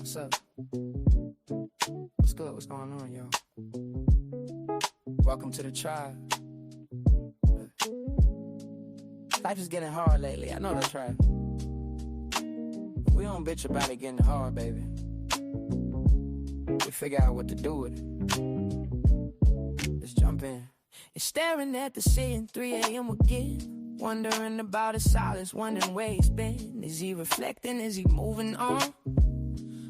What's up? What's good? What's going on, y'all? Welcome to the tribe. Life is getting hard lately. I know that's right. We don't bitch about it getting hard, baby. We figure out what to do with it. Let's jump in. And staring at the ceiling, 3 a.m. again. Wondering about his silence, wondering where he's been. Is he reflecting? Is he moving on?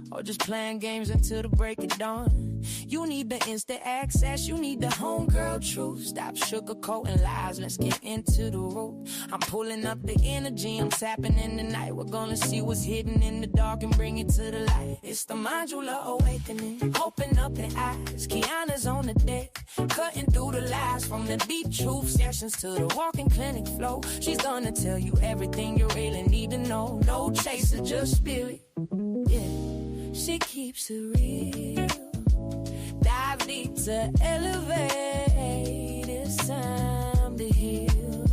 Or just playing games until the break of dawn? You need the instant access, you need the homegirl truth. Stop sugarcoating lies, let's get into the root. I'm pulling up the energy, I'm tapping in the night. We're gonna see what's hidden in the dark and bring it to the light. It's the ManjulaAwakening, open up the eyes. Kiana's on the deck, cutting through the lies. From the deep truth sessions to the walking clinic flow. She's gonna tell you everything you really need to know. No chaser, just spirit, yeah. She keeps it real. Dive deep to elevate. It's time to heal.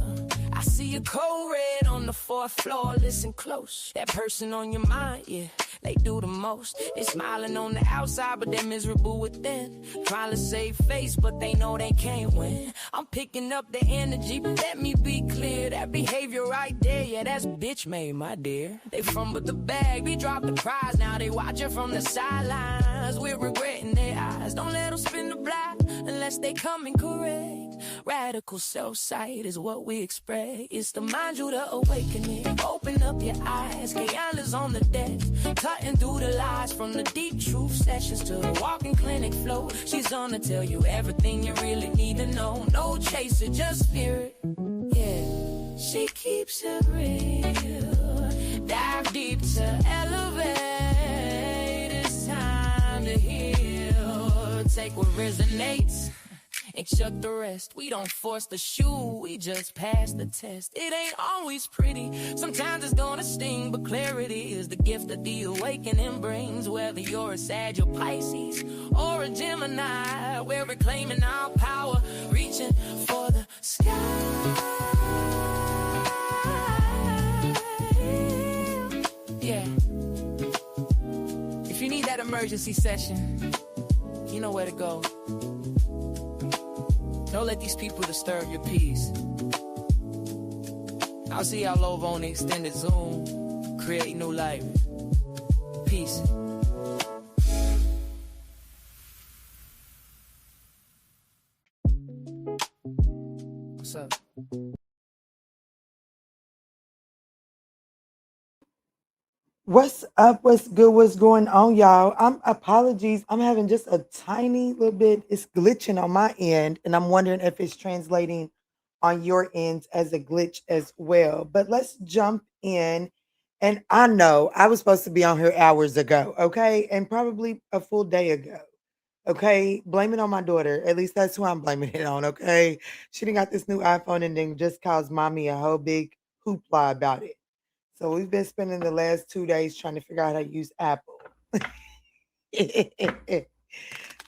I see a code red on the 4th floor. Listen close. That person on your mind, yeah, they do the most. They smiling on the outside, but they're miserable within. Trying to save face, but they know they can't win. I'm picking up the energy, but let me be clear. That behavior right there, yeah, that's bitch made, my dear. They fumbled the bag, we dropped the prize. Now they watching from the sidelines. We're regretting their eyes. Don't let them spin the block unless they coming correct. Radical self-sight is what we expect. It's the ManjulaAwakening. Open up your eyes. Kiana's on the deck, cutting through the lies. From the deep truth sessions to the walking clinic flow. She's gonna tell you everything you really need to know. No chaser, just spirit, yeah. She keeps it real. Dive deep to elevate. It's time to heal. Take what resonates and shut the rest. We don't force the shoe, we just pass the test. It ain't always pretty, sometimes it's gonna sting, but clarity is the gift that the awakening brings. Whether you're a Sag or Pisces or a Gemini, we're reclaiming our power, reaching for the sky. Yeah. If you need that emergency session, you know where to go. Don't let these people disturb your peace. I'll see y'all over on the extended Zoom. Create new life. Peace. What's up? What's up? What's good? What's going on, y'all? Apologies. I'm having just a tiny little bit. It's glitching on my end, and I'm wondering if it's translating on your end as a glitch as well. But let's jump in. And I know I was supposed to be on here hours ago, okay? And probably a full day ago. Okay. Blame it on my daughter. At least that's who I'm blaming it on, okay? She done got this new iPhone and then just caused mommy a whole big hoopla about it. So we've been spending the last 2 days trying to figure out how to use Apple.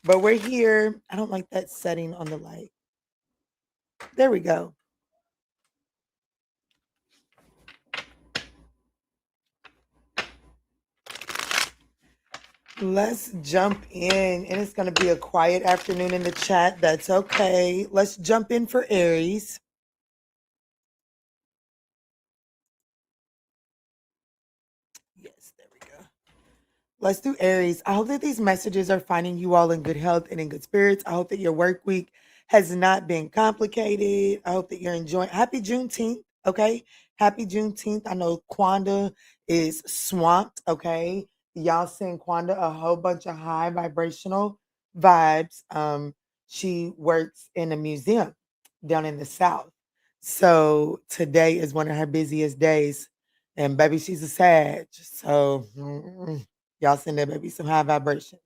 But we're here. I don't like that setting on the light. There we go. Let's jump in. And it's going to be a quiet afternoon in the chat. That's okay. Let's jump in for Aries. Yes, there we go. Let's do Aries. I hope that these messages are finding you all in good health and in good spirits. I hope that your work week has not been complicated. I hope that you're enjoying. Happy Juneteenth, okay? Happy Juneteenth. I know Kwanda is swamped, okay? Y'all send Kwanda a whole bunch of high vibrational vibes. She works in a museum down in the South. So today is one of her busiest days. And baby, she's a Sag. So y'all send that baby some high vibrations.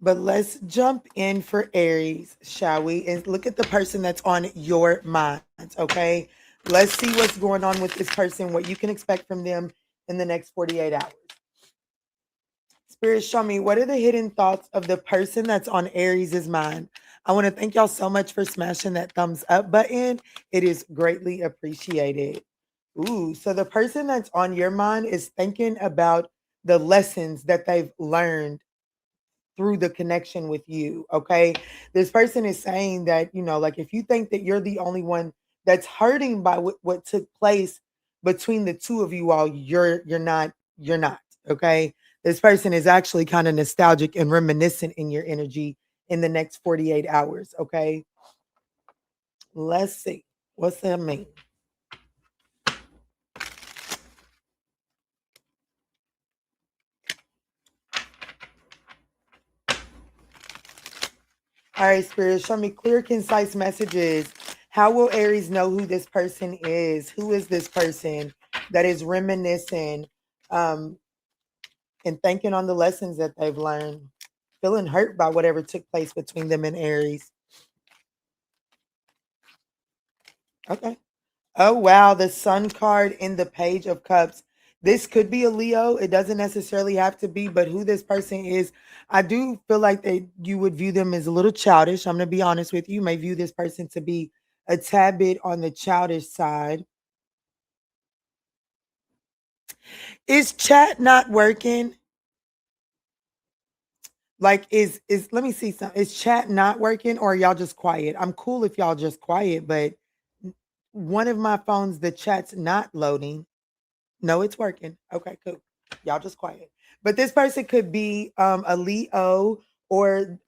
But let's jump in for Aries, shall we? And look at the person that's on your mind, okay? Let's see what's going on with this person, what you can expect from them in the next 48 hours. Spirit, show me, what are the hidden thoughts of the person that's on Aries' mind? I want to thank y'all so much for smashing that thumbs up button. It is greatly appreciated. Ooh, so the person that's on your mind is thinking about the lessons that they've learned through the connection with you. Okay. This person is saying that, like if you think that you're the only one that's hurting by what took place between the two of you all, you're not. Okay. This person is actually kind of nostalgic and reminiscent in your energy in the next 48 hours. Okay. Let's see. What's that mean? All right, Spirit, show me clear, concise messages. How will Aries know who this person is? Who is this person that is reminiscing um, and thinking on the lessons that they've learned, feeling hurt by whatever took place between them and Aries? Okay. Oh, wow. The Sun card in the Page of Cups. This could be a Leo. It doesn't necessarily have to be, but who this person is, I do feel like you would view them as a little childish. I'm going to be honest with you. You may view this person to be a tad bit on the childish side. Is chat not working? Like, let me see something. Is chat not working or are y'all just quiet? I'm cool if y'all just quiet, but one of my phones, the chat's not loading. No, it's working. Okay, cool. Y'all just quiet. But this person could be a Leo, or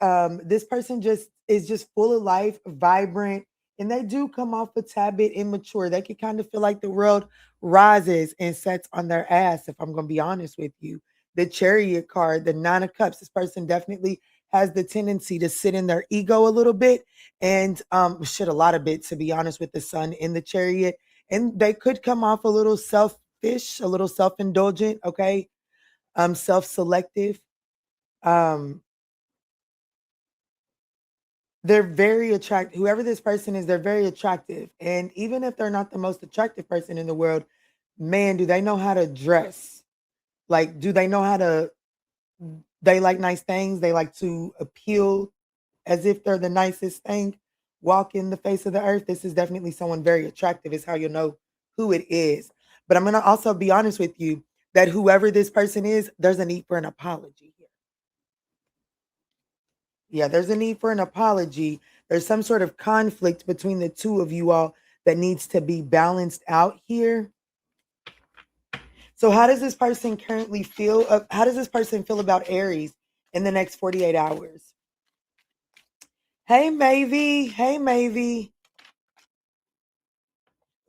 this person just is just full of life, vibrant, and they do come off a tad bit immature. They can kind of feel like the world rises and sets on their ass, if I'm going to be honest with you. The Chariot card, the Nine of Cups, this person definitely has the tendency to sit in their ego a little bit and shit a lot of bit, to be honest, with the Sun in the Chariot. And they could come off a little selfish, a little self-indulgent, okay? Self-selective. Um, they're very attractive. Whoever this person is, they're very attractive. And even if they're not the most attractive person in the world, man, do they know how to dress? Like, do they know how to, they like nice things? They like to appeal as if they're the nicest thing, walk in the face of the earth. This is definitely someone very attractive, is how you'll know who it is. But I'm going to also be honest with you that whoever this person is, there's a need for an apology here. Yeah, there's a need for an apology. There's some sort of conflict between the two of you all that needs to be balanced out here. So, how does this person currently feel? How does this person feel about Aries in the next 48 hours? Hey, Mavie. Hey, Mavie.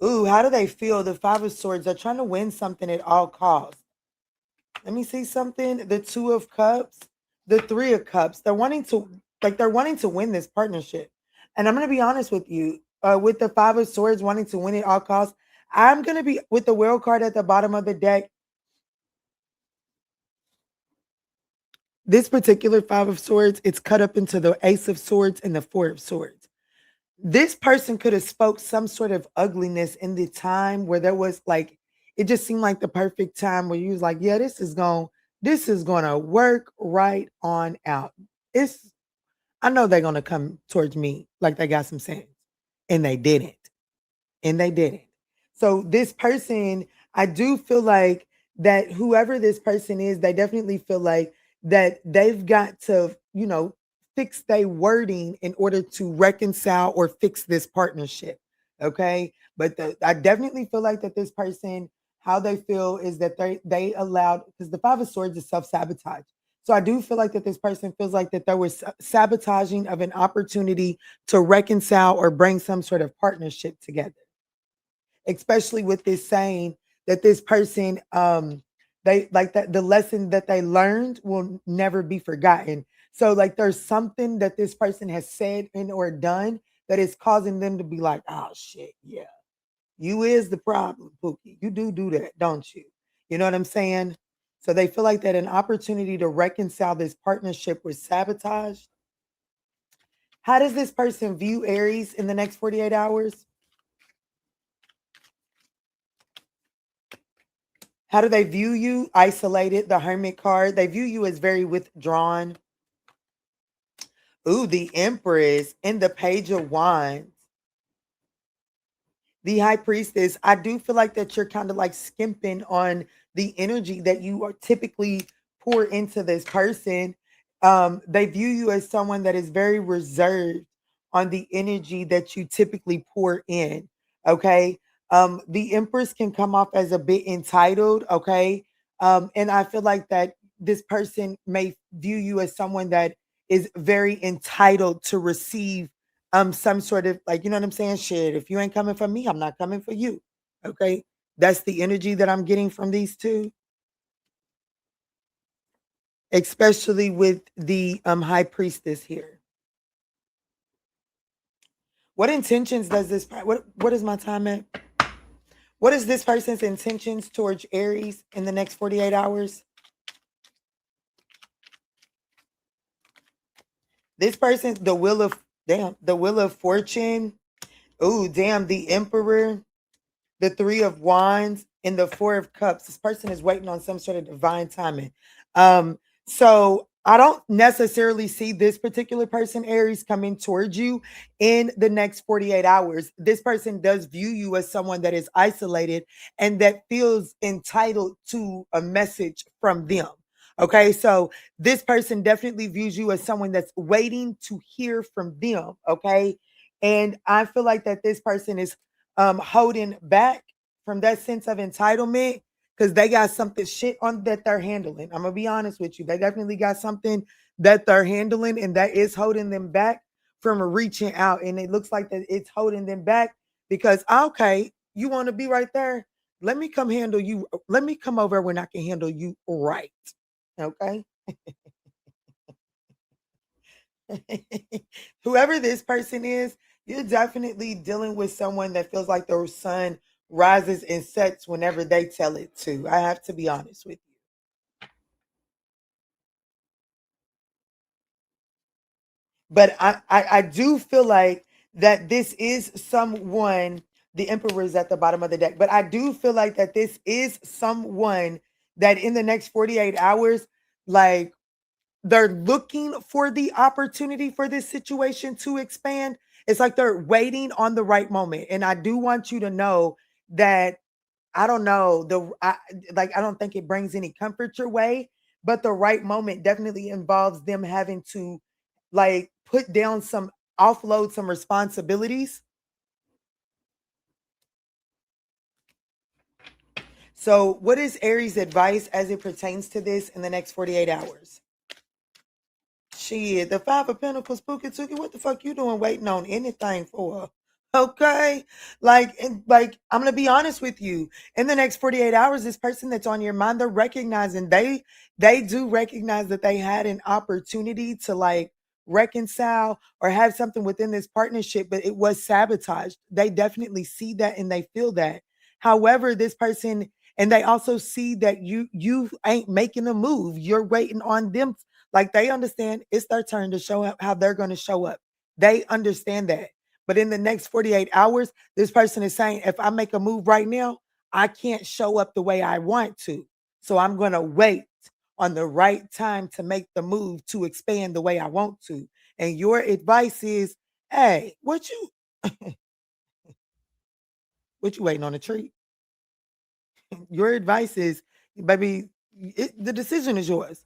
Ooh, how do they feel? The Five of Swords. They're trying to win something at all costs. Let me see something. The Two of Cups, the Three of Cups. They're wanting to win this partnership. And I'm gonna be honest with you. With the Five of Swords wanting to win at all costs, I'm gonna be with the World card at the bottom of the deck. This particular Five of Swords, it's cut up into the Ace of Swords and the Four of Swords. This person could have spoke some sort of ugliness in the time where there was like, it just seemed like the perfect time where you was like, yeah, this is gonna work right on out. It's I know they're gonna come towards me like they got some sense. And they didn't. And they didn't. So this person, I do feel like that whoever this person is, they definitely feel like that they've got to, fix their wording in order to reconcile or fix this partnership. Okay. But I definitely feel like that this person, how they feel is that they allowed, because the Five of Swords is self-sabotage. So I do feel like that this person feels like that there was sabotaging of an opportunity to reconcile or bring some sort of partnership together, especially with this saying that this person they like that the lesson that they learned will never be forgotten. So like there's something that this person has said and or done that is causing them to be like, oh shit, yeah, you is the problem, Pookie. You do that, don't you? You know what I'm saying? So they feel like that an opportunity to reconcile this partnership was sabotaged. How does this person view Aries in the next 48 hours? How do they view you? Isolated, the Hermit card. They view you as very withdrawn. Ooh, the Empress and the Page of Wands. The High Priestess, I do feel like that you're kind of like skimping on the energy that you are typically pour into this person. They view you as someone that is very reserved on the energy that you typically pour in. Okay. The Empress can come off as a bit entitled. Okay. And I feel like that this person may view you as someone that is very entitled to receive some sort of, like, you know what I'm saying? Shit, if you ain't coming for me, I'm not coming for you. Okay. That's the energy that I'm getting from these two, especially with the High Priestess here. What intentions does this what is my time at? What is this person's intentions towards Aries in the next 48 hours? This person's the wheel of fortune. Oh, damn, the Emperor, the Three of Wands, and the Four of Cups. This person is waiting on some sort of divine timing. So I don't necessarily see this particular person, Aries, coming towards you in the next 48 hours. This person does view you as someone that is isolated and that feels entitled to a message from them. Okay, so this person definitely views you as someone that's waiting to hear from them. Okay, and I feel like that this person is holding back from that sense of entitlement because they got something shit on that they're handling. I'm gonna be honest with you. They definitely got something that they're handling, and that is holding them back from reaching out. And it looks like that it's holding them back because okay, you want to be right there. Let me come handle you. Let me come over when I can handle you right. Okay. Whoever this person is, you're definitely dealing with someone that feels like their sun rises and sets whenever they tell it to. I have to be honest with you. But I do feel like that this is someone, the Emperor is at the bottom of the deck, but I do feel like that this is someone that in the next 48 hours, like, they're looking for the opportunity for this situation to expand. It's like they're waiting on the right moment. And I do want you to know that I don't know I don't think it brings any comfort your way, but the right moment definitely involves them having to like put down some offload some responsibilities. So, what is Aries' advice as it pertains to this in the next 48 hours? Shit, the Five of Pentacles, Spooky Tookie, what the fuck you doing waiting on anything for? Okay. Like, I'm gonna be honest with you. In the next 48 hours, this person that's on your mind, they're recognizing they do recognize that they had an opportunity to like reconcile or have something within this partnership, but it was sabotaged. They definitely see that and they feel that. However, this person and they also see that you ain't making a move. You're waiting on them, like they understand it's their turn to show up how they're going to show up. They understand that. But in the next 48 hours, this person is saying, if I make a move right now, I can't show up the way I want to. So I'm going to wait on the right time to make the move to expand the way I want to. And your advice is, hey, what you waiting on a treat? Your advice is, baby, the decision is yours.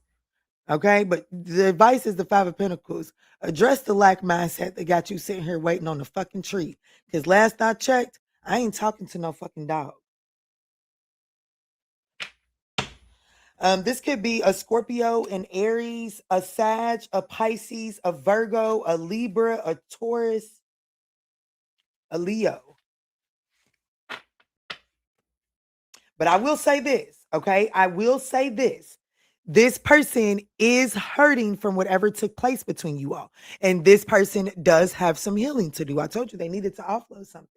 Okay, but the advice is the Five of Pentacles. Address the lack mindset that got you sitting here waiting on the fucking tree. Because last I checked, I ain't talking to no fucking dog. This could be a Scorpio, an Aries, a Sag, a Pisces, a Virgo, a Libra, a Taurus, a Leo. But I will say this, okay? I will say this. This person is hurting from whatever took place between you all. And this person does have some healing to do. I told you they needed to offload something.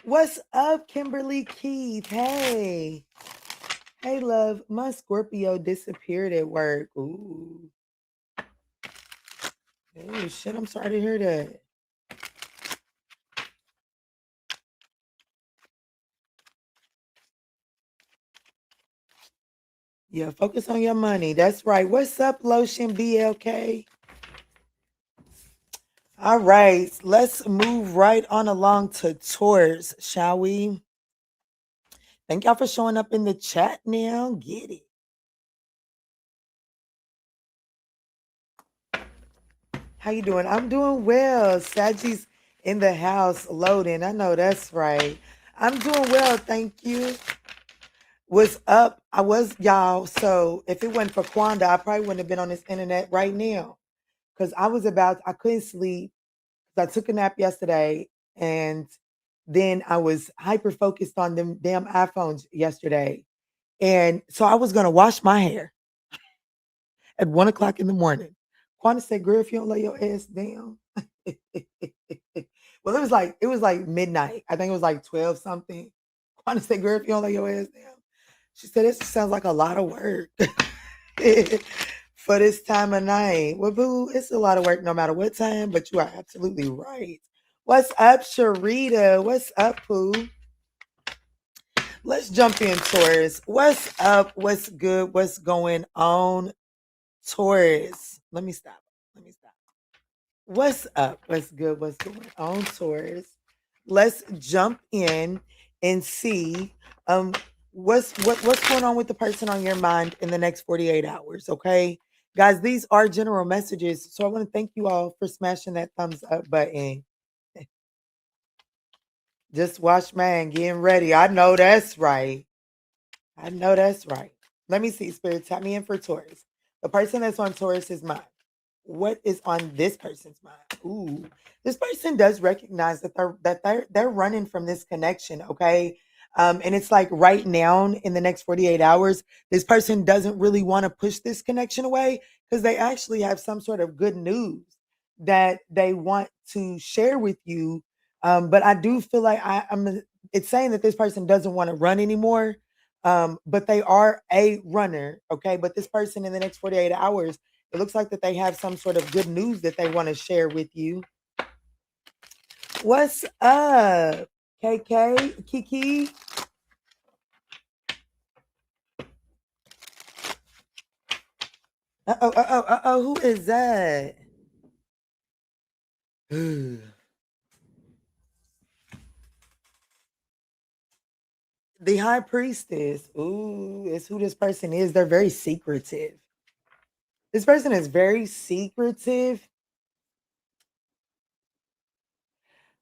What's up, Kimberly Keith? Hey. Hey, love. My Scorpio disappeared at work. Ooh. Oh, shit. I'm sorry to hear that. Yeah, focus on your money. That's right. What's up, Lotion BLK? All right, let's move right on along to Taurus, shall we? Thank y'all for showing up in the chat now. Get it. How you doing? I'm doing well. Sagi's in the house loading. I know that's right. I'm doing well, thank you. What's up? I was y'all. So if it wasn't for Quanda, I probably wouldn't have been on this internet right now. Because I couldn't sleep. I took a nap yesterday and then I was hyper focused on them damn iPhones yesterday. And so I was gonna wash my hair at 1 o'clock in the morning. Quanta said, "Girl, if you don't lay your ass down." Well, it was like midnight. I think it was like 12 something. Quanta said, "Girl, if you don't lay your ass down." She said, "This sounds like a lot of work for this time of night." Well, boo, it's a lot of work no matter what time, but you are absolutely right. What's up, Sharita? What's up, Pooh? Let's jump in, Taurus. What's up? What's good? What's going on, Taurus? Let me stop. Let me stop. What's up? What's good? What's going on, Taurus? Let's jump in and see what's going on with the person on your mind in the next 48 hours. Okay. Guys, these are general messages. So I want to thank you all for smashing that thumbs up button. Just watch man getting ready. I know that's right. I know that's right. Let me see, Spirit. Tap me in for Taurus. The person that's on Taurus's mind. What is on this person's mind? Ooh, this person does recognize that they're running from this connection. Okay. And it's like right now in the next 48 hours, this person doesn't really want to push this connection away because they actually have some sort of good news that they want to share with you. But I do feel like it's saying that this person doesn't want to run anymore. But they are a runner. Okay. But this person in the next 48 hours, it looks like that they have some sort of good news that they want to share with you. What's up, KK, Kiki? Who is that? The High Priestess. Ooh, it's who this person is. They're very secretive. This person is very secretive.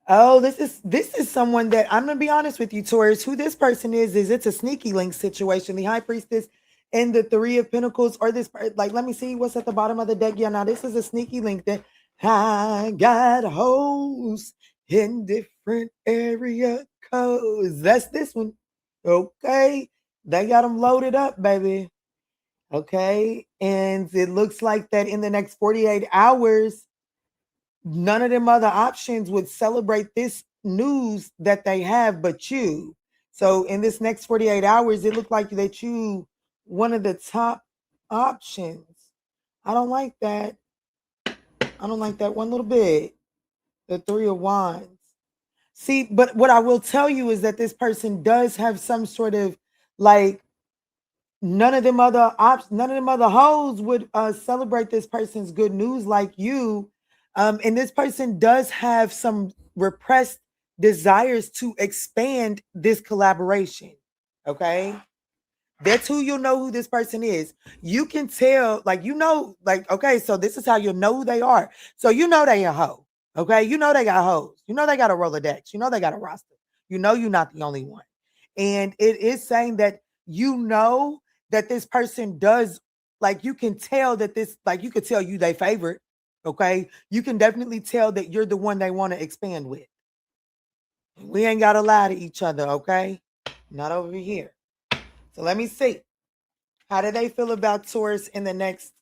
Oh, this is someone that I'm gonna be honest with you, Taurus. Who this person is it's a sneaky link situation. The High Priestess and the Three of Pentacles, or like let me see what's at the bottom of the deck. Yeah, now this is a sneaky link that I got hoes in different area codes. That's this one. Okay, they got them loaded up, baby. Okay, and it looks like that in the next 48 hours none of them other options would celebrate this news that they have but you. So in this next 48 hours, it looked like that you one of the top options. I don't like that. I don't like that one little bit. The Three of Wands. See, but what I will tell you is that this person does have some sort of like none of them other hoes would celebrate this person's good news like you. And this person does have some repressed desires to expand this collaboration. Okay. That's who you'll know who this person is. You can tell, like, okay, so this is how you'll know who they are. So you know they a hoe. Okay. You know they got hoes. You know they got a Rolodex. You know they got a roster. You know you're not the only one. And it is saying that you know that this person does, like, you can tell that this, like, you could tell you they favorite. Okay. You can definitely tell that you're the one they want to expand with. We ain't got to lie to each other. Okay. Not over here. So let me see. How do they feel about Taurus in the next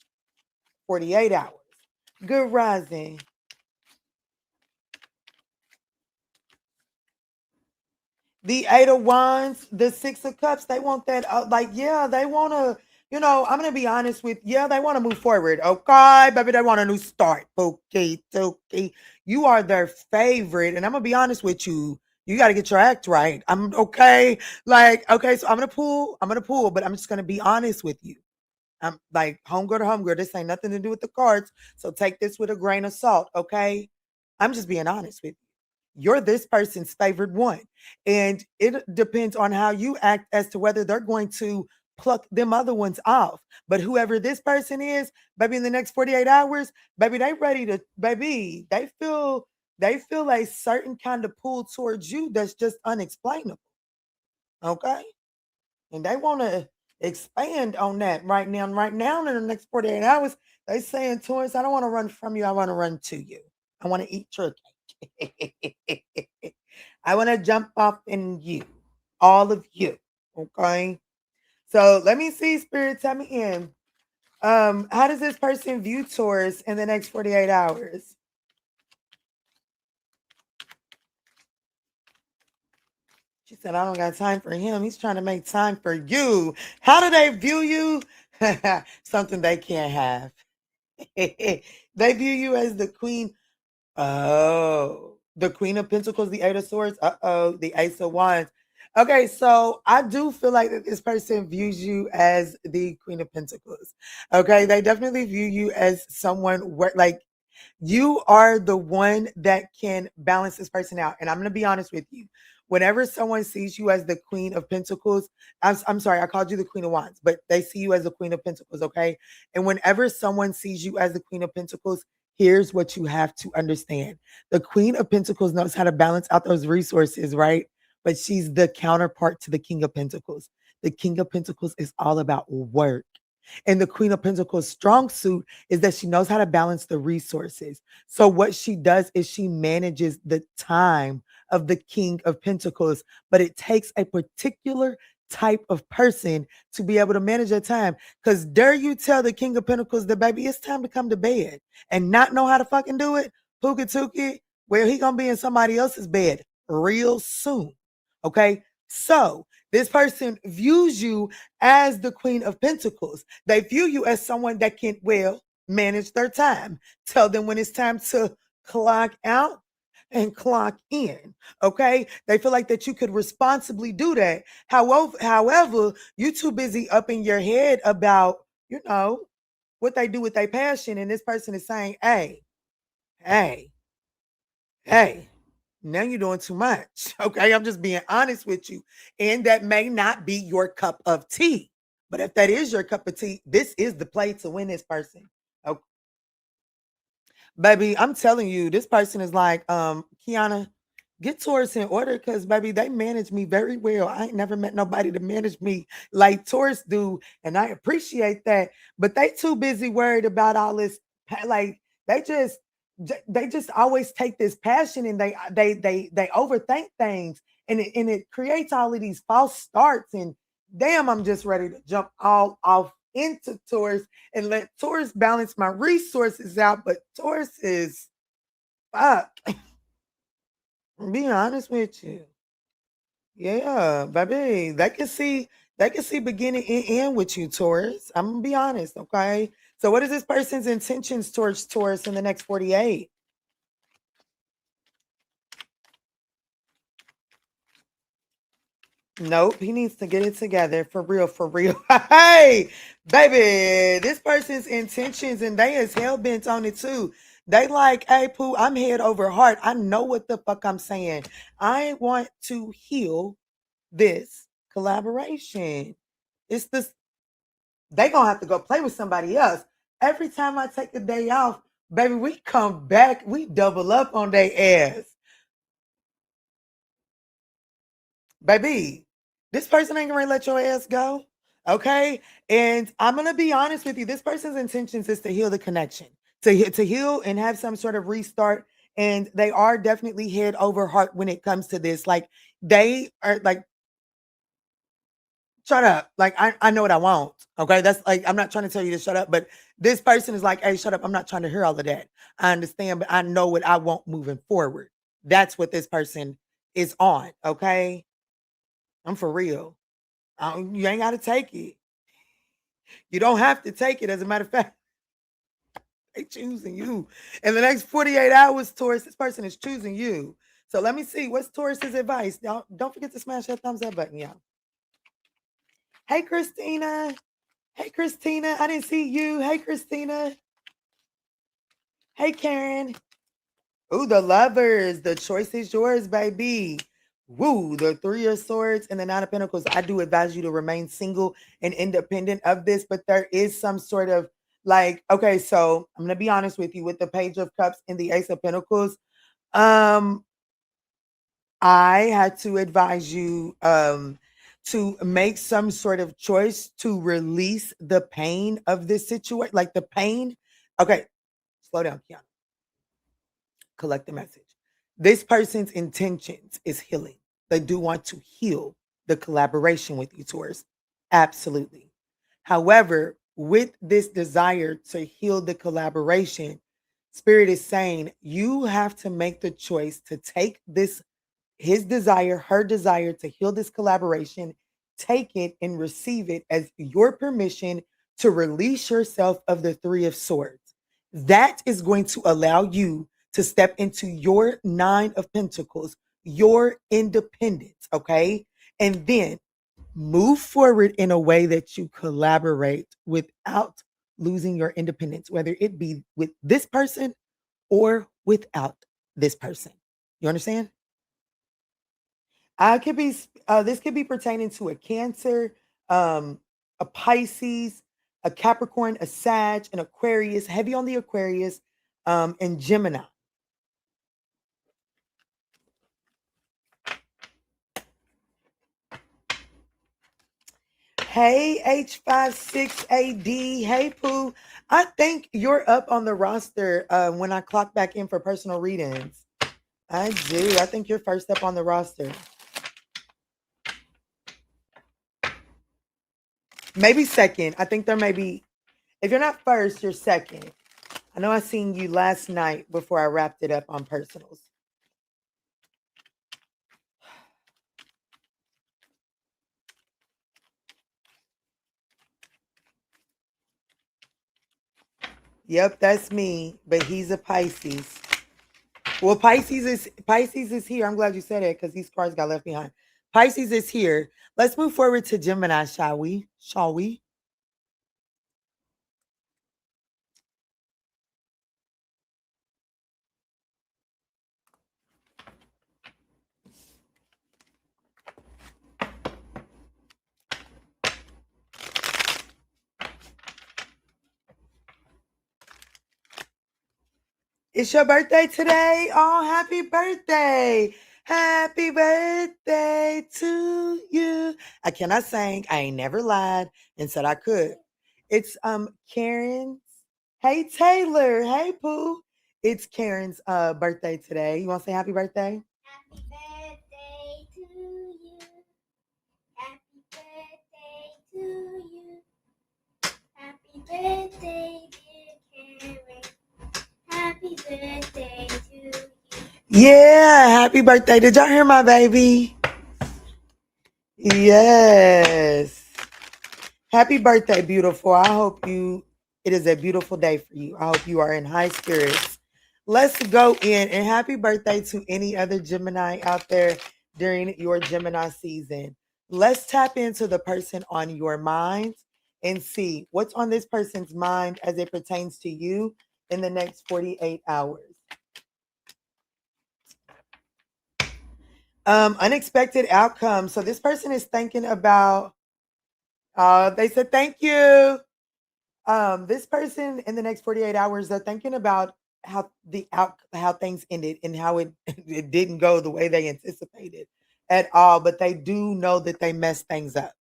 48 hours? Good rising. The Eight of Wands, the Six of Cups, they want that, they want to, I'm going to be honest with, they want to move forward. Okay, baby, they want a new start. Okay. You are their favorite. And I'm going to be honest with you. You got to get your act right. I'm okay. Okay, so I'm going to pull, but I'm just going to be honest with you. I'm like homegirl to homegirl. This ain't nothing to do with the cards. So take this with a grain of salt, okay? I'm just being honest with you. You're this person's favorite one. And it depends on how you act as to whether they're going to pluck them other ones off. But whoever this person is, baby, in the next 48 hours, baby, they ready to, baby, they feel a certain kind of pull towards you that's just unexplainable. Okay. And they want to expand on that right now. And right now, in the next 48 hours, they saying, Taurus, I don't want to run from you. I want to run to you. I want to eat your cake. I want to jump off in you, all of you. Okay. So let me see, Spirit, tell me in. How does this person view Taurus in the next 48 hours? She said, I don't got time for him. He's trying to make time for you. How do they view you? Something they can't have. They view you as the queen. Oh, the Queen of Pentacles, the Eight of Swords. The Ace of Wands. Okay, so I do feel like that this person views you as the Queen of Pentacles. Okay, they definitely view you as someone where, like, you are the one that can balance this person out. And I'm going to be honest with you. Whenever someone sees you as the Queen of Pentacles, I'm sorry, I called you the Queen of Wands, but they see you as the Queen of Pentacles, okay? And whenever someone sees you as the Queen of Pentacles, here's what you have to understand. The Queen of Pentacles knows how to balance out those resources, right? But she's the counterpart to the King of Pentacles. The King of Pentacles is all about work. And the Queen of Pentacles' strong suit is that she knows how to balance the resources. So what she does is she manages the time of the King of Pentacles, but it takes a particular type of person to be able to manage their time. Because dare you tell the King of Pentacles that, baby, it's time to come to bed and not know how to fucking do it? Pookie Tookie, well, he gonna be in somebody else's bed real soon. Okay? So this person views you as the Queen of Pentacles. They view you as someone that can, well, manage their time. Tell them when it's time to clock out and clock in. Okay. They feel like that you could responsibly do that. However, you're too busy up in your head about, what they do with their passion. And this person is saying, hey, hey, now you're doing too much. Okay. I'm just being honest with you. And that may not be your cup of tea. But if that is your cup of tea, this is the play to win this person. Okay. Baby, I'm telling you, this person is like, Kiana, get Taurus in order because, baby, they manage me very well. I ain't never met nobody to manage me like Taurus do, and I appreciate that. But they too busy worried about all this. Like they just always take this passion and they overthink things, and it creates all of these false starts. And damn, I'm just ready to jump all off into Taurus and let Taurus balance my resources out. But Taurus is fuck. I'm being honest with you. Yeah, baby. They can see beginning and end with you, Taurus. I'm gonna be honest, okay? So what is this person's intentions towards Taurus in the next 48? Nope, he needs to get it together for real, for real. Hey, baby, this person's intentions and they is hell bent on it too. They like, hey, Pooh, I'm head over heart. I know what the fuck I'm saying. I want to heal this collaboration. It's this, they gonna have to go play with somebody else. Every time I take a day off, baby, we come back, we double up on their ass. Baby, this person ain't gonna let your ass go. Okay. And I'm gonna be honest with you. This person's intentions is to heal the connection, to heal and have some sort of restart. And they are definitely head over heart when it comes to this. Like they are like, shut up. Like I know what I want. Okay. That's like, I'm not trying to tell you to shut up, but this person is like, hey, shut up. I'm not trying to hear all of that. I understand, but I know what I want moving forward. That's what this person is on. Okay. I'm for real. You ain't got to take it. You don't have to take it. As a matter of fact, they choosing you. In the next 48 hours, Taurus, this person is choosing you. So let me see. What's Taurus's advice? Y'all, don't forget to smash that thumbs up button, y'all. Hey, Christina. Hey, Christina. I didn't see you. Hey, Christina. Hey, Karen. Ooh, the Lovers. The choice is yours, baby. Woo, the Three of Swords and the Nine of Pentacles. I do advise you to remain single and independent of this, but there is some sort of like, okay, so I'm gonna be honest with you with the Page of Cups and the Ace of Pentacles. I had to advise you to make some sort of choice to release the pain of this situation, like the pain. Okay, slow down, Kiana. Collect the message. This person's intentions is healing. They do want to heal the collaboration with you, Taurus. Absolutely. However, with this desire to heal the collaboration, Spirit is saying you have to make the choice to take this, his desire, her desire to heal this collaboration, take it and receive it as your permission to release yourself of the Three of Swords. That is going to allow you to step into your Nine of Pentacles, your independence, okay? And then move forward in a way that you collaborate without losing your independence, whether it be with this person or without this person. You understand? I could be this could be pertaining to a Cancer, a Pisces, a Capricorn, a Sag, an Aquarius, heavy on the Aquarius, and Gemini. Hey H56AD, hey Pooh. I think you're up on the roster when I clock back in for personal readings. I do. I think you're first up on the roster. Maybe second. I think there may be, if you're not first, you're second. I know I seen you last night before I wrapped it up on personals. Yep, that's me, but he's a Pisces. Well, Pisces is here. I'm glad you said it because these cards got left behind. Pisces is here. Let's move forward to Gemini, shall we? Shall we? It's your birthday today. Oh, happy birthday. Happy birthday to you. I cannot sing. I ain't never lied and said I could. It's Karen's. Hey Taylor. Hey Pooh. It's Karen's birthday today. You want to say happy birthday? Happy birthday to you. Happy birthday to you. Happy birthday, dear Karen. Happy birthday to you. Yeah, happy birthday. Did y'all hear my baby? Yes. Happy birthday, beautiful. I hope it is a beautiful day for you. I hope you are in high spirits. Let's go in and happy birthday to any other Gemini out there during your Gemini season. Let's tap into the person on your mind and see what's on this person's mind as it pertains to you in the next 48 hours. Unexpected outcome. So this person is thinking about, they said thank you. This person in the next 48 hours, they're thinking about how things ended and how it it didn't go the way they anticipated at all, but they do know that they messed things up.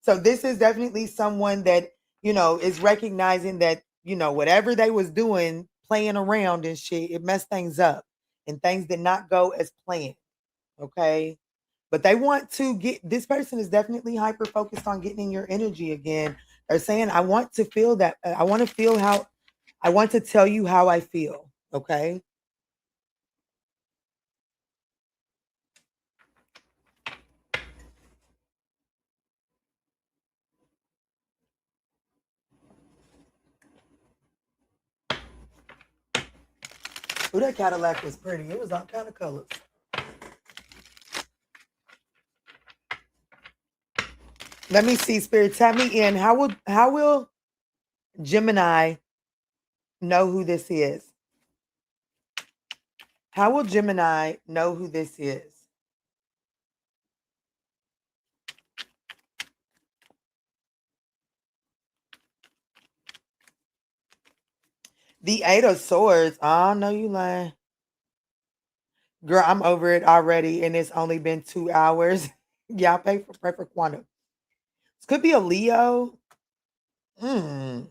So this is definitely someone that, is recognizing that, whatever they was doing, playing around and shit, it messed things up and things did not go as planned. Okay. But they want to get, this person is definitely hyper focused on getting in your energy again. They're saying, I want to feel that. I want to feel how, I want to tell you how I feel. Okay. Ooh, that Cadillac was pretty. It was all kind of colors. Let me see, Spirit. Tap me in. How will Gemini know who this is? How will Gemini know who this is? The Eight of Swords. Oh, no, you lying. Girl, I'm over it already, and it's only been 2 hours. Yeah, pray for quantum. This could be a Leo. Hmm.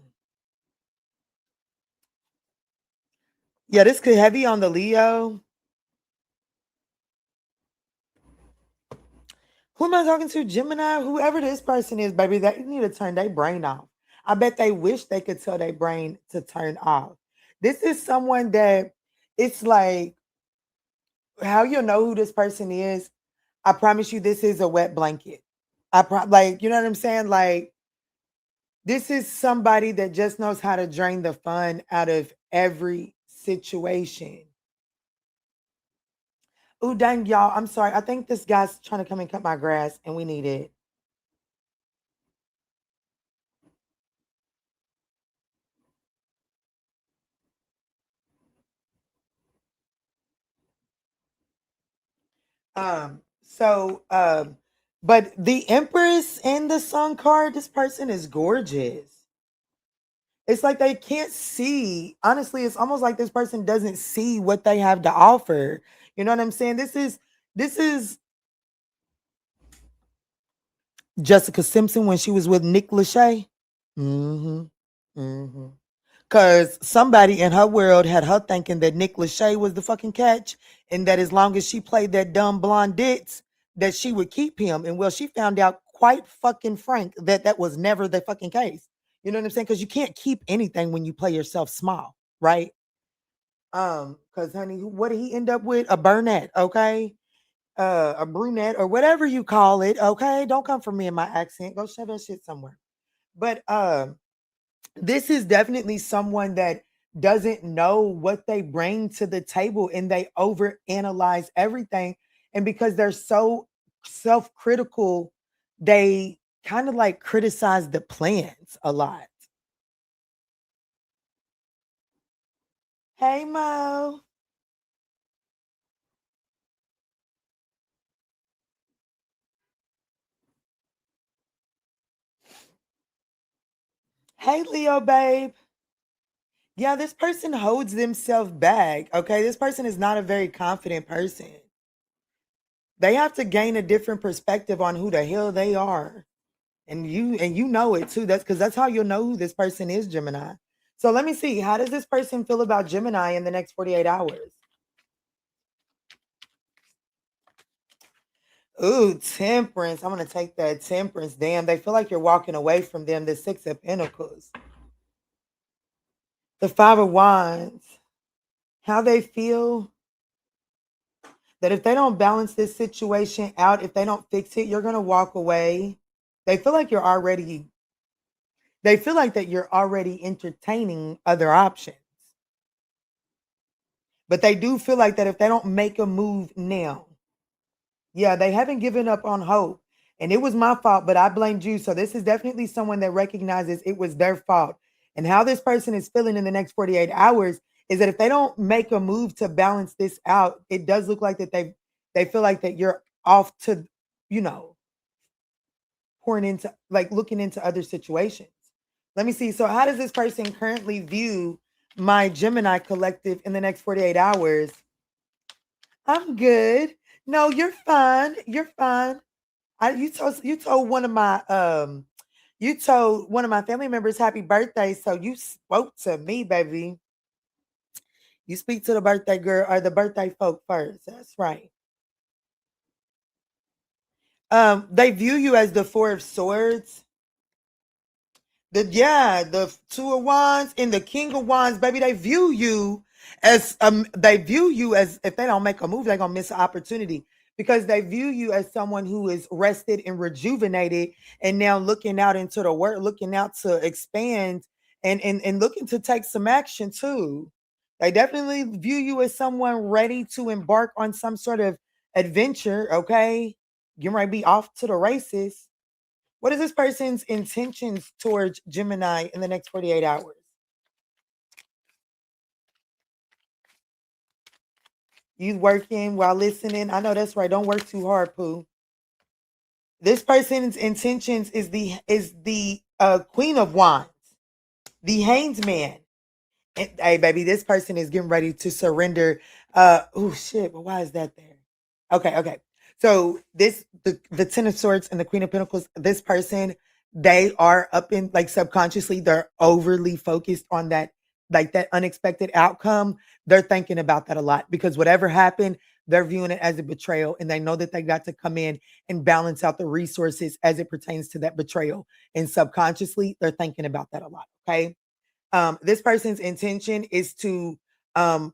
Yeah, this could heavy on the Leo. Who am I talking to? Gemini? Whoever this person is, baby, they need to turn their brain off. I bet they wish they could tell their brain to turn off. This is someone that it's like, how you'll know who this person is. I promise you, this is a wet blanket. Like, you know what I'm saying? Like, this is somebody that just knows how to drain the fun out of every situation. Oh, dang, y'all. I'm sorry. I think this guy's trying to come and cut my grass, and we need it. So but the Empress and the Sun card, this person is gorgeous. It's like they can't see. Honestly, it's almost like this person doesn't see what they have to offer. You know what I'm saying? This is Jessica Simpson when she was with Nick Lachey. Mm-hmm. Mm-hmm. Because somebody in her world had her thinking that Nick Lachey was the fucking catch, and that as long as she played that dumb blonde ditz, that she would keep him. And well, she found out quite fucking frank that that was never the fucking case. You know what I'm saying? Because you can't keep anything when you play yourself small, right? Because honey, what did he end up with? A brunette, okay? A brunette or whatever you call it, okay? Don't come for me in my accent. Go shove that shit somewhere. But this is definitely someone that doesn't know what they bring to the table, and they overanalyze everything. And because they're so self-critical, they kind of like criticize the plans a lot. Hey Mo. Hey Leo babe. Yeah, this person holds themselves back. Okay. This person is not a very confident person. They have to gain a different perspective on who the hell they are. And you know it too. That's because that's how you'll know who this person is, Gemini. So let me see. How does this person feel about Gemini in the next 48 hours? Ooh, temperance. I'm gonna take that temperance. Damn, they feel like you're walking away from them. The Six of Pentacles. The Five of Wands. How they feel that if they don't balance this situation out, if they don't fix it, you're gonna walk away. They feel like they feel like that you're already entertaining other options. But they do feel like that if they don't make a move now, yeah, they haven't given up on hope. And it was my fault, but I blamed you. So this is definitely someone that recognizes it was their fault. And how this person is feeling in the next 48 hours is that if they don't make a move to balance this out, it does look like that they feel like that you're off to, you know, pouring into like looking into other situations. Let me see. So how does this person currently view my Gemini collective in the next 48 hours? I'm good. No, you're fine. You're fine. You told one of my you told one of my family members happy birthday, so you spoke to me, baby. You speak to the birthday girl or the birthday folk first. That's right. They view you as the Four of Swords. The Two of Wands and the King of Wands, baby, they view you as if they don't make a move, they're gonna miss an opportunity because they view you as someone who is rested and rejuvenated and now looking out into the world, looking out to expand and looking to take some action too. They definitely view you as someone ready to embark on some sort of adventure, okay? You might be off to the races. What is this person's intentions towards Gemini in the next 48 hours? You working while listening. I know that's right. Don't work too hard, Pooh. This person's intentions is the Queen of Wands, the Hanged Man. And, hey, baby, this person is getting ready to surrender. Oh shit, but why is that there? Okay. So the Ten of Swords and the Queen of Pentacles, this person, they are up in like subconsciously, they're overly focused on that, like that unexpected outcome. They're thinking about that a lot because whatever happened, they're viewing it as a betrayal, and they know that they got to come in and balance out the resources as it pertains to that betrayal. And subconsciously, they're thinking about that a lot. Okay. This person's intention is to kind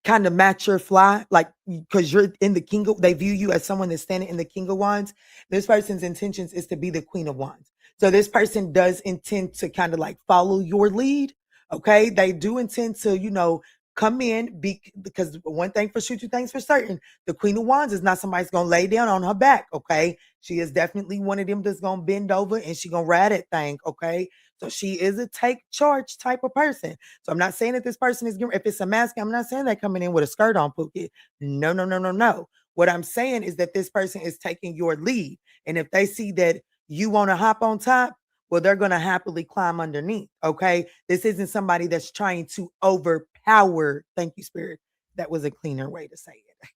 of match your fly, like because you're in the king of, they view you as someone that's standing in the king of wands. This person's intentions is to be the queen of wands. So this person does intend to kind of like follow your lead. Okay. They do intend to, come in because one thing for sure, two things for certain. The queen of wands is not somebody's going to lay down on her back. Okay. She is definitely one of them that's going to bend over and she going to ride that thing. Okay. So she is a take charge type of person. So I'm not saying that this person is giving, if it's a mask, I'm not saying they're coming in with a skirt on, Pookie. No. What I'm saying is that this person is taking your lead. And if they see that you want to hop on top, well, they're going to happily climb underneath. Okay. This isn't somebody that's trying to overpower. Thank you, Spirit. That was a cleaner way to say it.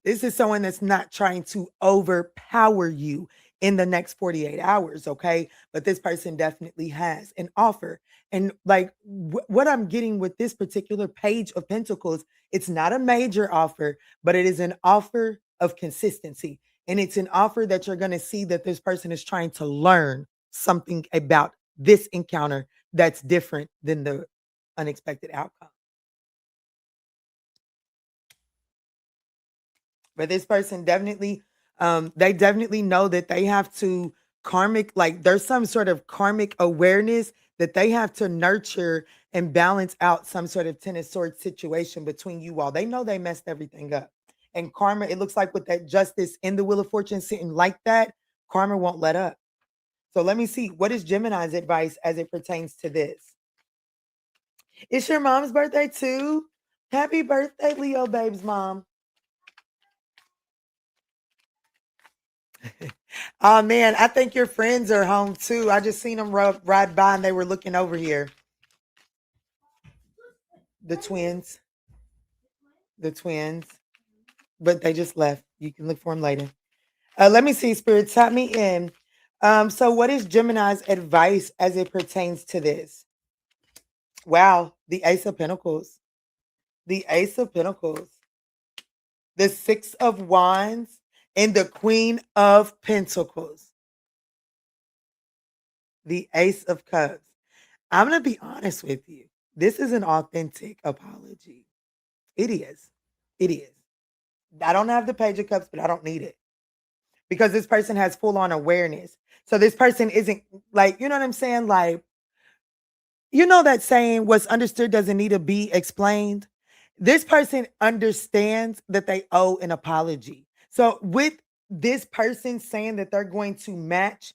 This is someone that's not trying to overpower you in the next 48 hours, okay? But this person definitely has an offer. And like what I'm getting with this particular page of pentacles, it's not a major offer, but it is an offer of consistency. And it's an offer that you're going to see that this person is trying to learn something about this encounter that's different than the unexpected outcome. But this person definitely, they definitely know that they have to like there's some sort of karmic awareness that they have to nurture and balance out some sort of Ten of Swords situation between you all. They know they messed everything up. And karma, it looks like with that justice in the Wheel of Fortune sitting like that, karma won't let up. So let me see. What is Gemini's advice as it pertains to this? It's your mom's birthday too. Happy birthday, Leo Babe's mom. Oh man, I think your friends are home too. I just seen them ride by and they were looking over here. The twins. But they just left. You can look for them later. Let me see, Spirit, tap me in. So what is Gemini's advice as it pertains to this? Wow, the Ace of Pentacles. The Ace of Pentacles. The Six of Wands and the Queen of Pentacles. The Ace of Cups. I'm going to be honest with you. This is an authentic apology. It is. It is. I don't have the Page of Cups, but I don't need it because this person has full on awareness. So this person isn't like, you know what I'm saying? Like, you know that saying, what's understood doesn't need to be explained. This person understands that they owe an apology. So with this person saying that they're going to match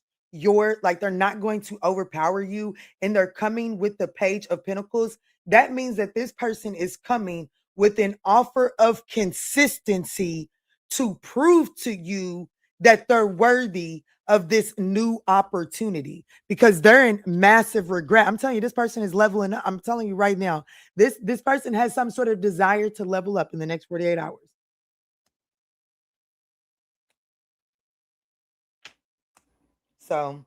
like they're not going to overpower you and they're coming with the Page of Pentacles, that means that this person is coming with an offer of consistency to prove to you that they're worthy of this new opportunity because they're in massive regret. I'm telling you, this person is leveling up. I'm telling you right now, this person has some sort of desire to level up in the next 48 hours. So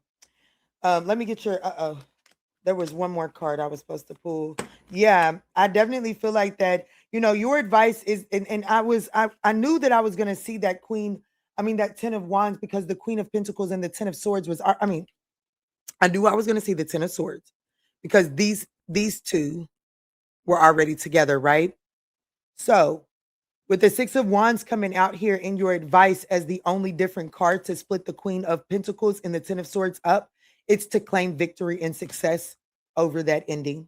let me get your, there was one more card I was supposed to pull. Yeah, I definitely feel like that, your advice is, and I knew that I was going to see that that Ten of Wands because the Queen of Pentacles and the Ten of Swords was, I knew I was going to see the Ten of Swords because these two were already together, right? So with the Six of Wands coming out here in your advice as the only different card to split the Queen of Pentacles and the Ten of Swords up, it's to claim victory and success over that ending.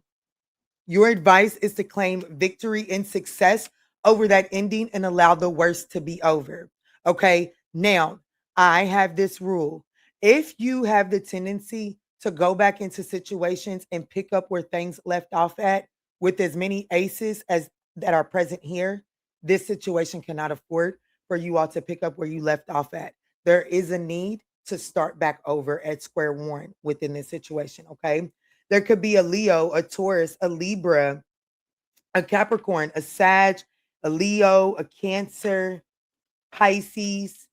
Your advice is to claim victory and success over that ending and allow the worst to be over. Okay. Now, I have this rule. If you have the tendency to go back into situations and pick up where things left off at with as many aces as that are present here, this situation cannot afford for you all to pick up where you left off at. There is a need to start back over at square one within this situation, okay? There could be a Leo, a Taurus, a Libra, a Capricorn, a Sag, a Leo, a Cancer, Pisces.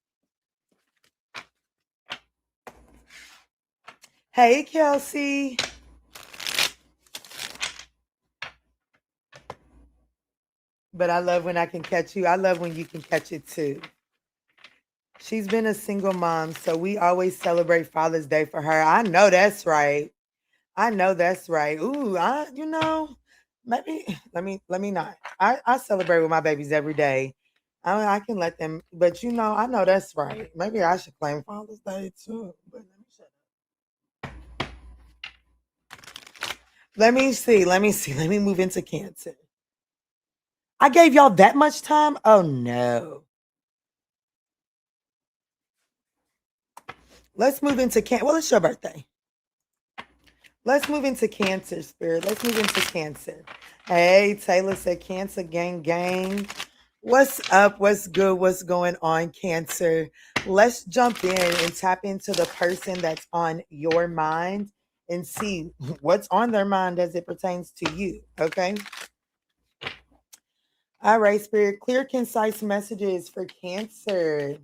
Hey, Kelsey. But I love when I can catch you. I love when you can catch it too. She's been a single mom, so we always celebrate Father's Day for her. I know that's right. I know that's right. Ooh, maybe let me not. I celebrate with my babies every day. I can let them, but I know that's right. Maybe I should claim Father's Day too. But let me shut up. Let me see. Let me move into Cancer. I gave y'all that much time? Oh no. Let's move into Cancer. Well, it's your birthday. Let's move into Cancer, Spirit. Let's move into Cancer. Hey, Taylor said Cancer gang gang. What's up? What's good? What's going on, Cancer? Let's jump in and tap into the person that's on your mind and see what's on their mind as it pertains to you. Okay. All right, Spirit. Clear, concise messages for Cancer.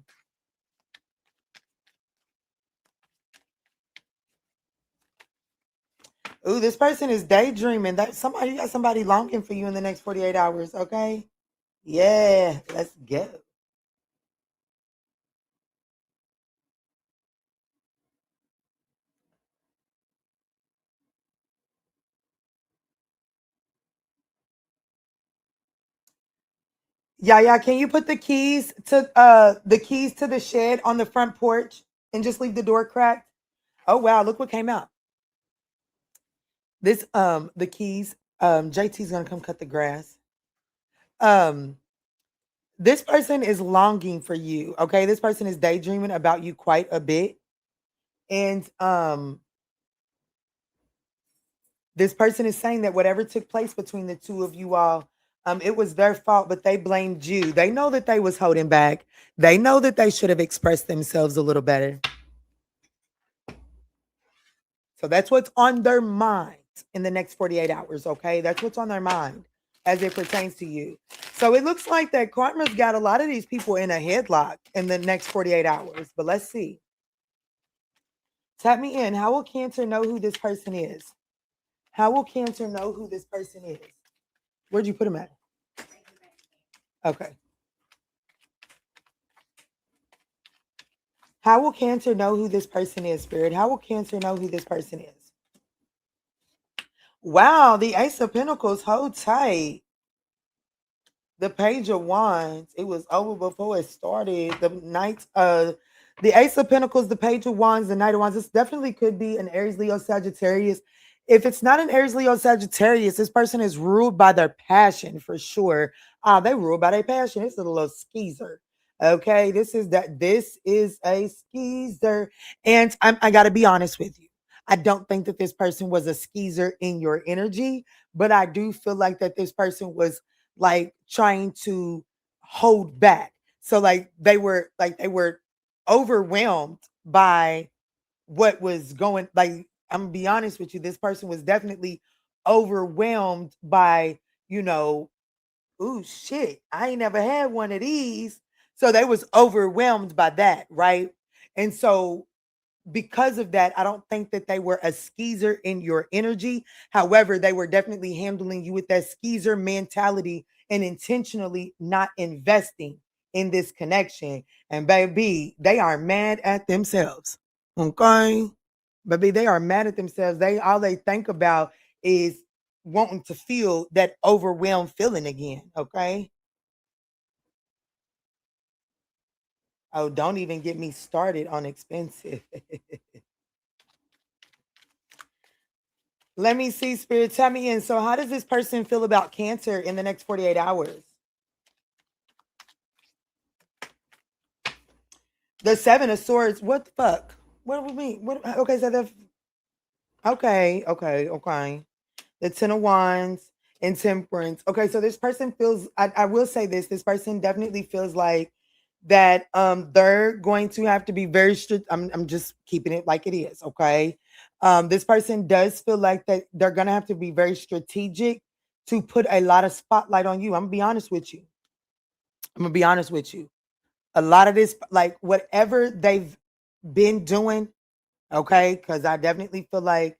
Ooh, this person is daydreaming. You got somebody longing for you in the next 48 hours, okay? Yeah, let's go. Yeah, can you put the keys to the shed on the front porch and just leave the door cracked? Oh wow, look what came out. This the keys. JT's gonna come cut the grass. This person is longing for you, okay? This person is daydreaming about you quite a bit. And this person is saying that whatever took place between the two of you all, it was their fault, but they blamed you. They know that they was holding back. They know that they should have expressed themselves a little better. So that's what's on their mind in the next 48 hours, okay? That's what's on their mind as it pertains to you. So it looks like that karma's got a lot of these people in a headlock in the next 48 hours. But let's see. Tap me in. How will Cancer know who this person is? How will Cancer know who this person is? Where'd you put him at? Okay. How will Cancer know who this person is, Spirit? How will Cancer know who this person is? Wow, the Ace of Pentacles, hold tight. The Page of Wands, it was over before it started. The Ace of Pentacles, the Page of Wands, the Knight of Wands. This definitely could be an Aries, Leo, Sagittarius. If it's not an Aries, Leo, Sagittarius, this person is ruled by their passion for sure. They ruled by their passion. It's a little skeezer. Okay, this is a skeezer. And I got to be honest with you. I don't think that this person was a skeezer in your energy, but I do feel like that this person was like trying to hold back. So they were overwhelmed by what was going. Like, I'm gonna be honest with you, this person was definitely overwhelmed by, ooh shit, I ain't never had one of these. So they was overwhelmed by that, right? And so because of that, I don't think that they were a skeezer in your energy. However, they were definitely handling you with that skeezer mentality and intentionally not investing in this connection. And baby, they are mad at themselves. Okay. Baby, they are mad at themselves. All they think about is wanting to feel that overwhelmed feeling again. Okay. Oh, don't even get me started on expensive. Let me see, Spirit. Tell me in. So, how does this person feel about Cancer in the next 48 hours? The Seven of Swords. What the fuck? What do we mean? Okay, so okay. The Ten of Wands. and Temperance. Okay, so this person feels, I will say this person definitely feels like that they're going to have to be very strict. I'm just keeping it like it is, okay? This person does feel like that they're gonna have to be very strategic to put a lot of spotlight on you. I'm gonna be honest with you. A lot of this, like whatever they've been doing, okay, because I definitely feel like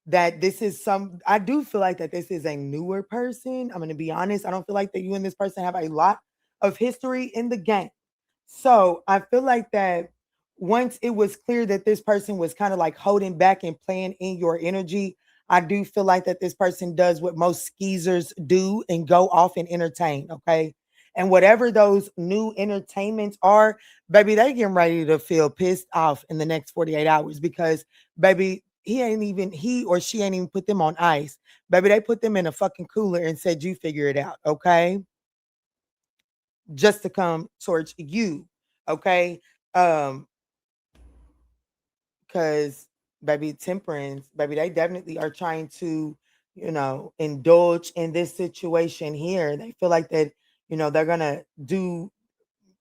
that this is I do feel like that this is a newer person. I'm going to be honest. I don't feel like that you and this person have a lot of history in the game. So I feel like that once it was clear that this person was kind of like holding back and playing in your energy, I do feel like that this person does what most skeezers do and go off and entertain. Okay. And whatever those new entertainments are, baby, they getting ready to feel pissed off in the next 48 hours because, baby, he or she ain't even put them on ice. Baby, they put them in a fucking cooler and said, you figure it out. Okay. Just to come towards you. Okay. Because baby, Temperance, baby, they definitely are trying to, indulge in this situation here. They feel like that, they're gonna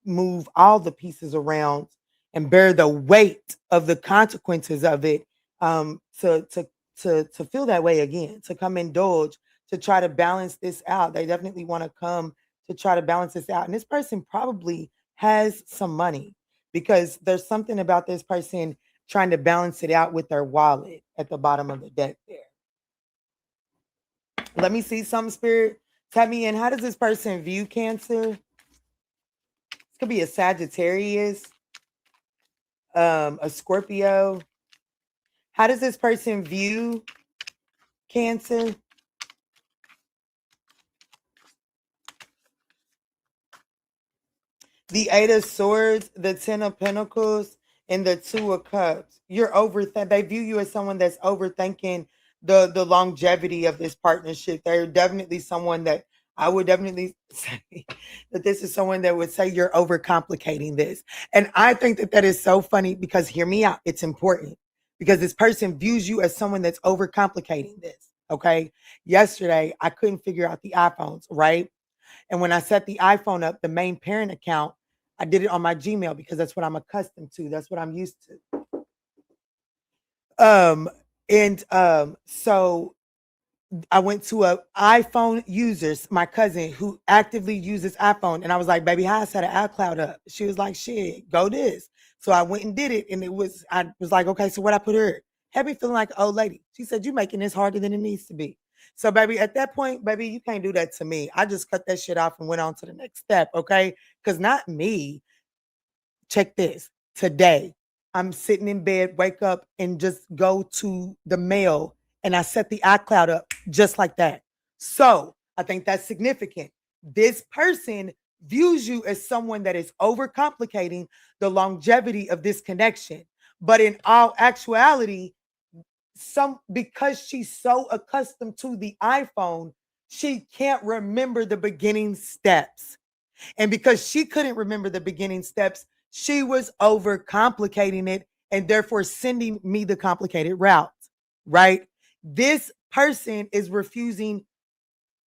move all the pieces around and bear the weight of the consequences of it, to feel that way again, to come indulge, to try to balance this out. They definitely want to come to try to balance this out. And this person probably has some money because there's something about this person trying to balance it out with their wallet at the bottom of the deck there. Let me see some, Spirit. Tell me in, how does this person view Cancer? This could be a Sagittarius, a Scorpio. How does this person view Cancer? The Eight of Swords, the Ten of Pentacles, and the Two of Cups. They view you as someone that's overthinking the longevity of this partnership. They're definitely someone that I would definitely say that this is someone that would say you're overcomplicating this. And I think that is so funny because, hear me out, it's important because this person views you as someone that's overcomplicating this. Okay. Yesterday, I couldn't figure out the iPhones, right? And when I set the iPhone up, the main parent account, I did it on my Gmail because that's what I'm accustomed to. That's what I'm used to. So I went to a iPhone users, my cousin who actively uses iPhone. And I was like, baby, how I set an iCloud up? She was like, shit, go this. So I went and did it. And I was like, okay, so what I put her? Had me feeling like an old lady. She said, you're making this harder than it needs to be. So, baby, at that point, baby, you can't do that to me. I just cut that shit off and went on to the next step, okay? Because not me. Check this. Today, I'm sitting in bed, wake up, and just go to the mail, and I set the iCloud up just like that. So, I think that's significant. This person views you as someone that is overcomplicating the longevity of this connection. But in all actuality, because she's so accustomed to the iPhone, she can't remember the beginning steps. And because she couldn't remember the beginning steps, she was overcomplicating it and therefore sending me the complicated route, right? This person is refusing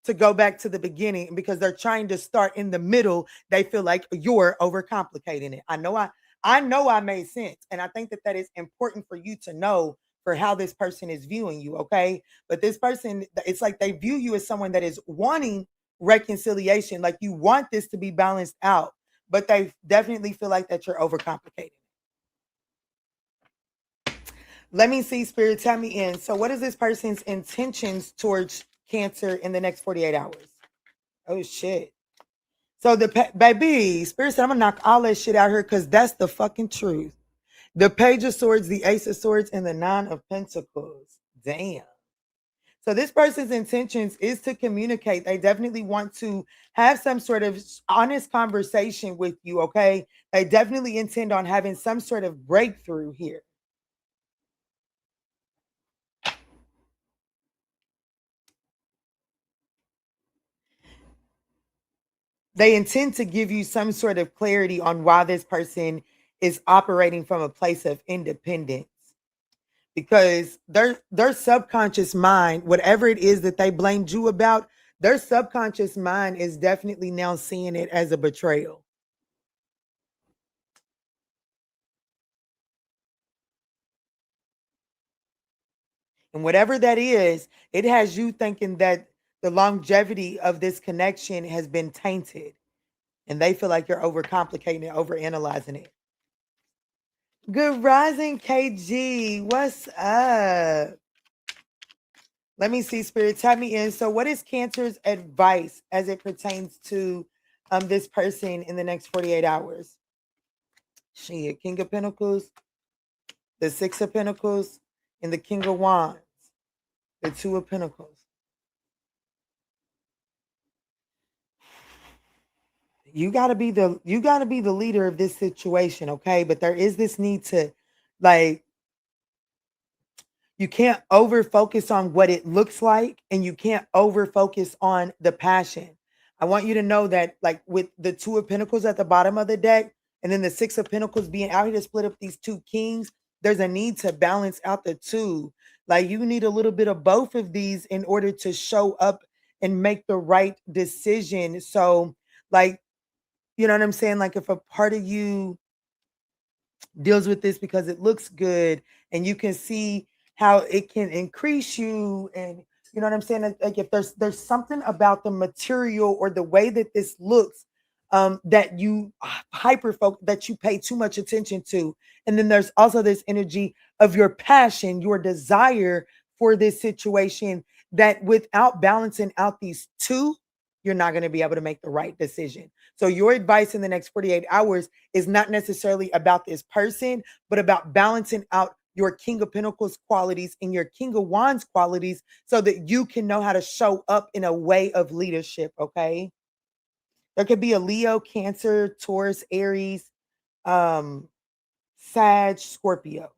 to go back to the beginning because they're trying to start in the middle. They feel like you're overcomplicating it. I know I made sense. And I think that is important for you to know for how this person is viewing you, okay? But this person, it's like they view you as someone that is wanting reconciliation, like you want this to be balanced out, but they definitely feel like that you're overcomplicating. Let me see, Spirit, tell me in. So what is this person's intentions towards Cancer in the next 48 hours? Oh, shit. So baby, Spirit said, I'm gonna knock all that shit out here because that's the fucking truth. The Page of Swords, the Ace of Swords, and the Nine of Pentacles. Damn. So this person's intentions is to communicate. They definitely want to have some sort of honest conversation with you, okay? They definitely intend on having some sort of breakthrough here. They intend to give you some sort of clarity on why this person is operating from a place of independence. Because their subconscious mind, whatever it is that they blamed you about, Their subconscious mind is definitely now seeing it as a betrayal. And whatever that is, it has you thinking that the longevity of this connection has been tainted. And they feel like you're overcomplicating it, overanalyzing it. Good rising, KG. What's up? Let me see, Spirit. Tap me in. So what is Cancer's advice as it pertains to this person in the next 48 hours? She, King of Pentacles, the Six of Pentacles, and the King of Wands, the Two of Pentacles. You gotta be the leader of this situation, okay? But there is this need to, like, you can't over focus on what it looks like, and you can't over focus on the passion. I want you to know that, like, with the Two of Pentacles at the bottom of the deck, and then the Six of Pentacles being out here to split up these two kings, there's a need to balance out the two. Like, you need a little bit of both of these in order to show up and make the right decision. So, like, you know what I'm saying? Like, if a part of you deals with this because it looks good and you can see how it can increase you, and you know what I'm saying? Like, if there's something about the material or the way that this looks that you that you pay too much attention to. And then there's also this energy of your passion, your desire for this situation, that without balancing out these two, you're not going to be able to make the right decision. So your advice in the next 48 hours is not necessarily about this person, but about balancing out your King of Pentacles qualities and your King of Wands qualities so that you can know how to show up in a way of leadership, okay? There could be a Leo, Cancer, Taurus, Aries, Sag, Scorpio.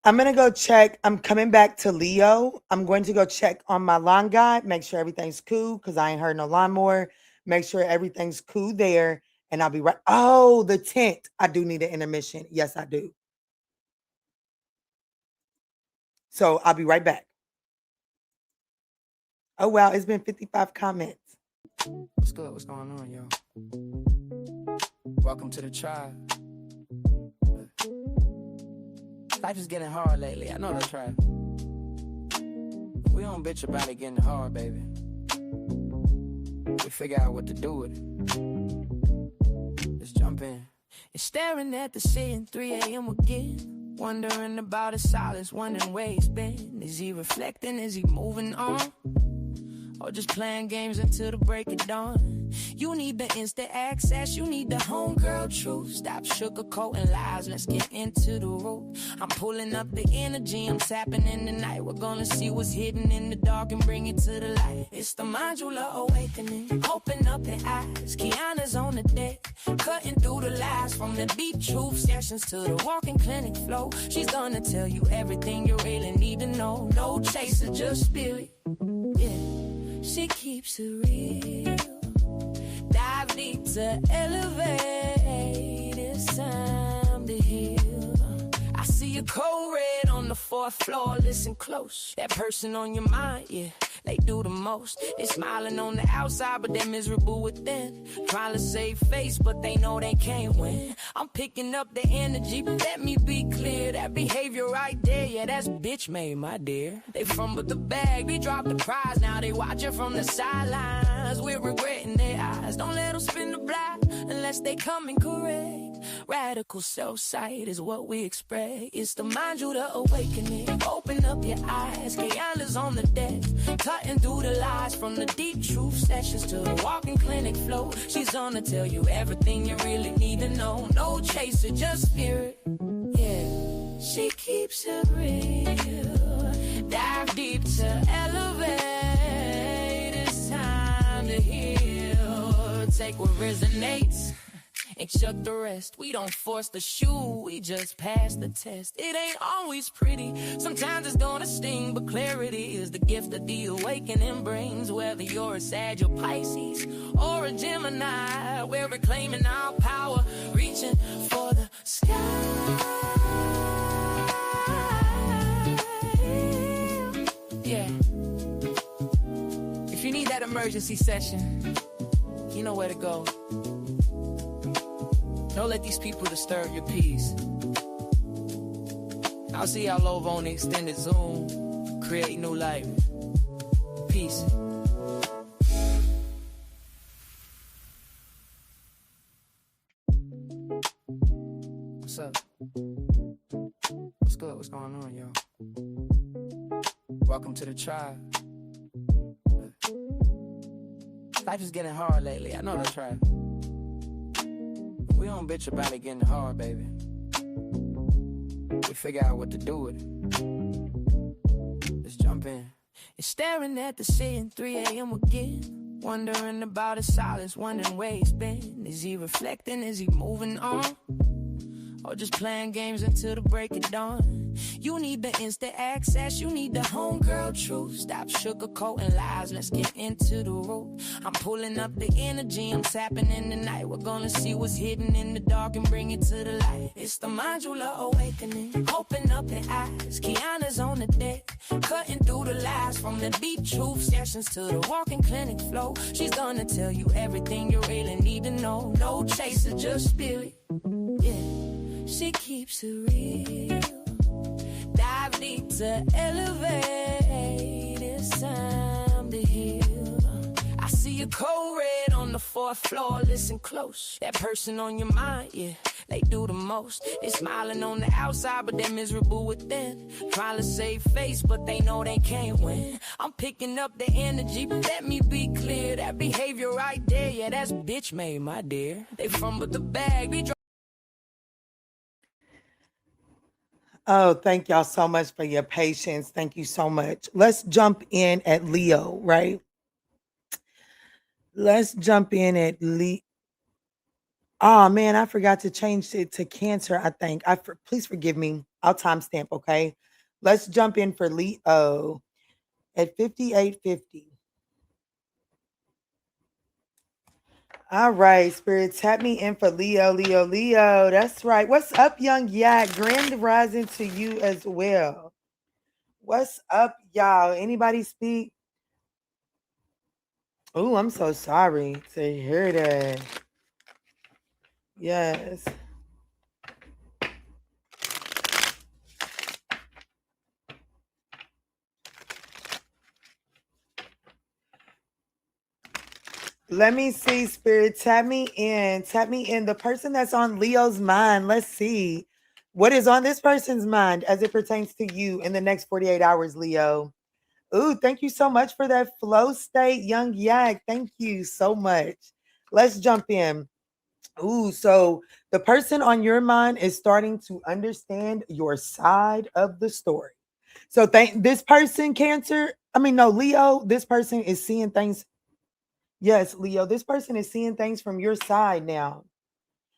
I'm going to go check. I'm coming back to Leo. I'm going to go check on my lawn guy, make sure everything's cool because I ain't heard no lawnmower. Make sure everything's cool there, and I'll be right. Oh, the tent. I do need an intermission. Yes, I do. So I'll be right back. Oh, wow. It's been 55 comments. What's good? What's going on, y'all? Welcome to the tribe. Life is getting hard lately. I know that's right. We don't bitch about it getting hard, baby. We figure out what to do with it. Let's jump in. And staring at the ceiling, 3 a.m. again. Wondering about his silence, wondering where he's been. Is he reflecting? Is he moving on? Or just playing games until the break of dawn? You need the instant access, you need the homegirl truth. Stop sugarcoating lies, let's get into the root. I'm pulling up the energy, I'm tapping in the night. We're gonna see what's hidden in the dark and bring it to the light. It's the ManjulaAwakening, open up your eyes. Kiana's on the deck, cutting through the lies. From the deep truth sessions to the walking clinic flow. She's gonna tell you everything you really need to know. No chaser, just spirit. Yeah, she keeps it real. Dive deep to elevate. It's time to heal. I see a cold red on the 4th floor. Listen close. That person on your mind, yeah, they do the most. They smiling on the outside, but they're miserable within. Trying to save face, but they know they can't win. I'm picking up the energy, but let me be clear. That behavior right there, yeah, that's bitch made, my dear. They fumbled the bag, they dropped the prize. Now they watching from the sidelines. We're regretting their eyes. Don't let them spin the block unless they come in correct. Radical self-sight is what we expect. It's the ManjulaAwakening. Open up your eyes. Kiana's on the deck, cutting through the lies. From the deep truth sessions to the walking clinic flow. She's gonna tell you everything you really need to know. No chaser, just spirit. Yeah, she keeps it real. Dive deep to elevate. take what resonates and chuck the rest. We don't force the shoe, we just pass the test. It ain't always pretty, sometimes it's gonna sting, but clarity is the gift that the awakening brings. Whether you're a Sag or Pisces or a Gemini, we're reclaiming our power, reaching for the sky. Yeah. If you need that emergency session, you know where to go. Don't let these people disturb your peace. I'll see y'all over on the extended Zoom. Create new life. Peace. What's up? What's good? What's going on, y'all? Welcome to the tribe. Life is getting hard lately. I know the tribe. We don't bitch about it getting hard, baby. We figure out what to do with it. Let's jump in. It's staring at the ceiling, 3 a.m. again. Wondering about his silence, wondering where he's been. Is he reflecting? Is he moving on? Or just playing games until the break of dawn? You need the instant access, you need the homegirl truth. Stop sugarcoating lies, let's get into the root. I'm pulling up the energy, I'm tapping in the night. We're gonna see what's hidden in the dark and bring it to the light. It's the ManjulaAwakening, open up the eyes. Kiana's on the deck, cutting through the lies. From the deep truth sessions to the walking clinic flow. She's gonna tell you everything you really need to know. No chaser, just spirit. Yeah. She keeps it real. Dive deep to elevate. It's time to heal. I see a cold red on the 4th floor. Listen close. That person on your mind, yeah, they do the most. They smiling on the outside, but they're miserable within. Trying to save face, but they know they can't win. I'm picking up the energy, but let me be clear. That behavior right there, yeah, that's bitch made, my dear. They fumbled the bag, they Oh, thank y'all so much for your patience. Thank you so much. Let's jump in at Leo, right? Let's jump in at Leo. Oh, man, I forgot to change it to Cancer, I think. Please forgive me. I'll timestamp, okay? Let's jump in for Leo at 5850. All right, Spirit, tap me in for Leo, Leo, Leo. That's right. What's up, young yak? Grand rising to you as well. What's up, y'all? Anybody speak? Oh, I'm so sorry to hear that. Yes. Let me see, Spirit. Tap me in. Tap me in. The person that's on Leo's mind. Let's see. What is on this person's mind as it pertains to you in the next 48 hours, Leo? Ooh, thank you so much for that flow state, young yak. Thank you so much. Let's jump in. Ooh, so the person on your mind is starting to understand your side of the story. So this person, Leo, this person is seeing things. Yes, Leo, this person is seeing things from your side now.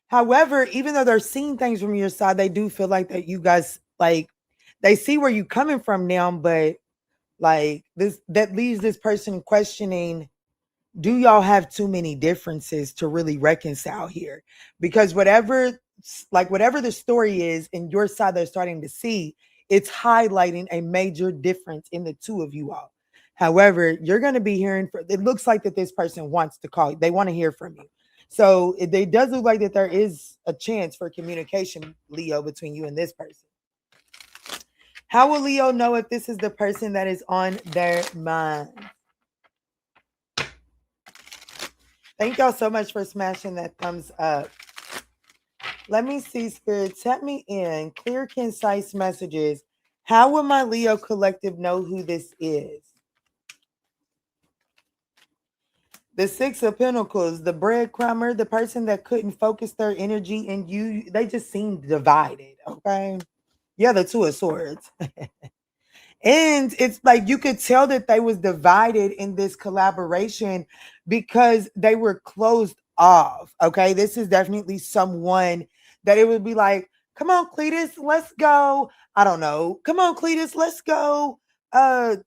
However, even though they're seeing things from your side, they do feel like that you guys, like, they see where you're coming from now, but like that leaves this person questioning, do y'all have too many differences to really reconcile here? Because whatever the story is in your side they're starting to see, it's highlighting a major difference in the two of you all. However, you're going to be hearing it looks like that this person wants to call you. They want to hear from you. So it does look like that there is a chance for communication, Leo, between you and this person. How will Leo know if this is the person that is on their mind? Thank y'all so much for smashing that thumbs up. Let me see, Spirit. Tap me in. Clear, concise messages. How will my Leo collective know who this is? The 6 of Pentacles, the breadcrumber, the person that couldn't focus their energy in you. They just seemed divided, okay? Yeah, the 2 of Swords. And it's like you could tell that they was divided in this collaboration because they were closed off. Okay. This is definitely someone that it would be like, come on, Cletus, let's go. I don't know. Come on, Cletus, let's go. To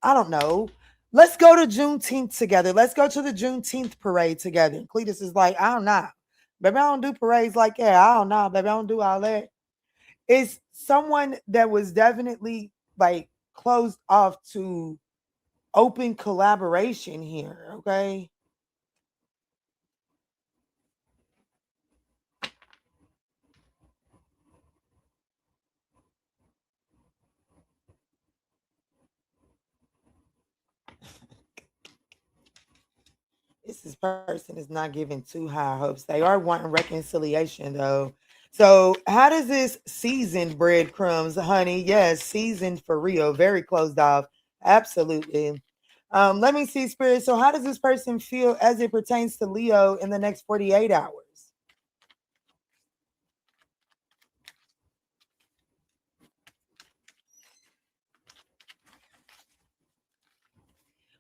I don't know. Let's go to Juneteenth together. Let's go to the Juneteenth parade together. And Cletus is like, I don't know. Baby, I don't do parades like that. I don't know, baby. I don't do all that. It's someone that was definitely like closed off to open collaboration here. Okay. This person is not giving too high hopes. They are wanting reconciliation though. So how does this seasoned breadcrumbs, honey? Yes, seasoned for real. Very closed off. Absolutely. Let me see, Spirit. So how does this person feel as it pertains to Leo in the next 48 hours?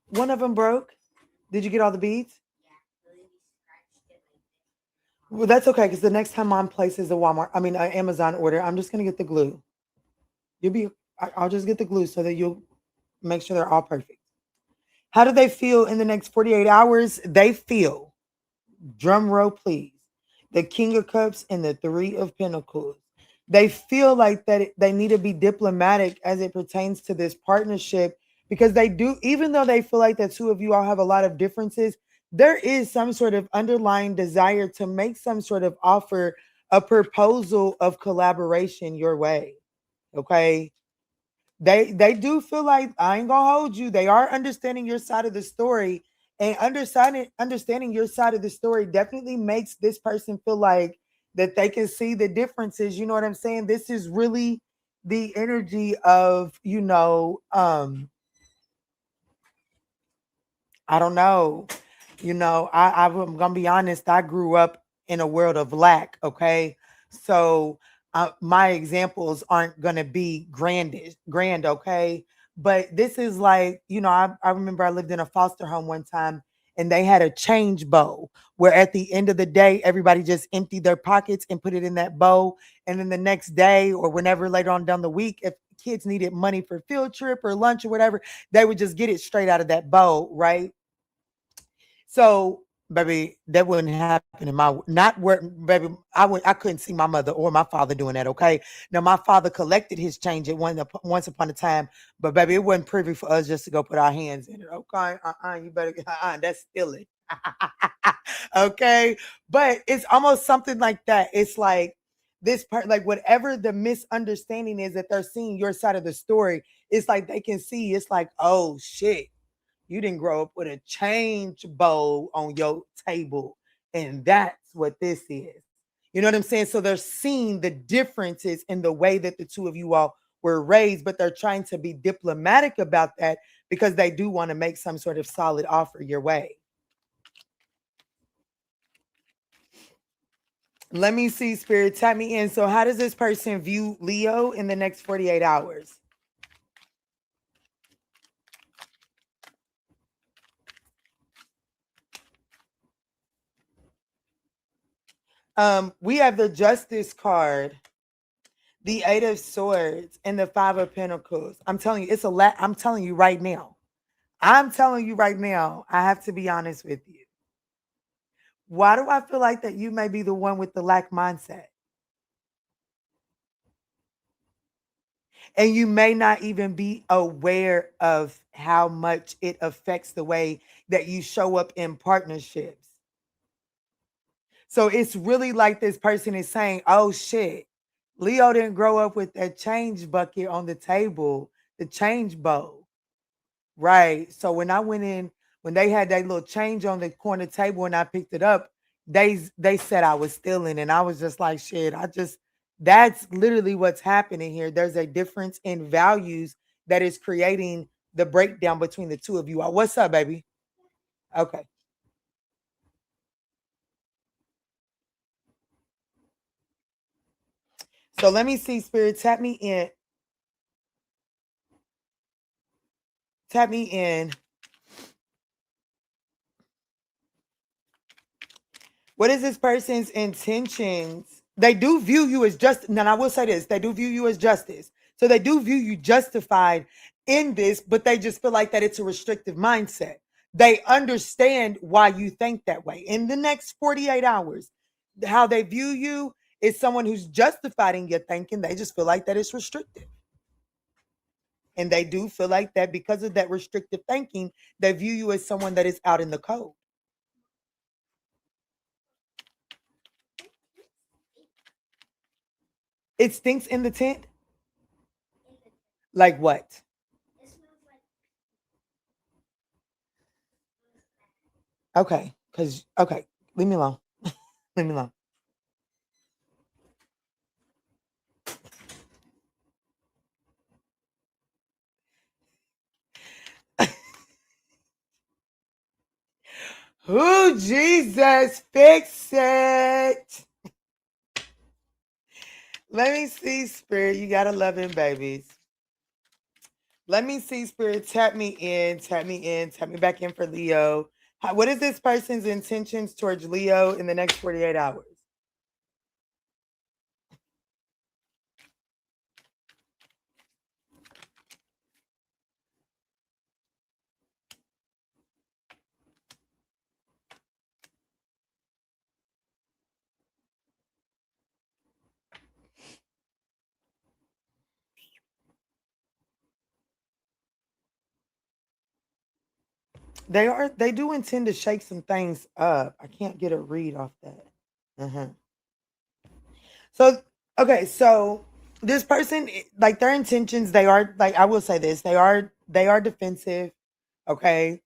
One of them broke. Did you get all the beads? Well, that's okay because the next time Mom places a an Amazon order, I'm just gonna get the glue. I'll just get the glue so that you'll make sure they're all perfect. How do they feel in the next 48 hours? They feel, drum roll please, the King of Cups and the Three of Pentacles. They feel like that they need to be diplomatic as it pertains to this partnership because they do, even though they feel like the two of you all have a lot of differences, there is some sort of underlying desire to make some sort of offer, a proposal of collaboration your way. Okay. They do feel like, I ain't gonna hold you. They are understanding your side of the story, and understanding your side of the story definitely makes this person feel like that they can see the differences. You know what I'm saying? This is really the energy of, I don't know. I'm gonna be honest. I grew up in a world of lack. Okay, so my examples aren't gonna be grand. Okay, but this is like, I remember I lived in a foster home one time, and they had a change bowl where at the end of the day, everybody just emptied their pockets and put it in that bowl, and then the next day or whenever later on down the week, if kids needed money for field trip or lunch or whatever, they would just get it straight out of that bowl, right? So, baby, that wouldn't happen in my not where, baby. I couldn't see my mother or my father doing that. Okay, now my father collected his change at once upon a time, but baby, it wasn't privy for us just to go put our hands in it. Okay, you better that's stealing. Okay, but it's almost something like that. It's like this part, like whatever the misunderstanding is that they're seeing your side of the story. It's like they can see. It's like, oh shit, you didn't grow up with a change bowl on your table. And that's what this is. You know what I'm saying? So they're seeing the differences in the way that the two of you all were raised, but they're trying to be diplomatic about that because they do want to make some sort of solid offer your way. Let me see, Spirit. Tap me in. So, how does this person view Leo in the next 48 hours? We have the Justice card, the Eight of Swords, and the Five of Pentacles. I'm telling you, it's a lot. I'm telling you right now. I have to be honest with you. Why do I feel like that you may be the one with the lack mindset? And you may not even be aware of how much it affects the way that you show up in partnerships. So it's really like this person is saying, oh shit, Leo didn't grow up with that change bucket on the table, the change bowl. Right. So when I went in, when they had that little change on the corner table and I picked it up, they said I was stealing. And I was just like, shit, that's literally what's happening here. There's a difference in values that is creating the breakdown between the two of you. What's up, baby? Okay. So let me see, Spirit. Tap me in. Tap me in. What is this person's intentions? They do view you as just. Now, I will say this: they do view you as justice. So they do view you justified in this, but they just feel like that it's a restrictive mindset. They understand why you think that way. In the next 48 hours, how they view you is someone who's justified in your thinking. They just feel like that it's restrictive. And they do feel like that because of that restrictive thinking, they view you as someone that is out in the cold. It stinks in the tent. Like what? It smells like Okay, okay, leave me alone. Leave me alone. Oh, Jesus, fix it. Let me see, Spirit. You gotta love him, babies. Let me see, Spirit. Tap me in, tap me in, tap me back in for Leo. What is this person's intentions towards Leo in the next 48 hours? They do intend to shake some things up. I can't get a read off that. Uh-huh. So okay, so this person, like their intentions, they are like, I will say this, they are defensive. Okay.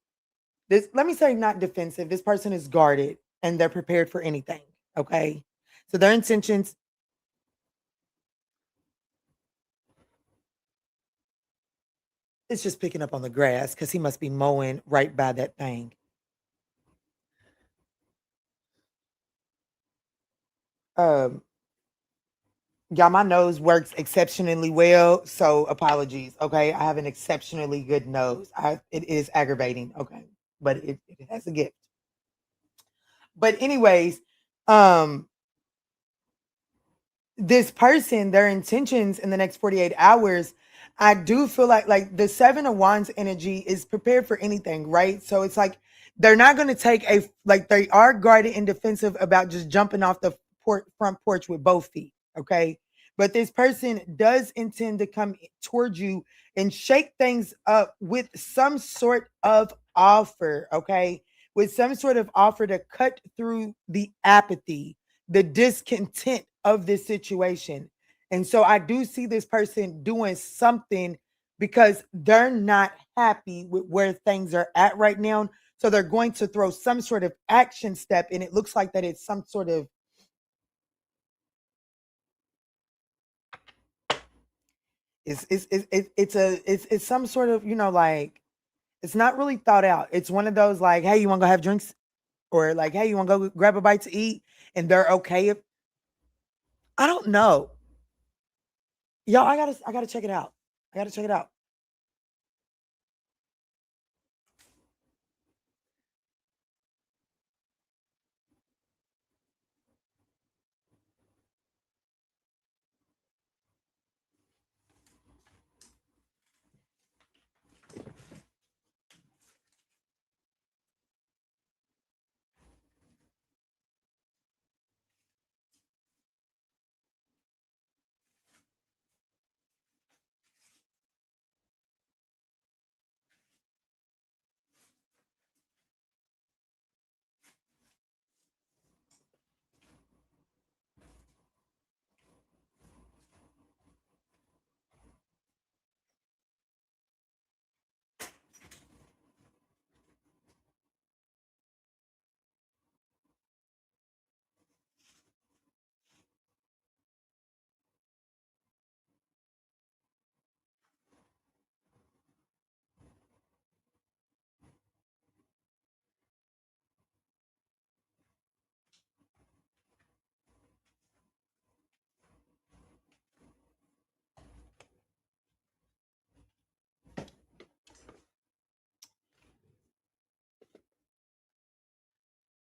This, let me say, not defensive. This person is guarded and they're prepared for anything. Okay. So their intentions, it's just picking up on the grass because he must be mowing right by that thing. Um, yeah, my nose works exceptionally well. So apologies. Okay. I have an exceptionally good nose. It is aggravating. Okay. But it has a gift. But anyways, um, this person, their intentions in the next 48 hours, I do feel like the 7 of Wands energy is prepared for anything, right? So it's like they're not going to take like they are guarded and defensive about just jumping off the front porch with both feet, okay? But this person does intend to come towards you and shake things up with some sort of offer, okay? With some sort of offer to cut through the apathy, the discontent of this situation. And so I do see this person doing something because they're not happy with where things are at right now. So they're going to throw some sort of action step, and it looks like that it's some sort of it's some sort of, like, it's not really thought out. It's one of those like, hey, you want to go have drinks, or like, hey, you want to go grab a bite to eat, and they're okay if I don't know. Y'all, I gotta check it out. I gotta check it out.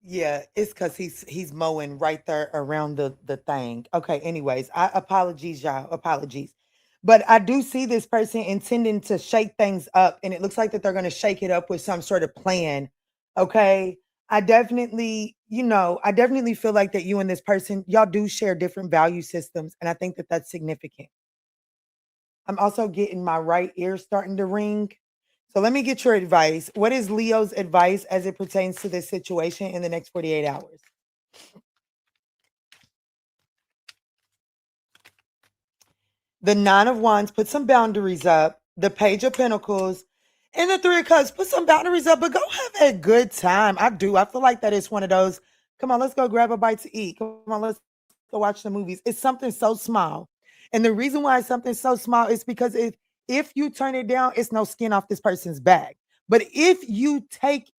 Yeah, it's because he's mowing right there around the thing. Okay, anyways, I apologies, y'all. Apologies. But I do see this person intending to shake things up, and it looks like that they're gonna shake it up with some sort of plan. Okay. I definitely, I definitely feel like that you and this person, y'all do share different value systems, and I think that that's significant. I'm also getting my right ear starting to ring. So let me get your advice. What is Leo's advice as it pertains to this situation in the next 48 hours? The Nine of Wands, put some boundaries up. The Page of Pentacles and the Three of Cups, put some boundaries up, but go have a good time. I do. I feel like that is one of those, come on, let's go grab a bite to eat. Come on, let's go watch the movies. It's something so small. And the reason why it's something so small is because if you turn it down, it's no skin off this person's back. But if you take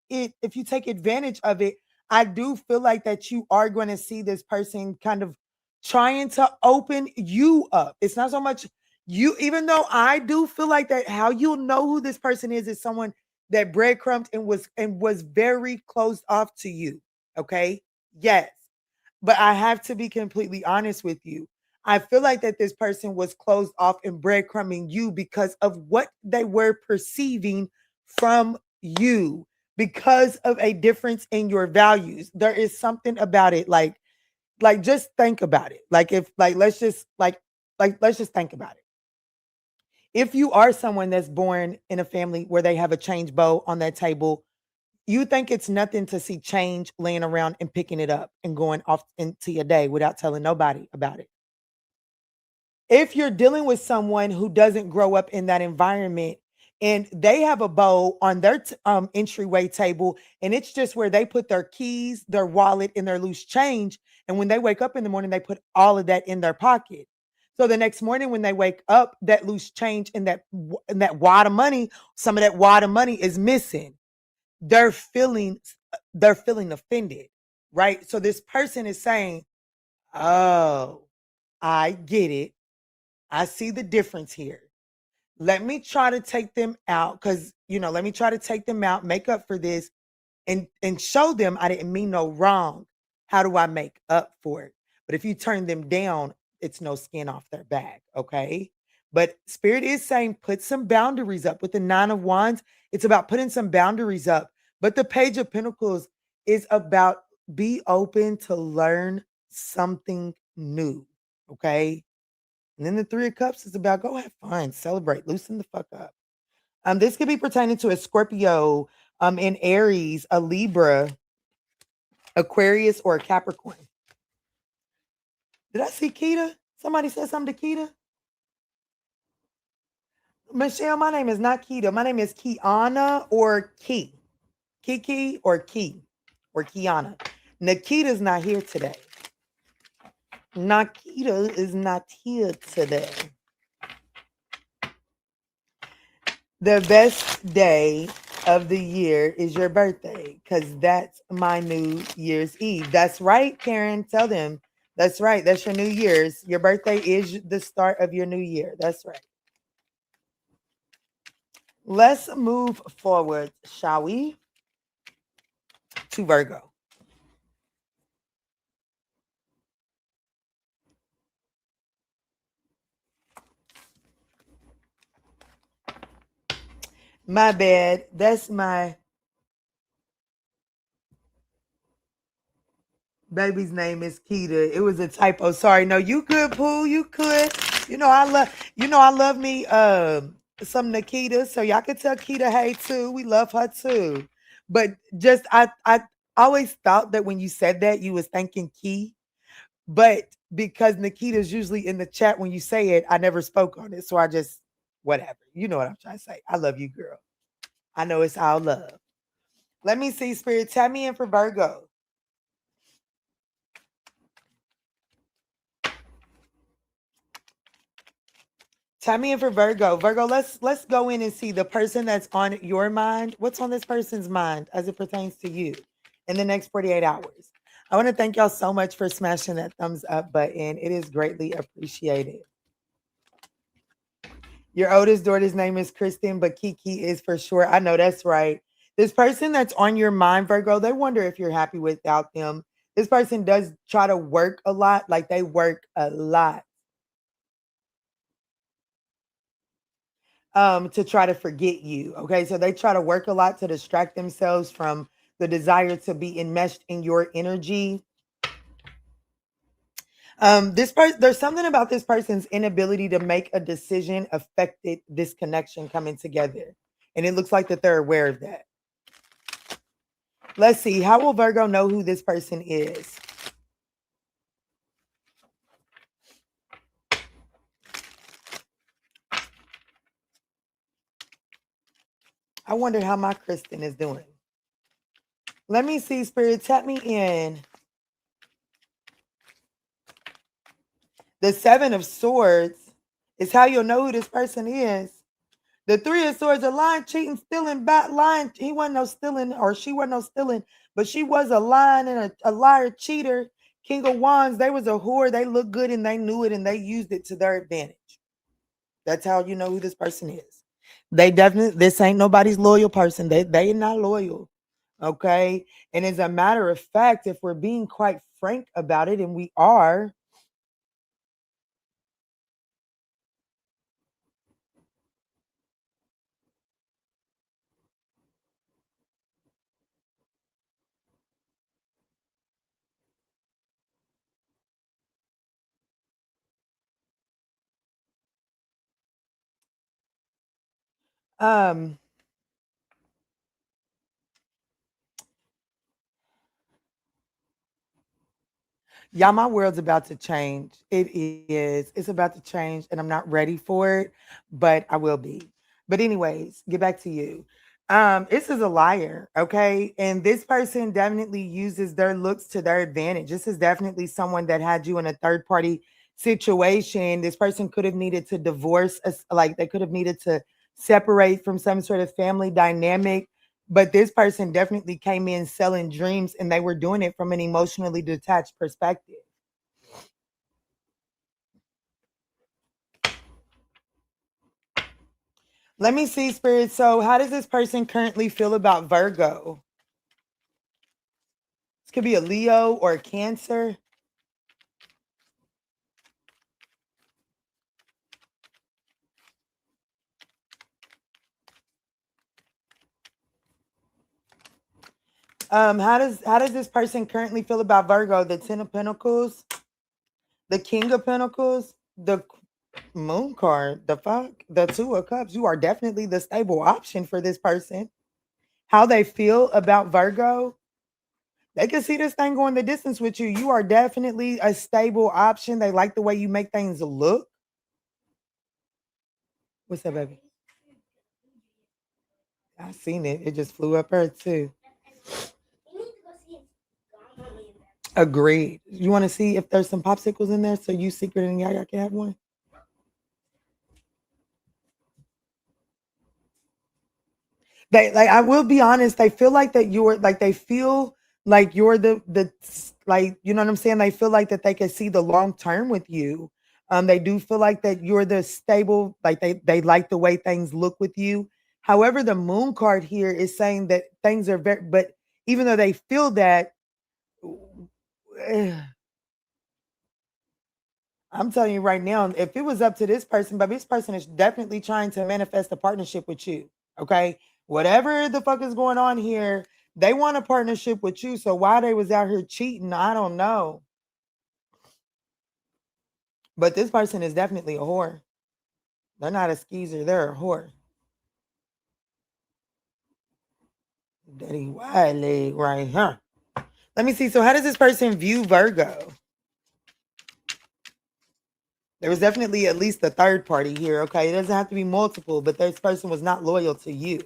advantage of it, I do feel like that you are going to see this person kind of trying to open you up. It's not so much you, even though I do feel like that how you'll know who this person is someone that breadcrumbed and was very closed off to you. Okay. Yes. But I have to be completely honest with you. I feel like that this person was closed off and breadcrumbing you because of what they were perceiving from you, because of a difference in your values. There is something about it, like just think about it. Like if like let's just think about it. If you are someone that's born in a family where they have a change bowl on that table, you think it's nothing to see change laying around and picking it up and going off into your day without telling nobody about it. If you're dealing with someone who doesn't grow up in that environment and they have a bowl on their entryway table, and it's just where they put their keys, their wallet, and their loose change, and when they wake up in the morning they put all of that in their pocket. So the next morning when they wake up, that loose change and that wad of money, some of that wad of money is missing. They're feeling offended, right? So this person is saying, oh, I get it. I see the difference here. Let me try to take them out, because let me try to take them out, make up for this, and show them I didn't mean no wrong. How do I make up for it? But if you turn them down, it's no skin off their back. Okay. But Spirit is saying put some boundaries up. With the Nine of Wands, it's about putting some boundaries up. But the Page of Pentacles is about be open to learn something new. Okay. And then the Three of Cups is about go have fun, celebrate, loosen the fuck up. This could be pertaining to a Scorpio, in Aries, a Libra, Aquarius, or a Capricorn. Did I see Keita? Somebody said something to Keita? Michelle, my name is not Keita. My name is Kiana or Key. Kiki or Key or Kiana. Nikita's not here today. Nikita is not here today. The best day of the year is your birthday, because that's my New Year's Eve. That's right, Karen. Tell them. That's right. That's your New Year's. Your birthday is the start of your new year. That's right. Let's move forward, shall we? To Virgo. My bad. That's my baby's name is Keita. It was a typo. Sorry. No, you good, Pooh. You could. I love me some Nikita. So y'all can tell Keita hey too. We love her too. But just I always thought that when you said that you was thinking Key. But because Nikita's usually in the chat when you say it, I never spoke on it. So I just whatever. You know what I'm trying to say. I love you, girl. I know it's all love. Let me see, Spirit. Tap me in for Virgo. Tap me in for Virgo. Virgo, let's go in and see the person that's on your mind. What's on this person's mind as it pertains to you in the next 48 hours? I want to thank y'all so much for smashing that thumbs up button. It is greatly appreciated. Your oldest daughter's name is Kristen, but Kiki is for sure. I know that's right. This person that's on your mind, Virgo, they wonder if you're happy without them. This person does try to work a lot, like they work a lot to try to forget you. Okay, so they try to work a lot to distract themselves from the desire to be enmeshed in your energy. This person, there's something about this person's inability to make a decision affected this connection coming together, and it looks like that they're aware of that. Let's see, how will Virgo know who this person is? I wonder how my Kristen is doing. Let me see, Spirit, tap me in. The Seven of Swords is how you'll know who this person is. The Three of Swords are lying, cheating, stealing, lying. He wasn't no stealing, or she wasn't no stealing, but she was a lying and a liar, cheater. King of Wands, they was a whore. They looked good and they knew it and they used it to their advantage. That's how you know who this person is. They definitely, this ain't nobody's loyal person. They are not loyal. Okay. And as a matter of fact, if we're being quite frank about it, and we are, um, y'all, my world's about to change. It is. It's about to change, and I'm not ready for it, but I will be. But anyways, get back to you. This is a liar, okay? And this person definitely uses their looks to their advantage. This is definitely someone that had you in a third party situation. This person could have needed to divorce us, like they could have needed to separate from some sort of family dynamic. But this person definitely came in selling dreams, and they were doing it from an emotionally detached perspective. Let me see, Spirit. So, how does this person currently feel about Virgo? This could be a Leo or a Cancer. How does this person currently feel about Virgo? The Ten of Pentacles, the King of Pentacles, the Moon card, the fuck, the Two of Cups. You are definitely the stable option for this person. How they feel about Virgo? They can see this thing going the distance with you. You are definitely a stable option. They like the way you make things look. What's up, baby? I seen it. It just flew up her too. Agreed. You want to see if there's some popsicles in there so you Secret and Yaya can have one? They, like, I will be honest, they feel like that you're like, they feel like you're the like, you know what I'm saying? They feel like that they can see the long term with you. They do feel like that you're the stable, like they like the way things look with you. However, the moon card here is saying that things are very, but even though they feel that, I'm telling you right now, if it was up to this person, but this person is definitely trying to manifest a partnership with you. Okay. Whatever the fuck is going on here, they want a partnership with you. So why they was out here cheating, I don't know. But this person is definitely a whore. They're not a skeezer, they're a whore. Daddy wide leg right here. Let me see. So how does this person view Virgo? There was definitely at least a third party here. Okay. It doesn't have to be multiple, but this person was not loyal to you.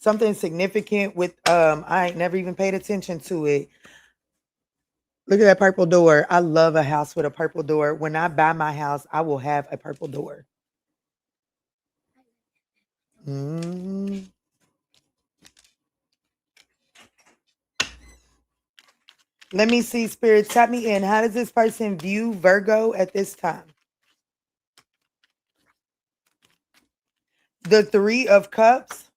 Something significant with I ain't never even paid attention to it. Look at that purple door. I love a house with a purple door. When I buy my house, I will have a purple door. Mm. Let me see, Spirit, tap me in. How does this person view Virgo at this time? The Three of Cups,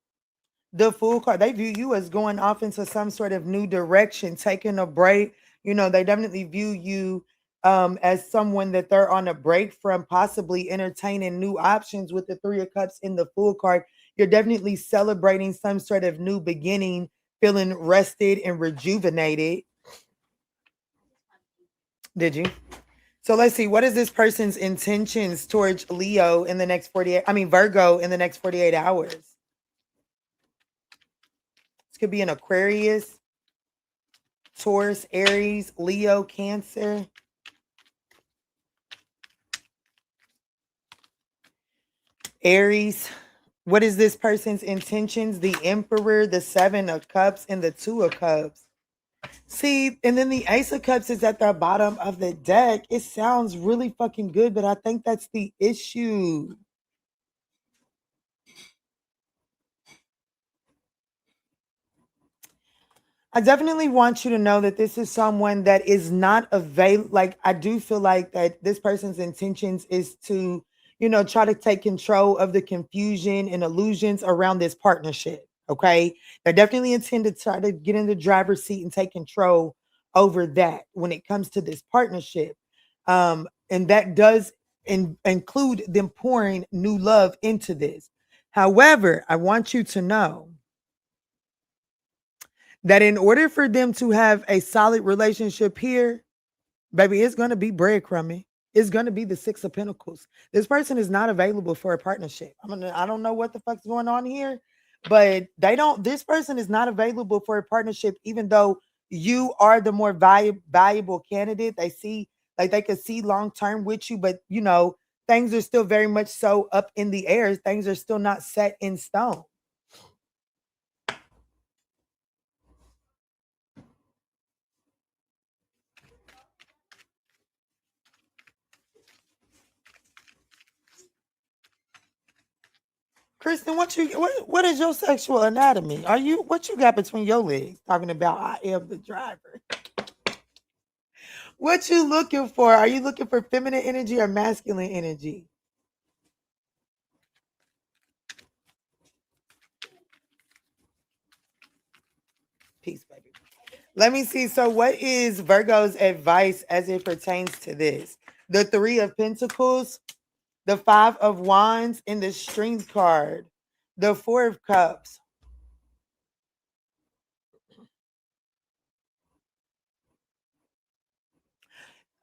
the Fool card, they view you as going off into some sort of new direction, taking a break. You know, they definitely view you as someone that they're on a break from, possibly entertaining new options with the Three of Cups in the Fool card. You're definitely celebrating some sort of new beginning, feeling rested and rejuvenated. Did you? So let's see, what is this person's intentions towards Leo in the next 48, Virgo in the next 48 hours? This could be an Aquarius, Taurus, Aries, Leo, Cancer. Aries. What is this person's intentions? The Emperor, the Seven of Cups, and the Two of Cups. See, and then the Ace of Cups is at the bottom of the deck. It sounds really fucking good, but I think that's the issue. I definitely want you to know that this is someone that is not available. Like, I do feel like that this person's intentions is to, try to take control of the confusion and illusions around this partnership. Okay. They definitely intend to try to get in the driver's seat and take control over that when it comes to this partnership. And that does include them pouring new love into this. However, I want you to know that in order for them to have a solid relationship here, baby, it's going to be breadcrumbing. It's going to be the Six of Pentacles. This person is not available for a partnership. I don't know what the fuck's going on here, but this person is not available for a partnership, even though you are the more valuable candidate. They could see long-term with you, but things are still very much so up in the air. Things are still not set in stone. Kristen, what is your sexual anatomy? What you got between your legs? Talking about I am the driver. What you looking for? Are you looking for feminine energy or masculine energy? Peace, baby. Let me see. So, what is Virgo's advice as it pertains to this? The Three of Pentacles, the Five of Wands, and the Strength card, the Four of Cups.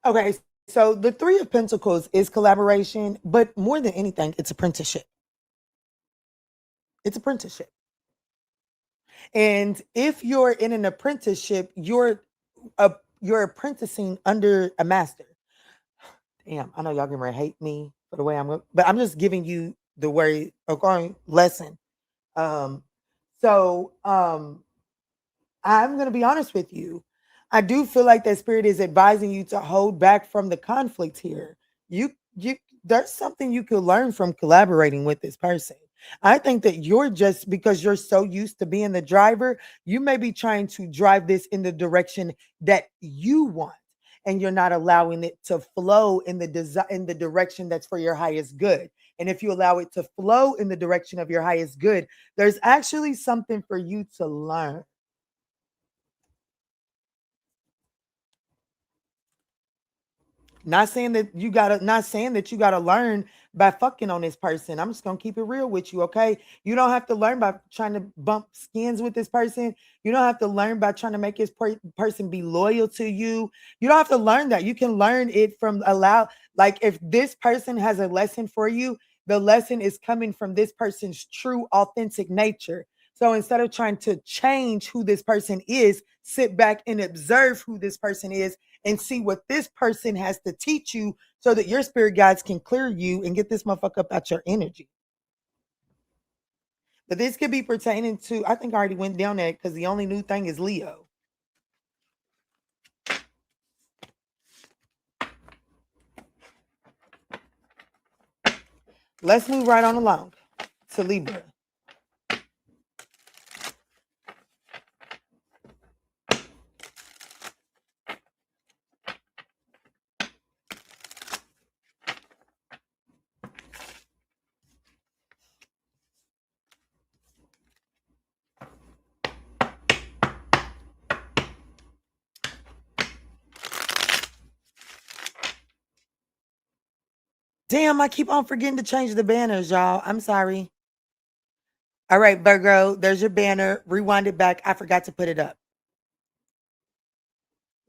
Okay, so the Three of Pentacles is collaboration, but more than anything, it's apprenticeship. It's apprenticeship. And if you're in an apprenticeship, you're apprenticing under a master. Damn, I know y'all gonna hate me for the way but I'm just giving you the way lesson. So I'm gonna be honest with you. I do feel like that spirit is advising you to hold back from the conflict here. You there's something you could learn from collaborating with this person. I think that you're just because you're so used to being the driver, you may be trying to drive this in the direction that you want, and you're not allowing it to flow in the direction that's for your highest good. And if you allow it to flow in the direction of your highest good, there's actually something for you to learn. Not saying that you gotta learn by fucking on this person. I'm just gonna keep it real with you, okay? You don't have to learn by trying to bump skins with this person. You don't have to learn by trying to make this person be loyal to you. You don't have to learn that. You can learn it from like if this person has a lesson for you, the lesson is coming from this person's true, authentic nature. So instead of trying to change who this person is, sit back and observe who this person is and see what this person has to teach you so that your spirit guides can clear you and get this motherfucker up out your energy. But this could be pertaining to, I think I already went down there because the only new thing is Leo. Let's move right on along to Libra. Damn, I keep on forgetting to change the banners, y'all. I'm sorry. All right, Virgo, there's your banner. Rewind it back. I forgot to put it up.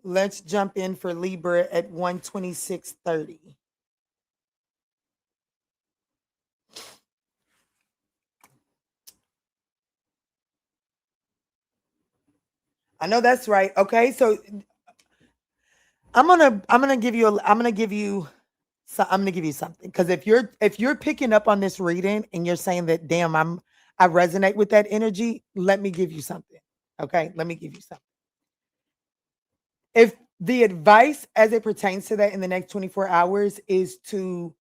Let's jump in for Libra at 126.30. I know that's right. Okay, so I'm gonna give you something, because if you're picking up on this reading and you're saying that, damn, I resonate with that energy, let me give you something. Okay, let me give you something. If the advice as it pertains to that in the next 24 hours is to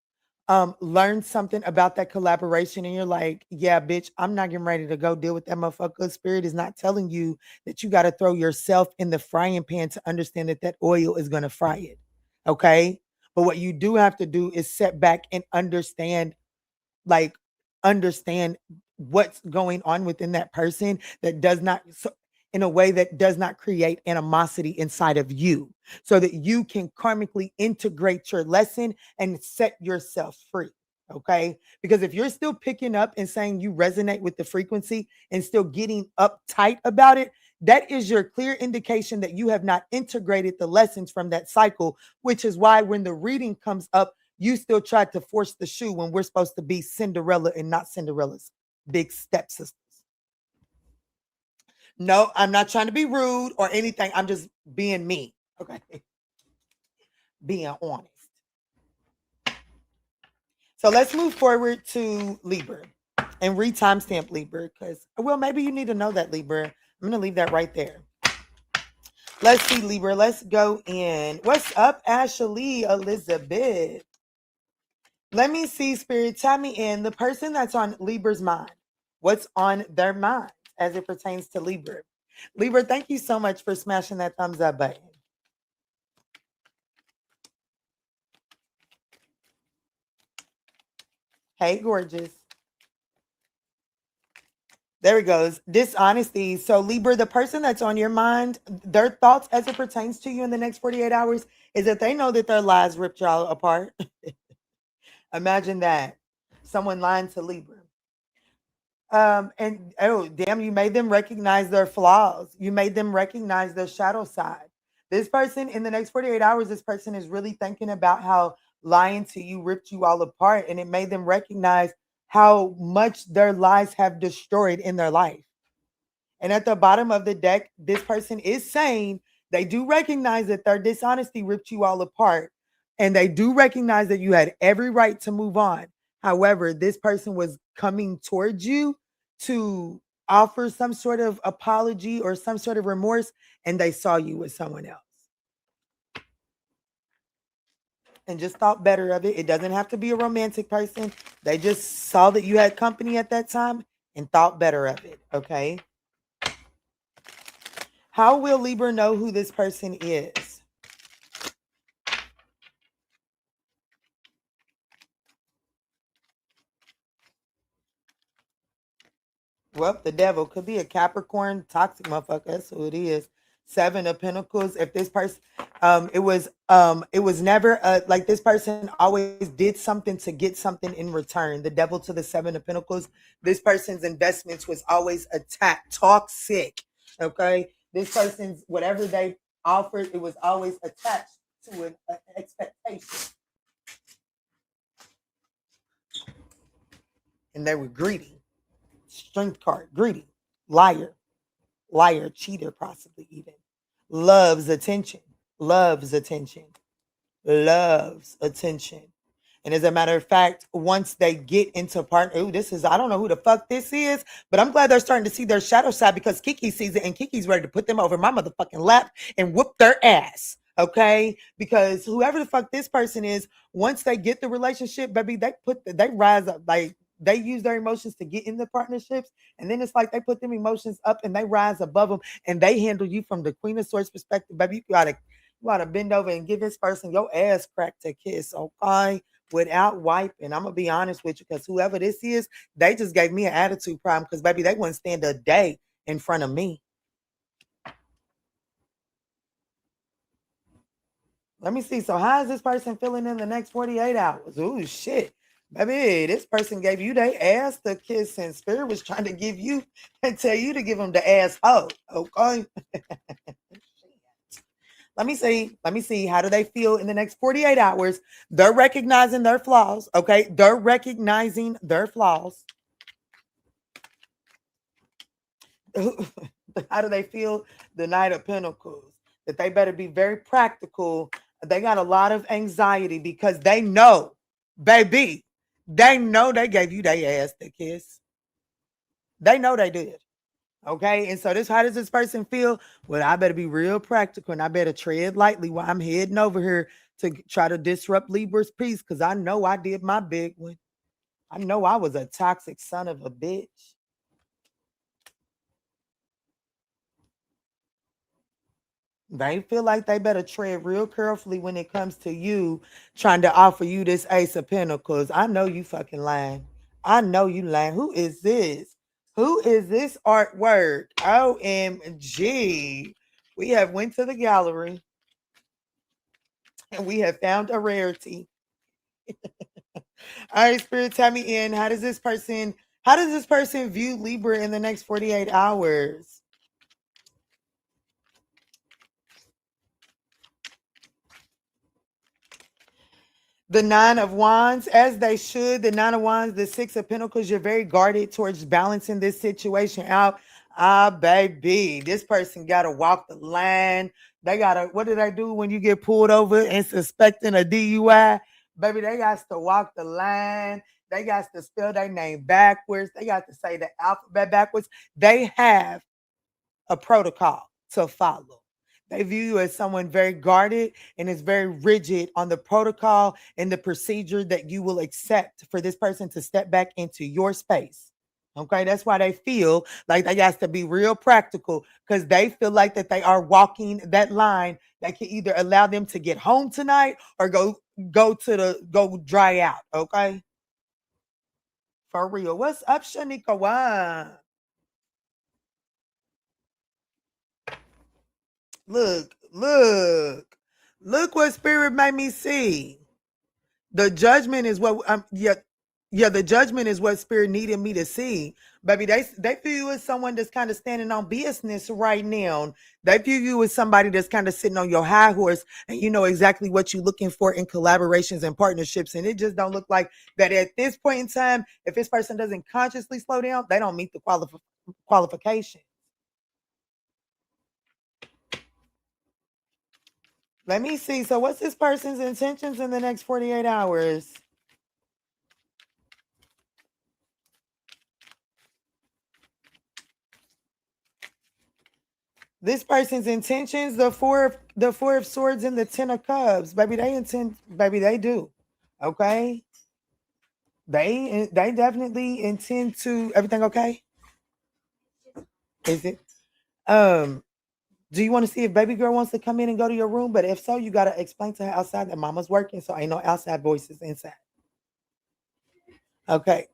learn something about that collaboration, and you're like, yeah, bitch, I'm not getting ready to go deal with that motherfucker. Spirit is not telling you that you got to throw yourself in the frying pan to understand that oil is going to fry it. Okay. But what you do have to do is sit back and understand, like, understand what's going on within that person, that does not, so, in a way that does not create animosity inside of you, so that you can karmically integrate your lesson and set yourself free. Okay, because if you're still picking up and saying you resonate with the frequency and still getting uptight about it, that is your clear indication that you have not integrated the lessons from that cycle, which is why when the reading comes up, you still try to force the shoe when we're supposed to be Cinderella and not Cinderella's big stepsisters. No, I'm not trying to be rude or anything. I'm just being me. Okay. Being honest. So let's move forward to Libra and read timestamp Libra, because, well, maybe you need to know that, Libra. I'm going to leave that right there. Let's see, Libra. Let's go in. What's up, Ashley Elizabeth? Let me see, Spirit. Tell me in the person that's on Libra's mind. What's on their mind as it pertains to Libra? Libra, thank you so much for smashing that thumbs up button. Hey, gorgeous. There it goes. Dishonesty. So, Libra, the person that's on your mind, their thoughts as it pertains to you in the next 48 hours is that they know that their lies ripped y'all apart. Imagine that. Someone lying to Libra. And oh, damn, you made them recognize their flaws. You made them recognize their shadow side. This person, in the next 48 hours, this person is really thinking about how lying to you ripped you all apart, and it made them recognize how much their lies have destroyed in their life. And at the bottom of the deck, this person is saying they do recognize that their dishonesty ripped you all apart, and they do recognize that you had every right to move on. However, this person was coming towards you to offer some sort of apology or some sort of remorse, and they saw you with someone else and just thought better of it. It doesn't have to be a romantic person. They just saw that you had company at that time and thought better of it. Okay. How will Libra know who this person is? Well, the devil could be a Capricorn, toxic motherfucker. That's who it is. 7 of Pentacles. If this person, it was never like this person always did something to get something in return. The devil to the 7 of Pentacles. This person's investments was always attacked, toxic. Okay, this person's whatever they offered, it was always attached to an expectation, and they were greedy. Strength card, greedy, liar, cheater, possibly even. Loves attention, loves attention, loves attention. And as a matter of fact, once they get into I don't know who the fuck this is, but I'm glad they're starting to see their shadow side, because Kiki sees it and Kiki's ready to put them over my motherfucking lap and whoop their ass. Okay, because whoever the fuck this person is, once they get the relationship, baby, they rise up. Like, they use their emotions to get in the partnerships, and then it's like they put them emotions up and they rise above them, and they handle you from the Queen of Swords perspective. Baby, you gotta bend over and give this person your ass crack to kiss, okay? Without wiping. I'm gonna be honest with you, because whoever this is, they just gave me an attitude problem, because baby, they wouldn't stand a day in front of me. Let me see. So how is this person feeling in the next 48 hours? Ooh, shit. Baby, this person gave you their ass to kiss, and Spirit was trying to give you and tell you to give them the asshole. Okay. Let me see. Let me see. How do they feel in the next 48 hours? They're recognizing their flaws. Okay. They're recognizing their flaws. How do they feel? The Knight of Pentacles. That they better be very practical. They got a lot of anxiety because they know, baby, they know they gave you their ass to kiss. They know they did. Okay. And so how does this person feel? Well, I better be real practical and I better tread lightly while I'm heading over here to try to disrupt Libra's peace, because I know I did my big one. I know I was a toxic son of a bitch. They feel like they better tread real carefully when it comes to you trying to offer you this Ace of Pentacles. I know you fucking lying. I know you lying. Who is this? Who is this artwork? OMG. We have went to the gallery and we have found a rarity. All right, Spirit, tell me in. How does this person view Libra in the next 48 hours? The Nine of Wands, as they should. The Nine of Wands, the Six of Pentacles. You're very guarded towards balancing this situation out. Ah, baby, this person got to walk the line. They got to, what do they do when you get pulled over and suspecting a DUI? Baby, they got to walk the line. They got to spell their name backwards. They got to say the alphabet backwards. They have a protocol to follow. They view you as someone very guarded and is very rigid on the protocol and the procedure that you will accept for this person to step back into your space. Okay, that's why they feel like they got to be real practical, because they feel like that they are walking that line that can either allow them to get home tonight or go dry out. Okay, for real. What's up, Shanika? Look what Spirit made me see. The judgment is what the judgment is what Spirit needed me to see. Baby, they view you as someone that's kind of standing on business right now. They view you as somebody that's kind of sitting on your high horse, and you know exactly what you're looking for in collaborations and partnerships. And it just don't look like that at this point in time. If this person doesn't consciously slow down, they don't meet the qualification. Let me see. So what's this person's intentions in the next 48 hours? This person's intentions, the four of swords and the 10 of cups. Baby, they do. Okay? They definitely intend to. Everything okay? Is it? Do you want to see if baby girl wants to come in and go to your room? But if so, you got to explain to her outside that mama's working, so ain't no outside voices inside. Okay.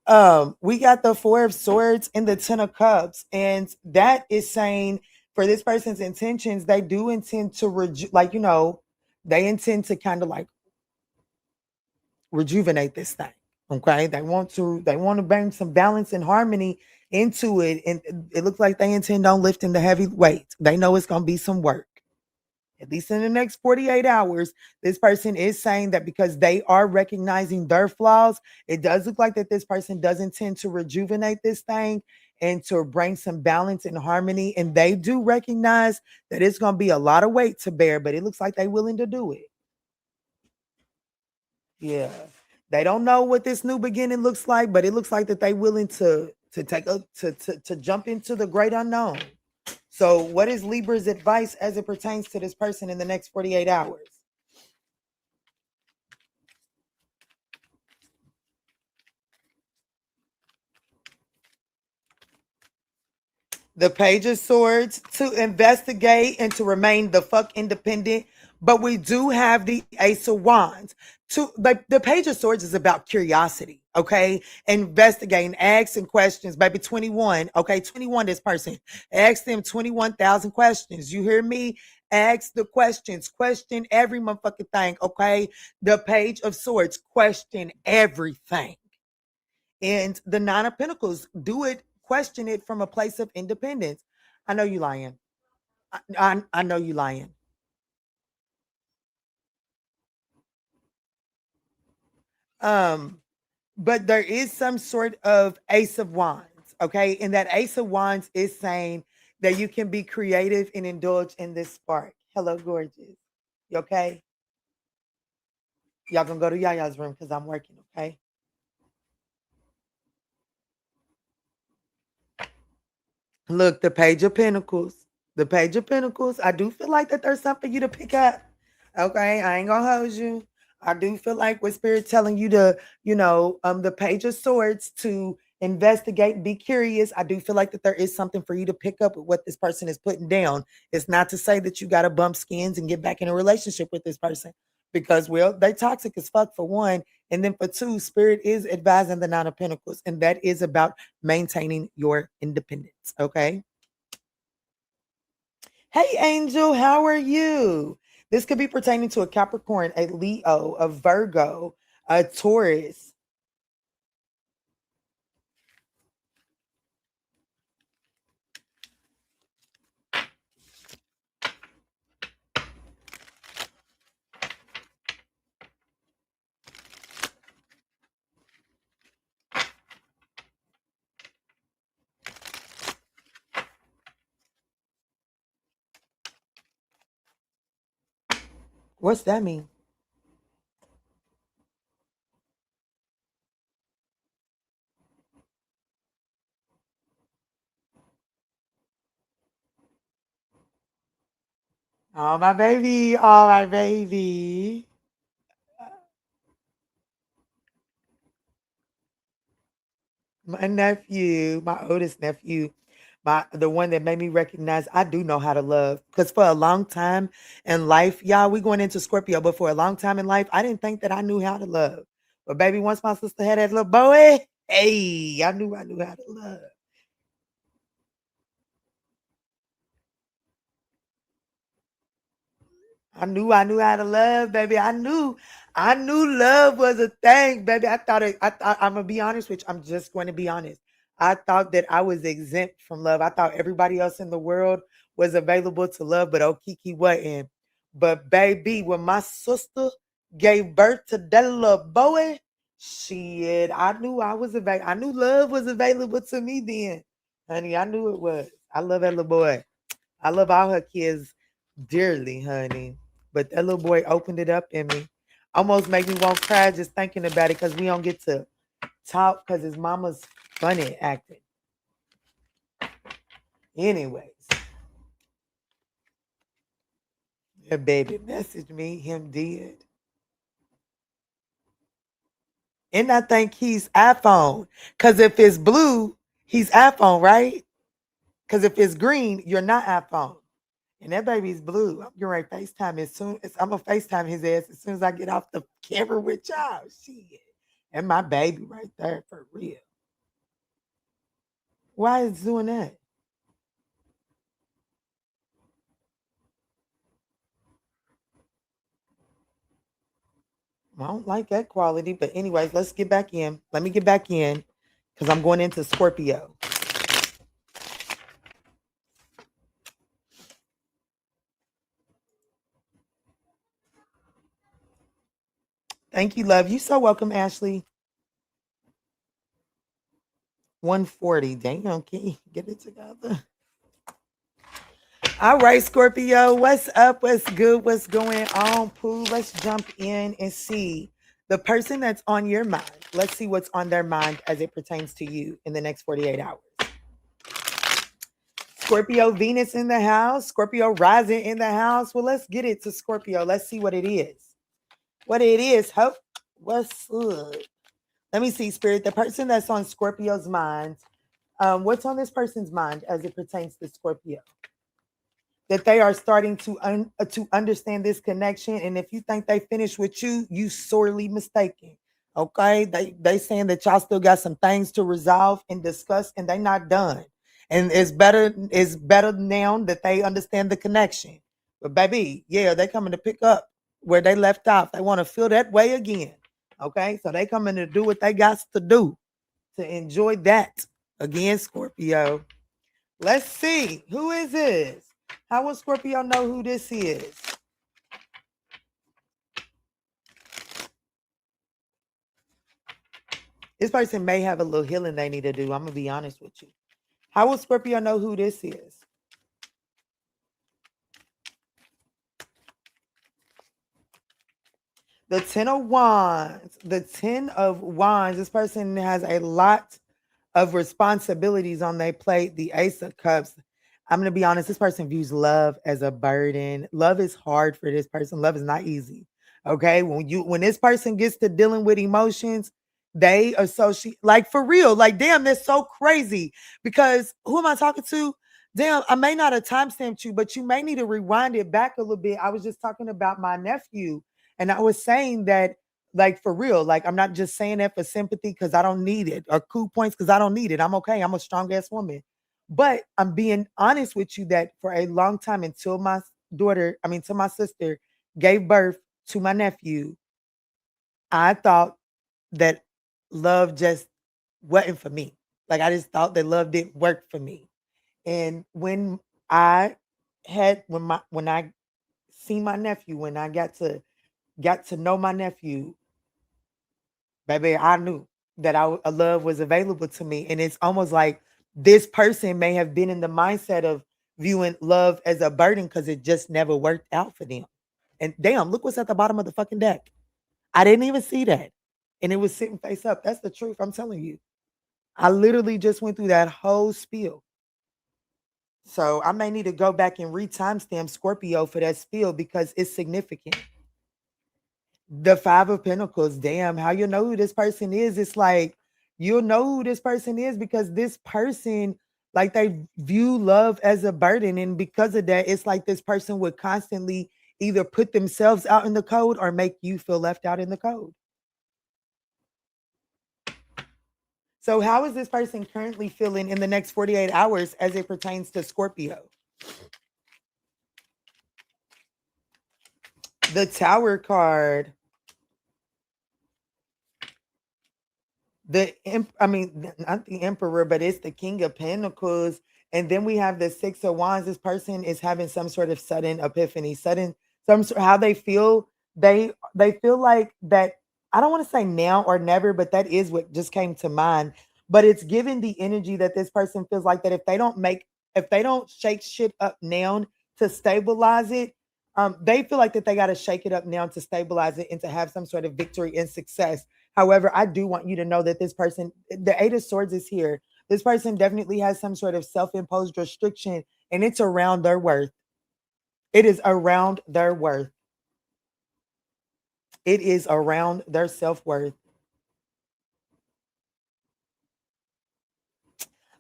We got the Four of Swords and the 10 of Cups, and that is saying for this person's intentions, they do intend to they intend to kind of like rejuvenate this thing. Okay. They want to bring some balance and harmony into it. And it looks like they intend on lifting the heavy weight. They know it's gonna be some work. At least in the next 48 hours, this person is saying that because they are recognizing their flaws, it does look like that this person does intend to rejuvenate this thing and to bring some balance and harmony. And they do recognize that it's going to be a lot of weight to bear, but it looks like they're willing to do it. Yeah. They don't know what this new beginning looks like, but it looks like that they're willing to jump into the great unknown. So what is Libra's advice as it pertains to this person in the next 48 hours? The Page of Swords, to investigate and to remain the fuck independent, but we do have the Ace of Wands. Like the Page of Swords is about curiosity, okay? Investigating, asking questions. Baby, 21, okay? 21, this person. Ask them 21,000 questions. You hear me? Ask the questions. Question every motherfucking thing, okay? The Page of Swords, question everything. And the Nine of Pentacles, do it, question it from a place of independence. I know you lying. I know you lying. But there is some sort of Ace of Wands, okay? And that Ace of Wands is saying that you can be creative and indulge in this spark. Hello, gorgeous. You okay? Y'all gonna go to Yaya's room because I'm working, okay? Look, the Page of Pentacles. The Page of Pentacles. I do feel like that there's something for you to pick up. Okay, I ain't gonna hold you. I do feel like with Spirit telling you to, the Page of Swords to investigate, be curious. I do feel like that there is something for you to pick up with what this person is putting down. It's not to say that you got to bump skins and get back in a relationship with this person because, well, they toxic as fuck for one. And then for two, Spirit is advising the Nine of Pentacles, and that is about maintaining your independence. Okay. Hey, Angel, how are you? This could be pertaining to a Capricorn, a Leo, a Virgo, a Taurus. What's that mean? Oh, my baby. Oh, my baby. My nephew, my oldest nephew, the one that made me recognize I do know how to love. Because for a long time in life, y'all, we going into Scorpio, but for a long time in life, I didn't think that I knew how to love. But baby, once my sister had that little boy, hey, I knew how to love. I knew how to love, baby. I knew love was a thing, baby. I'm gonna be honest with you. I'm just going to be honest. I thought that I was exempt from love. I thought everybody else in the world was available to love, but Okiki wasn't. But baby, when my sister gave birth to that little boy, shit, I knew I was available. I knew love was available to me then. Honey, I knew it was. I love that little boy. I love all her kids dearly, honey. But that little boy opened it up in me. Almost make me want to cry just thinking about it because we don't get to talk because his mama's funny acting. Anyways, the baby messaged me, him did. And I think he's iPhone. Because if it's blue, he's iPhone, right? Because if it's green, you're not iPhone. And that baby's blue. I'm getting ready to FaceTime as soon as I'm gonna FaceTime his ass as soon as I get off the camera with y'all. Shit. And my baby right there for real. Why is it doing that? I don't like that quality. But anyways, let's get back in. Let me get back in because I'm going into Scorpio. Thank you, love. You so welcome, Ashley. 140. Damn, can you get it together? All right, Scorpio. What's up? What's good? What's going on, Pooh? Let's jump in and see the person that's on your mind. Let's see what's on their mind as it pertains to you in the next 48 hours. Scorpio Venus in the house. Scorpio rising in the house. Well, let's get it to Scorpio. Let's see what it is. What it is. Hope. What's up? Let me see, Spirit. The person that's on Scorpio's mind. What's on this person's mind as it pertains to Scorpio? that they are starting to understand this connection. And if you think they finished with you, you sorely mistaken. Okay, they saying that y'all still got some things to resolve and discuss, and they not done. And it's better now that they understand the connection. But baby, yeah, they coming to pick up where they left off. They want to feel that way again. Okay, so they coming to do what they got to do to enjoy that again, Scorpio. Let's see. Who is this? How will Scorpio know who this is? This person may have a little healing they need to do. I'm going to be honest with you. How will Scorpio know who this is? The 10 of Wands. The 10 of Wands. This person has a lot of responsibilities on their plate. The Ace of Cups. I'm going to be honest. This person views love as a burden. Love is hard for this person. Love is not easy. Okay. When this person gets to dealing with emotions, they associate, like, for real, like, damn, that's so crazy. Because who am I talking to? Damn, I may not have timestamped you, but you may need to rewind it back a little bit. I was just talking about my nephew, and I was saying that, like, for real, like, I'm not just saying that for sympathy because I don't need it, or cool points because I don't need it. I'm okay. I'm a strong ass woman. But I'm being honest with you that for a long time, until till my sister gave birth to my nephew, I thought that love just wasn't for me. Like, I just thought that love didn't work for me. And I when I seen my nephew, when I got to know my nephew, baby, I knew that a love was available to me. And it's almost like this person may have been in the mindset of viewing love as a burden because it just never worked out for them. And damn, look what's at the bottom of the fucking deck. I didn't even see that. And it was sitting face up. That's the truth. I'm telling you. I literally just went through that whole spiel. So I may need to go back and re-timestamp Scorpio for that spiel because it's significant. The Five of Pentacles, damn, how you know who this person is? It's like, you'll know who this person is because this person, like, they view love as a burden. And because of that, it's like this person would constantly either put themselves out in the cold or make you feel left out in the cold. So how is this person currently feeling in the next 48 hours as it pertains to Scorpio? The Tower card. Not the Emperor, but it's the King of Pentacles. And then we have the Six of Wands. This person is having some sort of sudden epiphany, how they feel. They feel like that. I don't want to say now or never, but that is what just came to mind. But it's given the energy that this person feels like that if they don't shake shit up now to stabilize it, they feel like that they got to shake it up now to stabilize it and to have some sort of victory and success. However, I do want you to know that this person, the Eight of Swords is here. This person definitely has some sort of self-imposed restriction, and it's around their worth. It is around their worth. It is around their self-worth.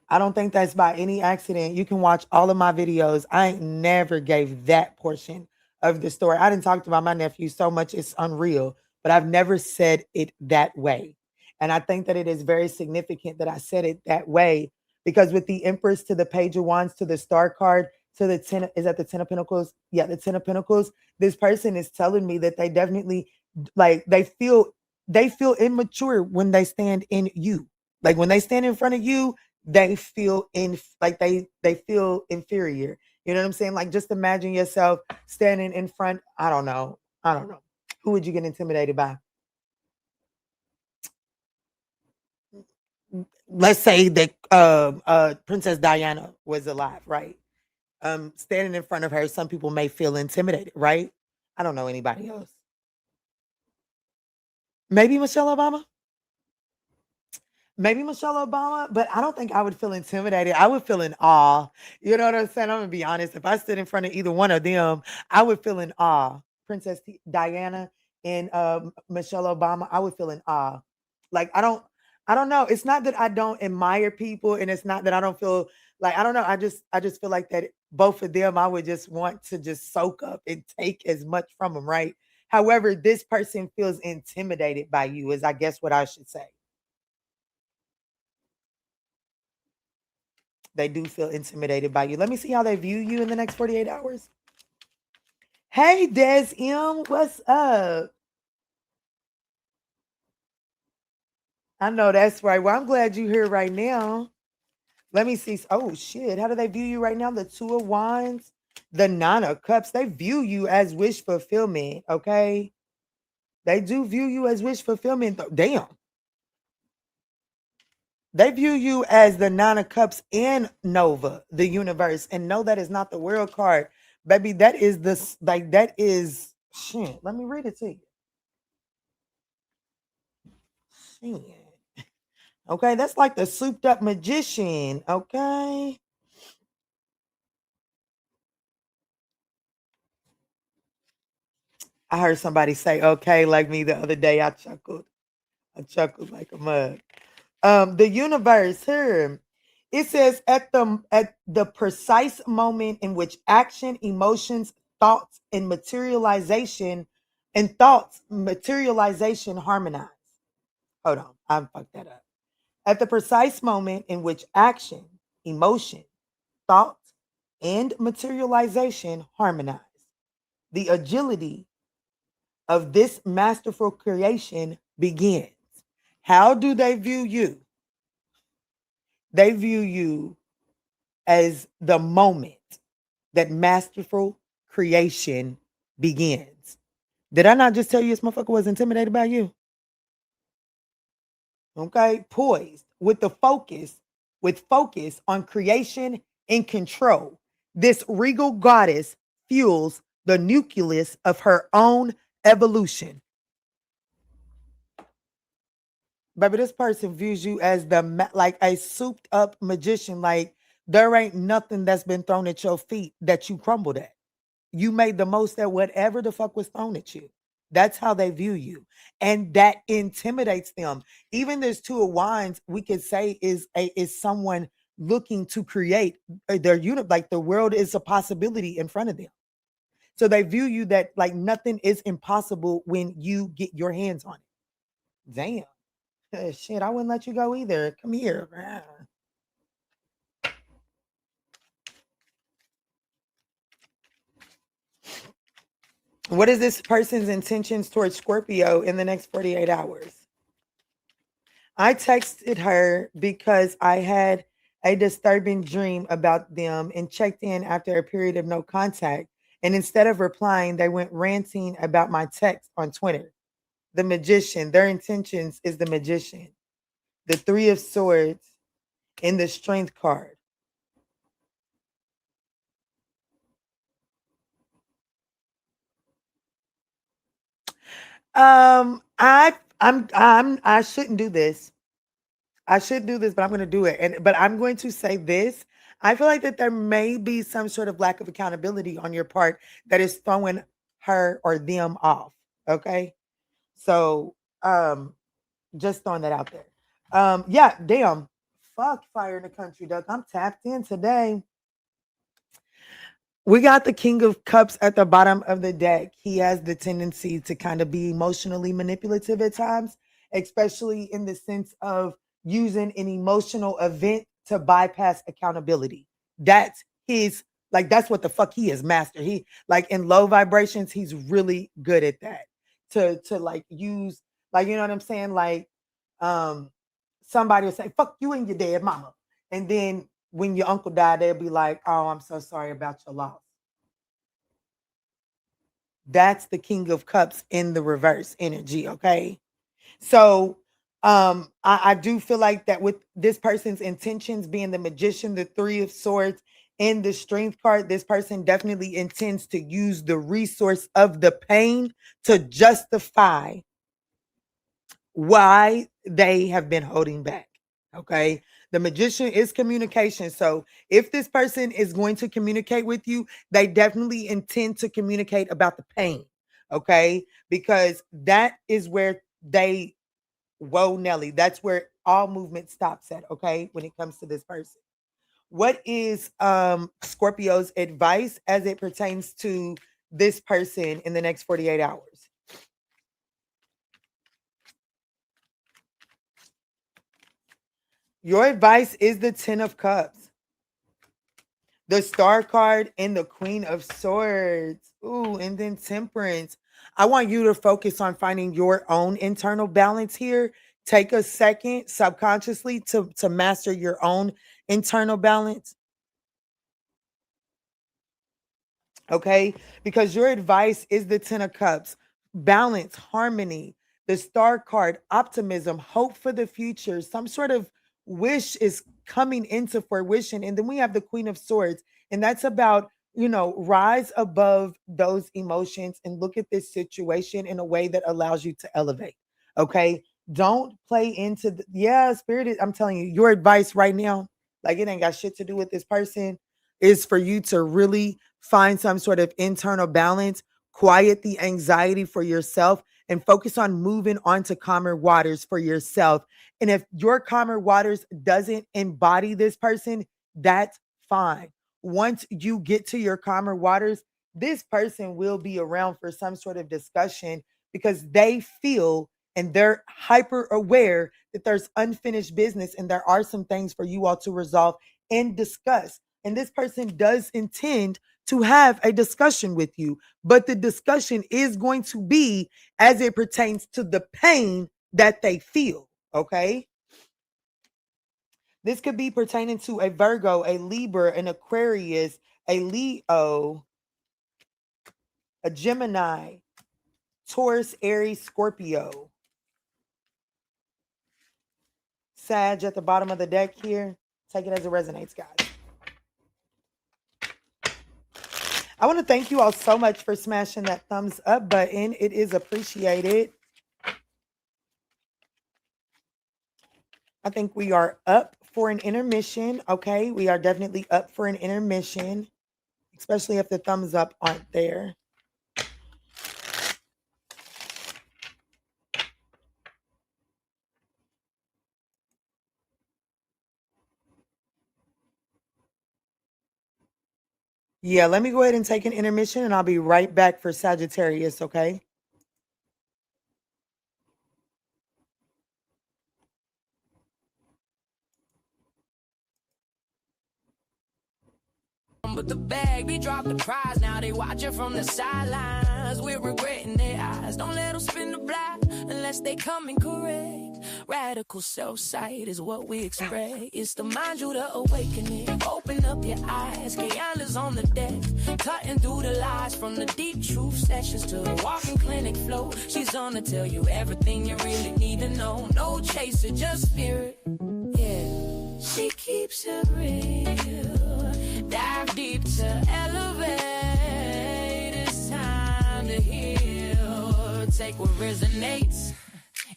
I don't think that's by any accident. You can watch all of my videos. I ain't never gave that portion of the story. I didn't talk about my nephew so much, it's unreal, but I've never said it that way. And I think that it is very significant that I said it that way because with the Empress to the Page of Wands to the Star card to the 10, is that the 10 of Pentacles? Yeah, the 10 of Pentacles. This person is telling me that they definitely, like, they feel immature when they stand in you. Like, when they stand in front of you, they feel they feel inferior. You know what I'm saying? Like, just imagine yourself standing in front. I don't know. Who would you get intimidated by? Let's say that Princess Diana was alive, right? Standing in front of her, some people may feel intimidated, right? I don't know anybody else. Maybe Michelle Obama. Maybe Michelle Obama, but I don't think I would feel intimidated. I would feel in awe. You know what I'm saying? I'm gonna be honest. If I stood in front of either one of them, I would feel in awe. Diana and Michelle Obama, I would feel in awe. Like, I don't know. It's not that I don't admire people, and it's not that I don't feel Like, I don't know. I just feel like that both of them, I would just want to just soak up and take as much from them, right? However, this person feels intimidated by you, is I guess what I should say. They do feel intimidated by you. Let me see how they view you in the next 48 hours. Hey, Des M, what's up? I know that's right. Well, I'm glad you're here right now. Let me see. Oh, shit. How do they view you right now? The Two of Wands, the Nine of Cups. They view you as wish fulfillment, okay? They do view you as wish fulfillment. Damn. They view you as the Nine of Cups and Nova, the universe. And no, that is not the world card. Baby, that is this, like, that is, shit. Let me read it to you. Shit. Okay, that's like the souped up magician, okay? I heard somebody say okay like me the other day. I chuckled. I chuckled like a mug. The universe here. It says at the precise moment in which action, emotions, thoughts, and materialization harmonize. Hold on, I fucked that up. At the precise moment in which action, emotion, thoughts, and materialization harmonize, the agility of this masterful creation begins. How do they view you? They view you as the moment that masterful creation begins. Did I not just tell you this motherfucker was intimidated by you? Okay, poised with focus on creation and control. This regal goddess fuels the nucleus of her own evolution. Baby, this person views you as like a souped up magician. Like, there ain't nothing that's been thrown at your feet that you crumbled at. You made the most at whatever the fuck was thrown at you. That's how they view you. And that intimidates them. Even this Two of Wands, we could say is someone looking to create their unit, like the world is a possibility in front of them. So they view you that like nothing is impossible when you get your hands on it. Damn. Shit, I wouldn't let you go either. Come here. What is this person's intentions towards Scorpio in the next 48 hours? I texted her because I had a disturbing dream about them and checked in after a period of no contact. And instead of replying, they went ranting about my text on Twitter. The magician, their intentions is the magician. The Three of Swords in the Strength card. I shouldn't do this. I should do this, but I'm going to do it. But I'm going to say this. I feel like that there may be some sort of lack of accountability on your part that is throwing her or them off. Okay. So just throwing that out there. Yeah, damn. Fuck fire in the country, duck. I'm tapped in today. We got the King of Cups at the bottom of the deck. He has the tendency to kind of be emotionally manipulative at times, especially in the sense of using an emotional event to bypass accountability. That's his, like, that's what the fuck he is, master. He, like, in low vibrations, he's really good at that. To like use, like, you know what I'm saying? Like, somebody will say, fuck you and your dead mama. And then when your uncle died, they'll be like, oh, I'm so sorry about your loss. That's the King of Cups in the reverse energy, okay? So I do feel like that with this person's intentions being the magician, the Three of Swords, and the Strength card, this person definitely intends to use the resource of the pain to justify why they have been holding back. Okay. The magician is communication. So if this person is going to communicate with you, they definitely intend to communicate about the pain. Okay. Because that is where they, whoa, Nelly, that's where all movement stops at. Okay. When it comes to this person. What is Scorpio's advice as it pertains to this person in the next 48 hours? Your advice is the 10 of Cups, the Star card, and the Queen of Swords. Ooh, and then Temperance. I want you to focus on finding your own internal balance here. Take a second subconsciously to master your own internal balance. Okay, because your advice is the 10 of Cups, balance, harmony, the Star card, optimism, hope for the future, some sort of wish is coming into fruition. And then we have the Queen of Swords, and that's about, rise above those emotions and look at this situation in a way that allows you to elevate. Okay, don't play into Spirit I'm telling you, your advice right now, like it ain't got shit to do with this person, is for you to really find some sort of internal balance, quiet the anxiety for yourself, and focus on moving on to calmer waters for yourself. And if your calmer waters doesn't embody this person, that's fine. Once you get to your calmer waters, this person will be around for some sort of discussion because they feel and they're hyper aware that there's unfinished business and there are some things for you all to resolve and discuss. And this person does intend to have a discussion with you, but the discussion is going to be as it pertains to the pain that they feel. Okay. This could be pertaining to a Virgo, a Libra, an Aquarius, a Leo, a Gemini, Taurus, Aries, Scorpio, Sag at the bottom of the deck here. Take it as it resonates, guys. I want to thank you all so much for smashing that thumbs up button. It is appreciated. I think we are up for an intermission. Okay, we are definitely up for an intermission, especially if the thumbs up aren't there. Yeah, let me go ahead and take an intermission and I'll be right back for Sagittarius, okay? But the bag, they dropped the prize. Now they watching from the sidelines. We're regretting their eyes. Don't let them spin the block unless they come in correct. Radical self-sight is what we expect. It's the ManjulaAwakening. Open up your eyes. Kiana's on the deck. Cutting through the lies from the deep truth sessions to the walking clinic flow. She's gonna tell you everything you really need to know. No chaser, just spirit. Yeah, she keeps it real. Dive deep to elevate. It's time to heal. Take what resonates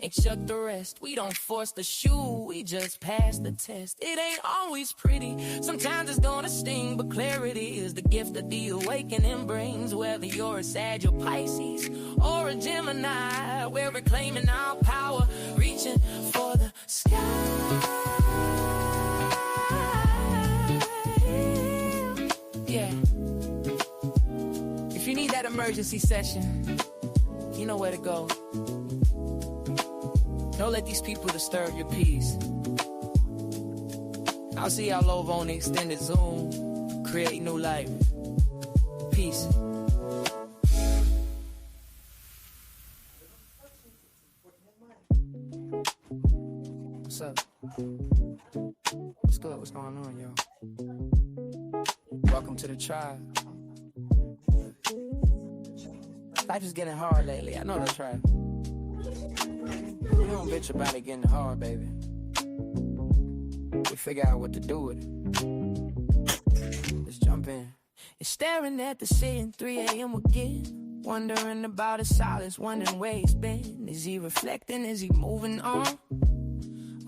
and chuck the rest. We don't force the shoe, we just pass the test. It ain't always pretty, sometimes it's gonna sting, but clarity is the gift that the awakening brings. Whether you're a Sag or Pisces or a Gemini, we're reclaiming our power, reaching for the sky. Yeah. If you need that emergency session, you know where to go. Don't let these people disturb your peace. I'll see y'all over on the extended Zoom. Create new life. Peace. What's up? What's good? What's going on, yo? Welcome to the tribe. Life is getting hard lately. I know that's right. We don't bitch about it getting hard, baby. We figure out what to do with it. Let's jump in. It's staring at the ceiling, 3 a.m. again. Wondering about his silence, wondering where he's been. Is he reflecting? Is he moving on?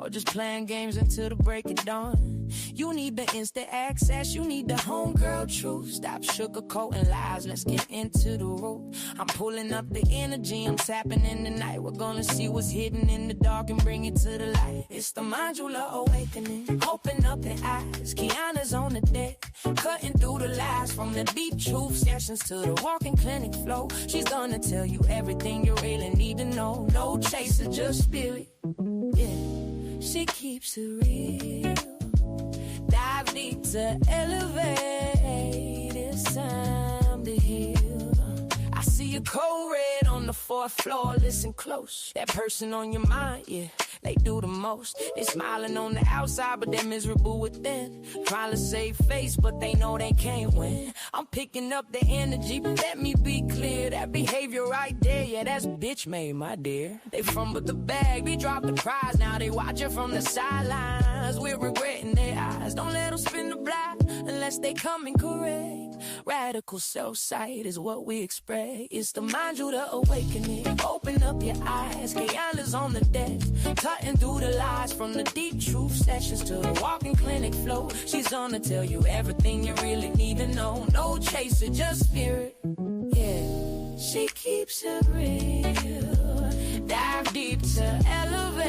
or just playing games until the break of dawn. You need the instant access, you need the homegirl truth. Stop sugarcoating lies, let's get into the root. I'm pulling up the energy, I'm tapping in the night. We're gonna see what's hidden in the dark and bring it to the light. It's the ManjulaAwakening, open up the eyes. Kiana's on the deck, cutting through the lies. From the deep truth sessions to the walking clinic flow. She's gonna tell you everything you really need to know. No chaser, just spirit. Yeah, she keeps it real. Dive deep to elevate. It's time to heal. I see a cold red on the fourth floor. Listen close. That person on your mind, yeah, they do the most. They smiling on the outside, but they're miserable within. Trying to save face, but they know they can't win. I'm picking up the energy, but let me be clear. That behavior right there, yeah, that's bitch made, my dear. They fumbled the bag, they dropped the prize. Now they watching from the sidelines. We're regretting their eyes. Don't let them spin the block unless they come in correct. Radical self-sight is what we expect. It's the ManjulaAwakening. Open up your eyes. Kiana's on the deck, cutting through the lies. From the deep truth sessions to the walking clinic flow. She's gonna tell you everything you really need to know. No chaser, just spirit. Yeah, she keeps it real. Dive deep to elevate.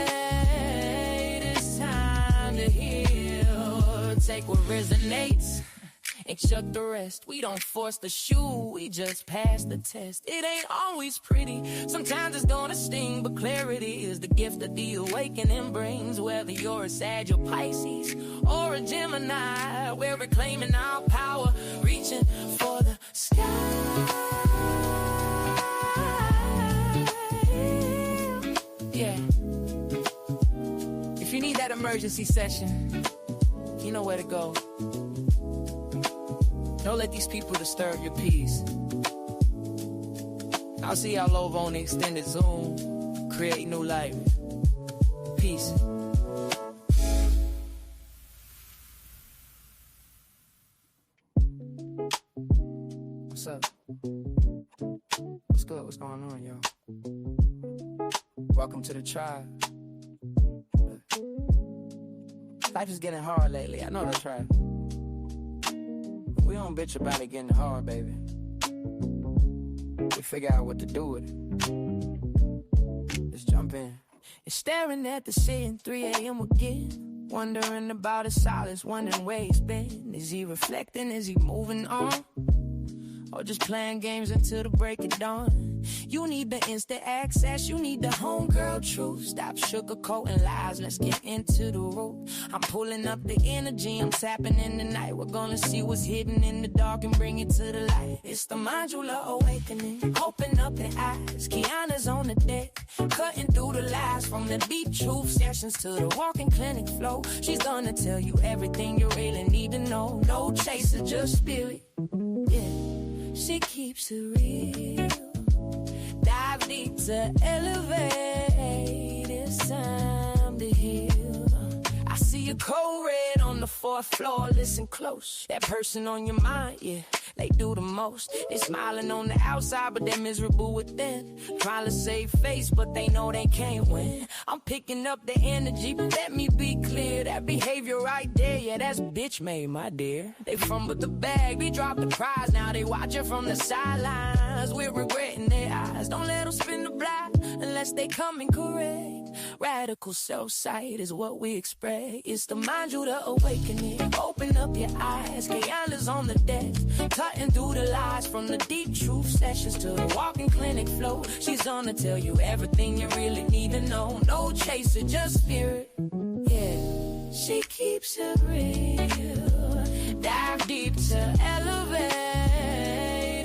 It's time to heal. Take what resonates and chuck the rest. We don't force the shoe, we just pass the test. It ain't always pretty, sometimes it's gonna sting, but clarity is the gift that the awakening brings. Whether you're a Sag or Pisces or a Gemini, we're reclaiming our power, reaching for the sky. Yeah, if you need that emergency session, you know where to go. Don't let these people disturb your peace. I'll see y'all over on the extended Zoom. Create new life. Peace. What's up? What's good? What's going on, y'all? Welcome to the tribe. Life is getting hard lately. I know that's right. We don't bitch about it getting hard, baby. We figure out what to do with it. Let's jump in. It's staring at the ceiling, 3 a.m. again. Wondering about his silence, wondering where he's been. Is he reflecting? Is he moving on? Or just playing games until the break of dawn? You need the instant access, you need the homegirl truth. Stop sugarcoating lies, let's get into the root. I'm pulling up the energy, I'm tapping in the night. We're gonna see what's hidden in the dark and bring it to the light. It's the ManjulaAwakening, open up the eyes. Kiana's on the deck, cutting through the lies. From the deep truth sessions to the walking clinic flow. She's gonna tell you everything you really need to know. No chaser, just spirit. Yeah, she keeps it real. Dive deep to elevate. It's time to heal. I see a cold red on the fourth floor. Listen close. That person on your mind, yeah, they do the most. They smiling on the outside, but they're miserable within. Trying to save face, but they know they can't win. I'm picking up the energy, but let me be clear. That behavior right there, yeah, that's bitch made, my dear. They fumbled the bag, they dropped the prize. Now they watching from the sidelines. We're regretting their eyes. Don't let them spin the block unless they come in correct. Radical self-sight is what we expect. It's the ManjulaAwakening. Open up your eyes. Kiana's on the deck, cutting through the lies. From the deep truth sessions to the walking clinic flow. She's gonna tell you everything you really need to know. No chaser, just spirit. Yeah, she keeps it real. Dive deep to elevate.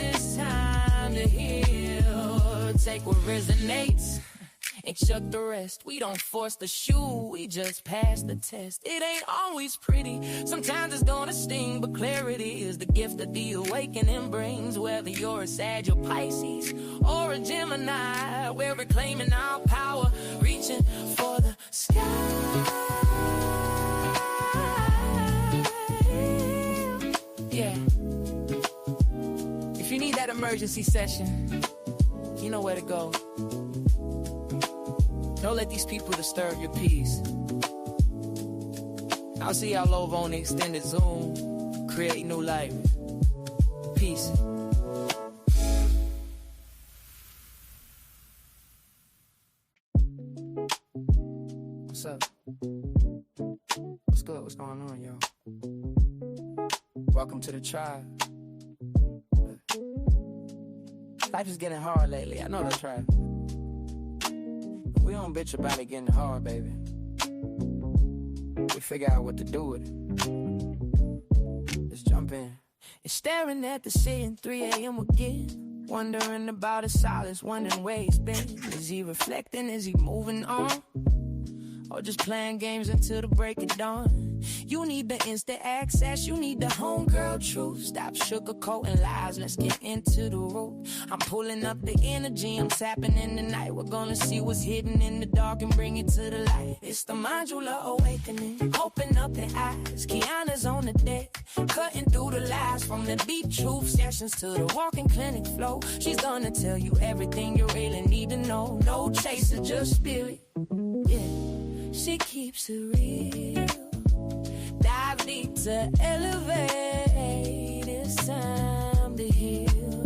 It's time to heal. Take what resonates and chuck the rest. We don't force the shoe, we just pass the test. It ain't always pretty, sometimes it's gonna sting, but clarity is the gift that the awakening brings. Whether you're a Sag or Pisces or a Gemini, we're reclaiming our power, reaching for the sky. Yeah, if you need that emergency session, you know where to go. Don't let these people disturb your peace. I'll see y'all over on the extended Zoom. Create new life. Peace. What's up? What's good? What's going on, y'all? Welcome to the tribe. Life is getting hard lately. I know that's right. We don't bitch about it getting hard, baby. We figure out what to do with it. Let's jump in. And staring at the ceiling, 3 a.m. again. Wondering about his silence, wondering where he's been. Is he reflecting? Is he moving on? Or just playing games until the break of dawn? You need the instant access, you need the homegirl truth. Stop sugarcoating lies, let's get into the root. I'm pulling up the energy, I'm tapping in the night. We're gonna see what's hidden in the dark and bring it to the light. It's the ManjulaAwakening, open up the eyes. Kiana's on the deck, cutting through the lies. From the deep truth sessions to the walking clinic flow. She's gonna tell you everything you really need to know. No chaser, just spirit, yeah. She keeps it real. Dive deep to elevate. It's time to heal.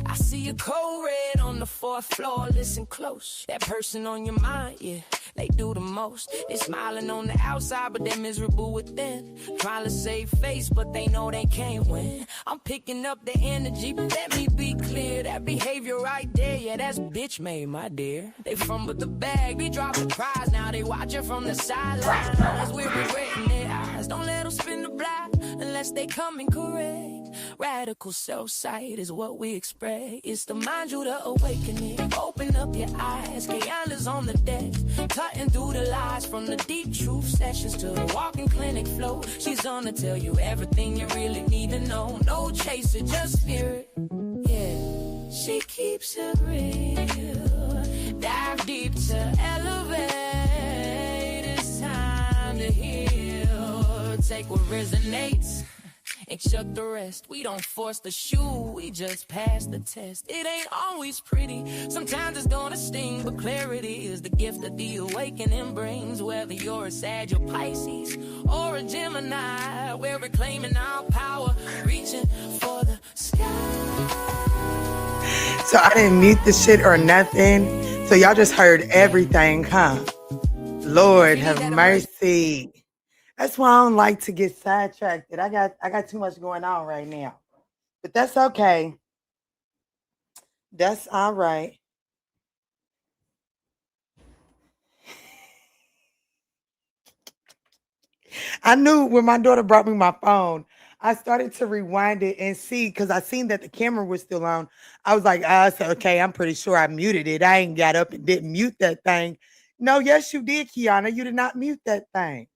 I see a cold red on the 4th floor. Listen close. That person on your mind, yeah, they do the most. They smiling on the outside, but they're miserable within. Trying to save face, but they know they can't win. I'm picking up the energy, but let me be clear. That behavior right there, yeah, that's bitch made, my dear. They fumbled the bag, they dropped the prize. Now they watching from the sidelines. As we're regretting their eyes. Don't let them spin the block unless they coming correct. Radical self-sight is what we express. It's the ManjulaAwakening. Open up your eyes. Kiana's on the deck, cutting through the lies. From the deep truth sessions to the walking clinic flow. She's gonna tell you everything you really need to know. No chaser, just spirit, yeah. She keeps it real. Dive deep to elevate. It's time to heal. Take what resonates and chuck the rest. We don't force the shoe, we just pass the test. It ain't always pretty, sometimes it's gonna sting, but clarity is the gift that the awakening brings. Whether you're a Sag or Pisces or a Gemini, we're reclaiming our power, reaching for the sky. So I didn't mute the shit or nothing. So y'all just heard everything, huh? Lord have mercy. That's why I don't like to get sidetracked. I got too much going on right now. But that's okay. That's all right. I knew when my daughter brought me my phone, I started to rewind it and see, because I seen that the camera was still on. I was like, I said, okay, I'm pretty sure I muted it. I ain't got up and didn't mute that thing. No, yes, you did, Kiana. You did not mute that thing.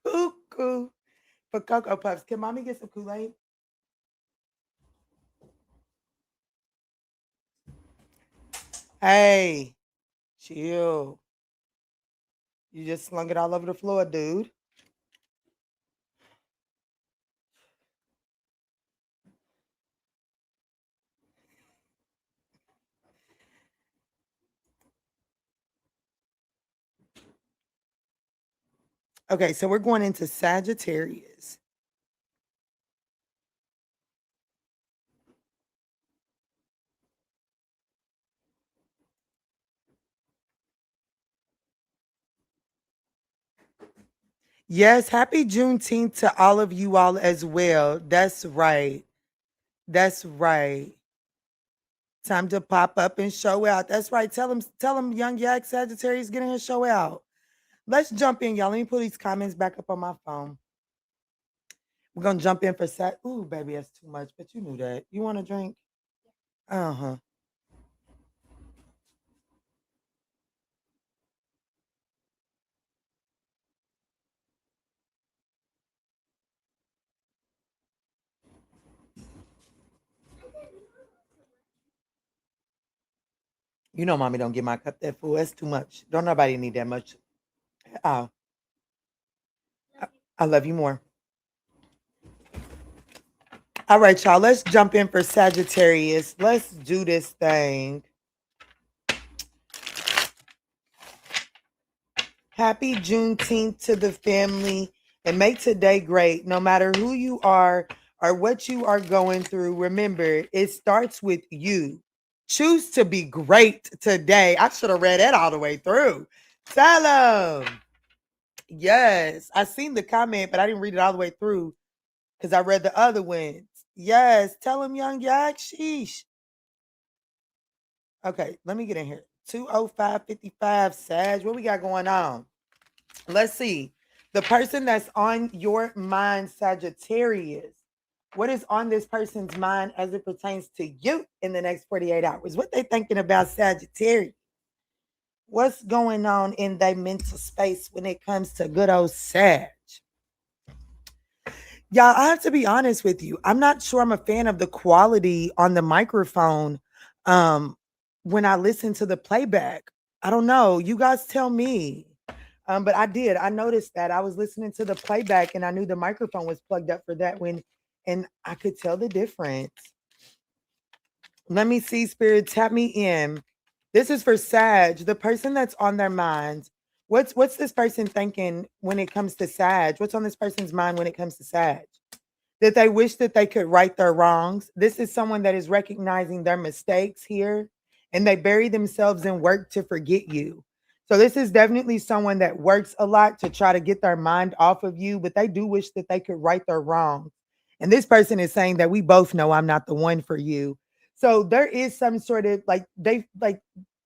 Cuckoo for Cocoa Puffs. Can mommy get some Kool-Aid? Hey, chill. You just slung it all over the floor, dude. Okay, so we're going into Sagittarius. Yes, happy Juneteenth to all of you all as well. That's right. That's right. Time to pop up and show out. That's right. Tell them young yak Sagittarius getting a show out. Let's jump in, y'all. Let me pull these comments back up on my phone. We're gonna jump in for Ooh, baby, that's too much, but you knew that. You want a drink? Uh-huh. You know, mommy don't get my cup that full. That's too much. Don't nobody need that much. I love you more. All right, y'all. Let's jump in for Sagittarius. Let's do this thing. Happy Juneteenth to the family, and make today great. No matter who you are or what you are going through, remember, it starts with you. Choose to be great today. I should have read that all the way through. Tell them. Yes, I seen the comment, but I didn't read it all the way through because I read the other ones. Yes, tell him, young yak. Sheesh. Okay, let me get in here. 20555 Sag. What we got going on? Let's see. The person that's on your mind, Sagittarius. What is on this person's mind as it pertains to you in the next 48 hours? What they thinking about Sagittarius? What's going on in their mental space when it comes to good old Sag? Y'all, I have to be honest with you. I'm not sure I'm a fan of the quality on the microphone when I listen to the playback. I don't know. You guys tell me. But I did. I noticed that I was listening to the playback and I knew the microphone was plugged up for that and I could tell the difference. Let me see, Spirit, tap me in. This is for Sag, the person that's on their mind. What's this person thinking when it comes to Sag? What's on this person's mind when it comes to Sag? That they wish that they could right their wrongs. This is someone that is recognizing their mistakes here, and they bury themselves in work to forget you. So this is definitely someone that works a lot to try to get their mind off of you, but they do wish that they could right their wrongs. And this person is saying that we both know I'm not the one for you. So there is some sort of I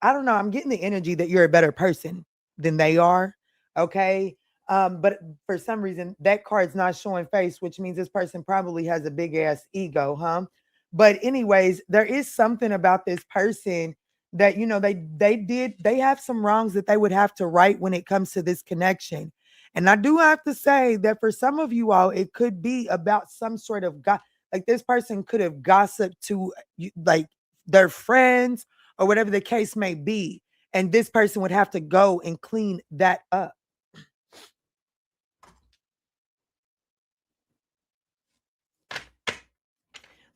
don't know, I'm getting the energy that you're a better person than they are. Okay. But for some reason that card's not showing face, which means this person probably has a big ass ego, huh? But anyways, there is something about this person that, you know, they have some wrongs that they would have to right when it comes to this connection. And I do have to say that for some of you all, it could be about some sort of like this person could have gossiped to like their friends or whatever the case may be. And this person would have to go and clean that up.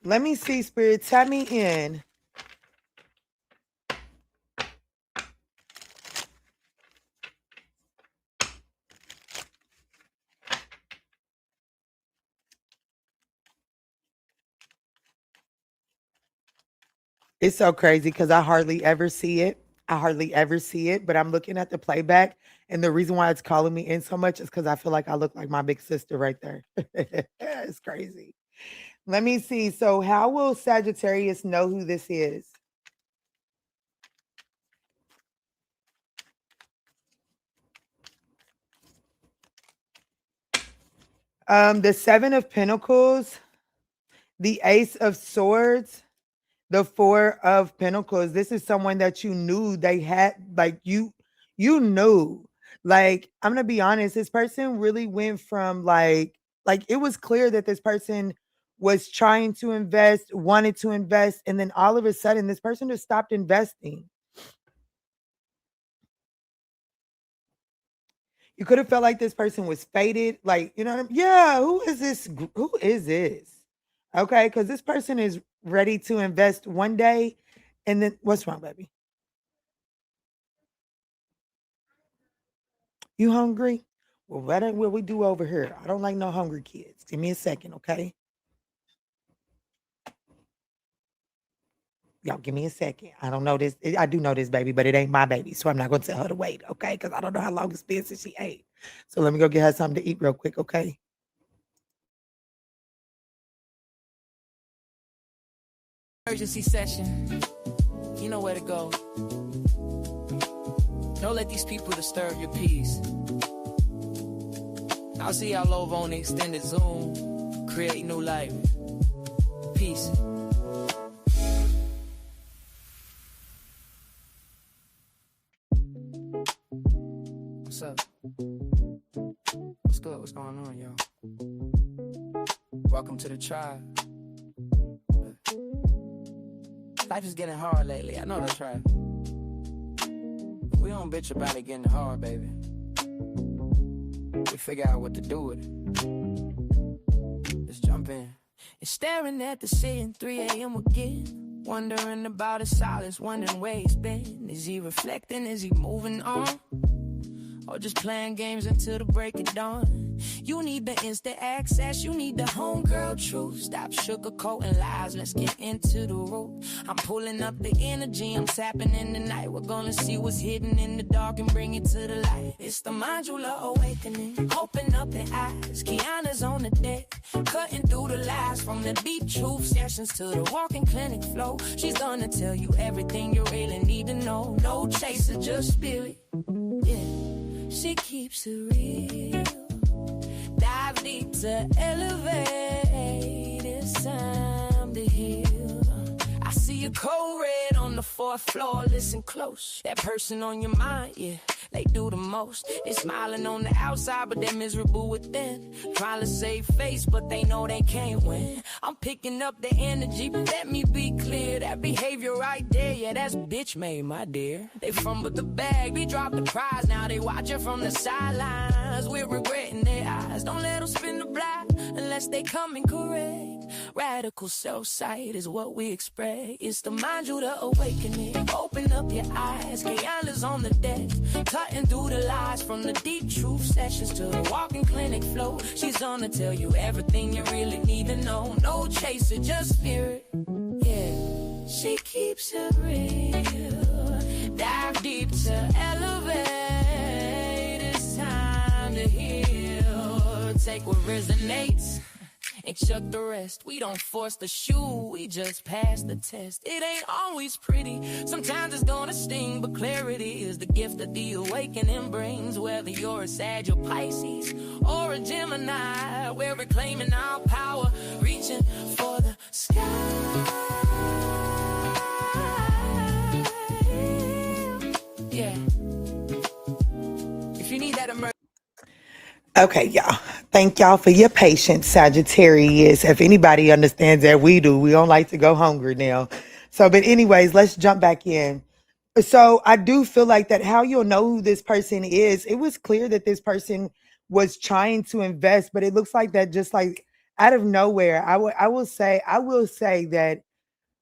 Let me see, Spirit, tap me in. It's so crazy because I hardly ever see it. But I'm looking at the playback. And the reason why it's calling me in so much is because I feel like I look like my big sister right there. It's crazy. Let me see. So how will Sagittarius know who this is? The Seven of Pentacles, the Ace of Swords, the Four of Pentacles. This is someone that you knew they had, like you knew. Like, I'm gonna be honest, this person really went from like it was clear that this person was trying to invest, wanted to invest, and then all of a sudden this person just stopped investing. You could have felt like this person was faded, like, you know what I mean? Yeah, who is this? Who is this? Okay, because this person is ready to invest one day, and then what's wrong, baby? You hungry? Well, that ain't what we do over here. I don't like no hungry kids. Give me a second, okay? Y'all, give me a second. I don't know this. I do know this baby, but it ain't my baby, so I'm not gonna tell her to wait, okay? Because I don't know how long it's been since she ate. So let me go get her something to eat real quick, okay? Emergency session. You know where to go. Don't let these people disturb your peace. I'll see y'all over on the extended Zoom. Create new life. Peace. What's up? What's good? What's going on, y'all? Welcome to the tribe. Life is getting hard lately. I know that's right. We don't bitch about it getting hard, baby. We figure out what to do with it. Let's jump in. And staring at the ceiling, 3 a.m. again. Wondering about his silence, wondering where he's been. Is he reflecting? Is he moving on? or just playing games until the break of dawn. You need the instant access, you need the homegirl truth. Stop sugarcoating lies, let's get into the root. I'm pulling up the energy, I'm tapping in the night. We're gonna see what's hidden in the dark and bring it to the light. It's the ManjulaAwakening. Open up your eyes, Kiana's on the deck, cutting through the lies from the deep truth sessions to the walking clinic flow. She's gonna tell you everything you really need to know. No chaser, just spirit. Yeah, she keeps it real. Dive deep to elevate. It's time to heal. I see a cold red on the 4th floor. Listen close. That person on your mind, yeah, they do the most. They smiling on the outside, but they're miserable within. Trying to save face, but they know they can't win. I'm picking up the energy, but let me be clear. That behavior right there, yeah, that's bitch made, my dear. They fumbled the bag, they dropped the prize. Now they watching from the sidelines. We're regretting their eyes. Don't let them spin the block unless they coming correct. Radical self-sight is what we express. It's the ManjulaAwakening. Open up your eyes. Kiana's on the deck, cutting through the lies from the deep truth sessions to the walking clinic flow. She's gonna tell you everything you really need to know. No chaser, just spirit. Yeah, she keeps it real. Dive deep to elevate. It's time to heal. Take what resonates and chuck the rest. We don't force the shoe, we just pass the test. It ain't always pretty, sometimes it's gonna sting, but clarity is the gift that the awakening brings. Whether you're a Sag or Pisces or a Gemini, we're reclaiming our power, reaching for the sky. Yeah, if you need that emergency. Okay, y'all. Thank y'all for your patience, Sagittarius. If anybody understands that, we do. We don't like to go hungry now. So, but anyways, let's jump back in. So I do feel like that how you'll know who this person is, it was clear that this person was trying to invest, but it looks like that just like out of nowhere, I will say that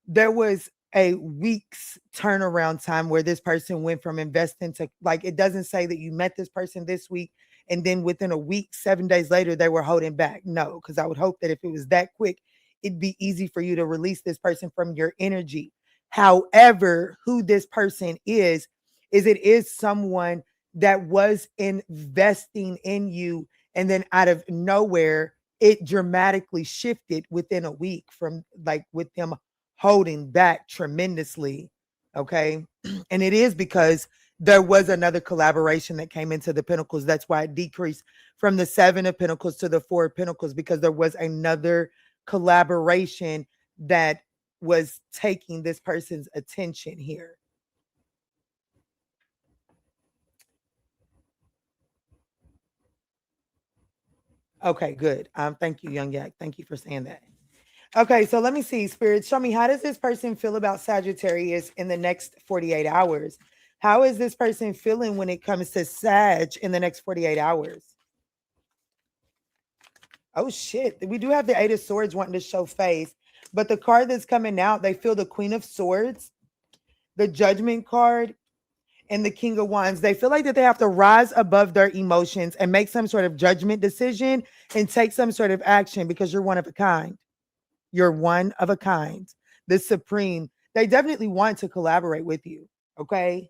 there was a week's turnaround time where this person went from investing to, like, it doesn't say that you met this person this week and then within a week, 7 days later, they were holding back. No, because I would hope that if it was that quick, it'd be easy for you to release this person from your energy. However, who this person is it is someone that was investing in you, and then out of nowhere, it dramatically shifted within a week from, like, with them holding back tremendously. Okay. And it is because there was another collaboration that came into the Pentacles. That's why it decreased from the 7 of Pentacles to the 4 of Pentacles, because there was another collaboration that was taking this person's attention here. Okay, good. Thank you, Young Yak. Thank you for saying that. Okay, so let me see, Spirit. Show me, how does this person feel about Sagittarius in the next 48 hours? How is this person feeling when it comes to Sag in the next 48 hours? Oh, shit. We do have the 8 of Swords wanting to show face. But the card that's coming out, they feel the Queen of Swords, the Judgment card, and the King of Wands. They feel like that they have to rise above their emotions and make some sort of judgment decision and take some sort of action, because you're one of a kind. You're one of a kind. The Supreme. They definitely want to collaborate with you. Okay.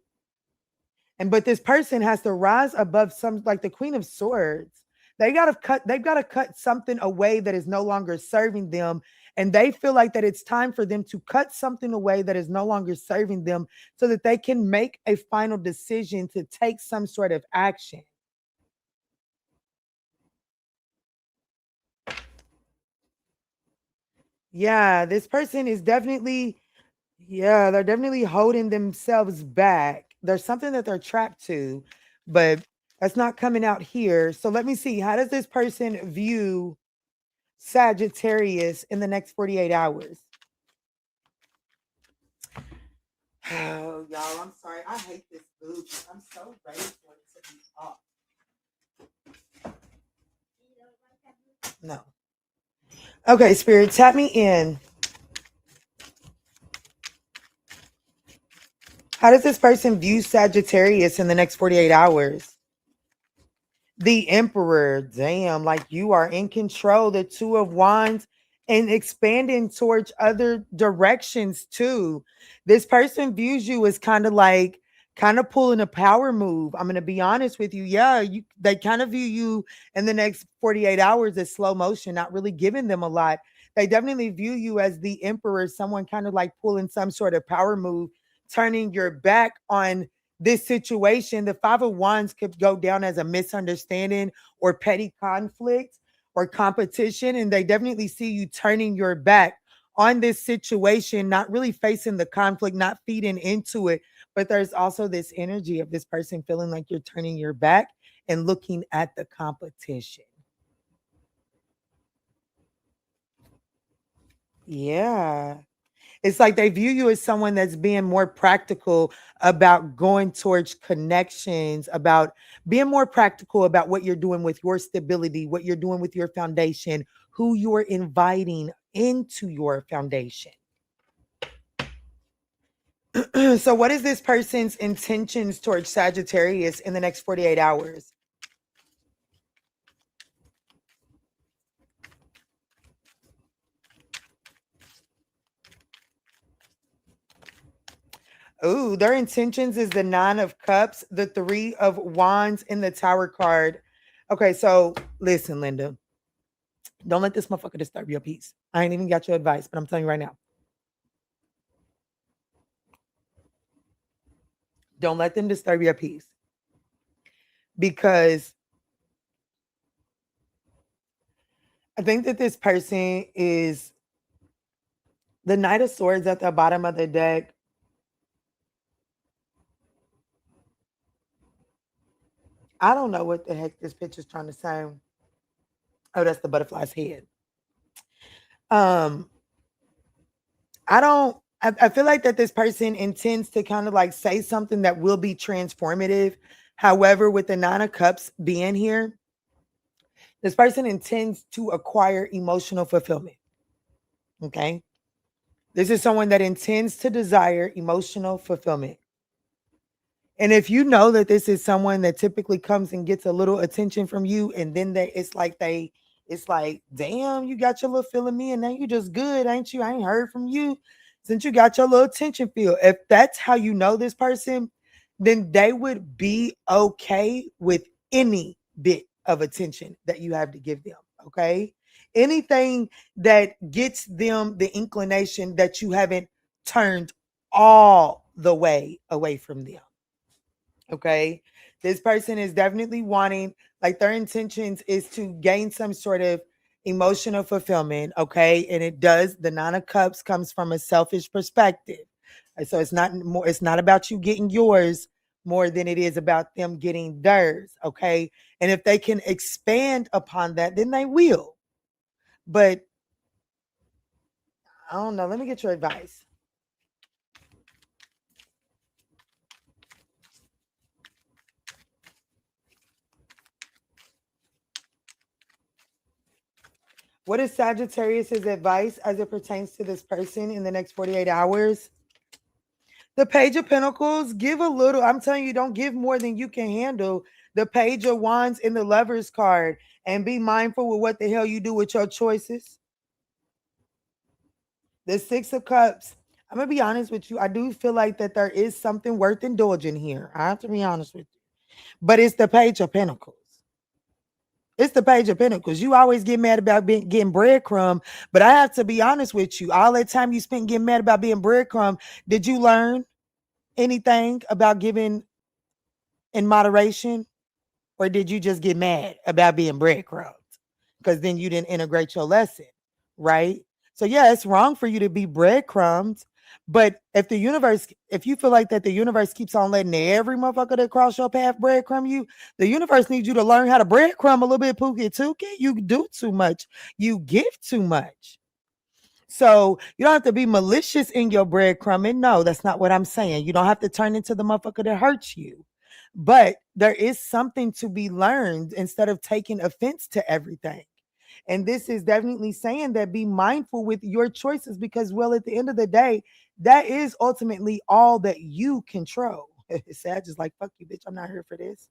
But this person has to rise above some, like the Queen of Swords. They've got to cut something away that is no longer serving them. And they feel like that it's time for them to cut something away that is no longer serving them so that they can make a final decision to take some sort of action. Yeah, this person is definitely, they're definitely holding themselves back. There's something that they're trapped to, but that's not coming out here. So let me see. How does this person view Sagittarius in the next 48 hours? Oh, y'all, I'm sorry. I hate this boot. I'm so ready for it to be off. No. Okay, Spirit, tap me in. How does this person view Sagittarius in the next 48 hours? The Emperor, damn, like you are in control. The Two of Wands and expanding towards other directions too. This person views you as kind of pulling a power move. I'm gonna be honest with you. Yeah, they kind of view you in the next 48 hours as slow motion, not really giving them a lot. They definitely view you as the Emperor, someone kind of like pulling some sort of power move, turning your back on this situation. The Five of Wands could go down as a misunderstanding or petty conflict or competition. And they definitely see you turning your back on this situation, not really facing the conflict, not feeding into it. But there's also this energy of this person feeling like you're turning your back and looking at the competition. Yeah. It's like they view you as someone that's being more practical about going towards connections, about being more practical about what you're doing with your stability, what you're doing with your foundation, who you're inviting into your foundation. So, what is this person's intentions towards Sagittarius in the next 48 hours? Ooh, their intentions is the Nine of Cups, the Three of Wands, and the Tower card. Okay, so listen, Linda. Don't let this motherfucker disturb your peace. I ain't even got your advice, but I'm telling you right now. Don't let them disturb your peace. Because I think that this person is the Knight of Swords at the bottom of the deck. I don't know what the heck this picture's trying to say. Oh, that's the butterfly's head. I feel like that this person intends to kind of like say something that will be transformative. However, with the Nine of Cups being here, this person intends to acquire emotional fulfillment. Okay. This is someone that intends to desire emotional fulfillment. And if you know that this is someone that typically comes and gets a little attention from you, and then it's like, damn, you got your little feeling me, and now you just good, ain't you? I ain't heard from you since you got your little attention feel. If that's how you know this person, then they would be okay with any bit of attention that you have to give them. Okay. Anything that gets them the inclination that you haven't turned all the way away from them. Okay. This person is definitely wanting, like, their intentions is to gain some sort of emotional fulfillment. Okay. And it does, the Nine of Cups comes from a selfish perspective. So it's not about you getting yours more than it is about them getting theirs. Okay. And if they can expand upon that, then they will. But I don't know. Let me get your advice. What is Sagittarius's advice as it pertains to this person in the next 48 hours? The Page of Pentacles, give a little. I'm telling you, don't give more than you can handle. The Page of Wands in the Lover's card. And be mindful with what the hell you do with your choices. The Six of Cups. I'm going to be honest with you. I do feel like that there is something worth indulging here. I have to be honest with you. But it's the Page of Pentacles. It's the Page of Pentacles. You always get mad about getting breadcrumb, but I have to be honest with you. All that time you spent getting mad about being breadcrumb, did you learn anything about giving in moderation, or did you just get mad about being breadcrumbs? Because then you didn't integrate your lesson, right? So yeah, it's wrong for you to be breadcrumbs. But if you feel like that the universe keeps on letting every motherfucker that cross your path breadcrumb you, the universe needs you to learn how to breadcrumb a little bit, Pookie Tookie. You do too much. You give too much. So you don't have to be malicious in your breadcrumbing. No, that's not what I'm saying. You don't have to turn into the motherfucker that hurts you. But there is something to be learned instead of taking offense to everything. And this is definitely saying that be mindful with your choices because, well, at the end of the day, that is ultimately all that you control. Sag is like, fuck you, bitch. I'm not here for this.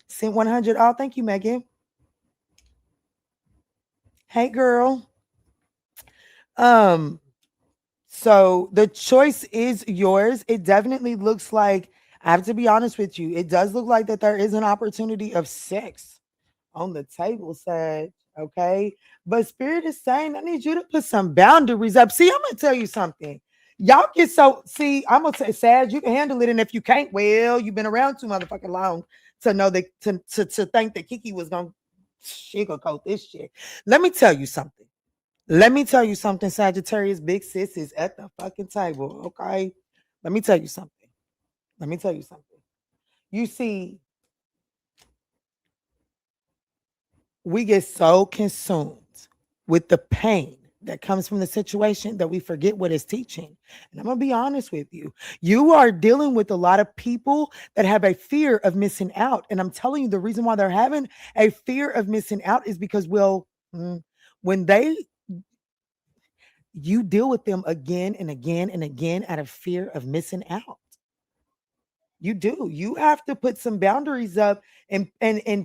Sent 100. Oh, thank you, Megan. Hey, girl. So the choice is yours. It definitely looks like, I have to be honest with you, it does look like that there is an opportunity of sex on the table, Sag. Okay. But Spirit is saying, I need you to put some boundaries up. See, I'm gonna tell you something. Y'all get so see, I'm gonna say, Sag, you can handle it. And if you can't, well, you've been around too motherfucking long to know that to think that Kiki was gonna sugarcoat this shit. Let me tell you something. Let me tell you something, Sagittarius. Big sis is at the fucking table. Okay. Let me tell you something. Let me tell you something. You see, we get so consumed with the pain that comes from the situation that we forget what it's teaching. And I'm going to be honest with you. You are dealing with a lot of people that have a fear of missing out. And I'm telling you, the reason why they're having a fear of missing out is because, well, when you deal with them again and again and again out of fear of missing out. You do. You have to put some boundaries up and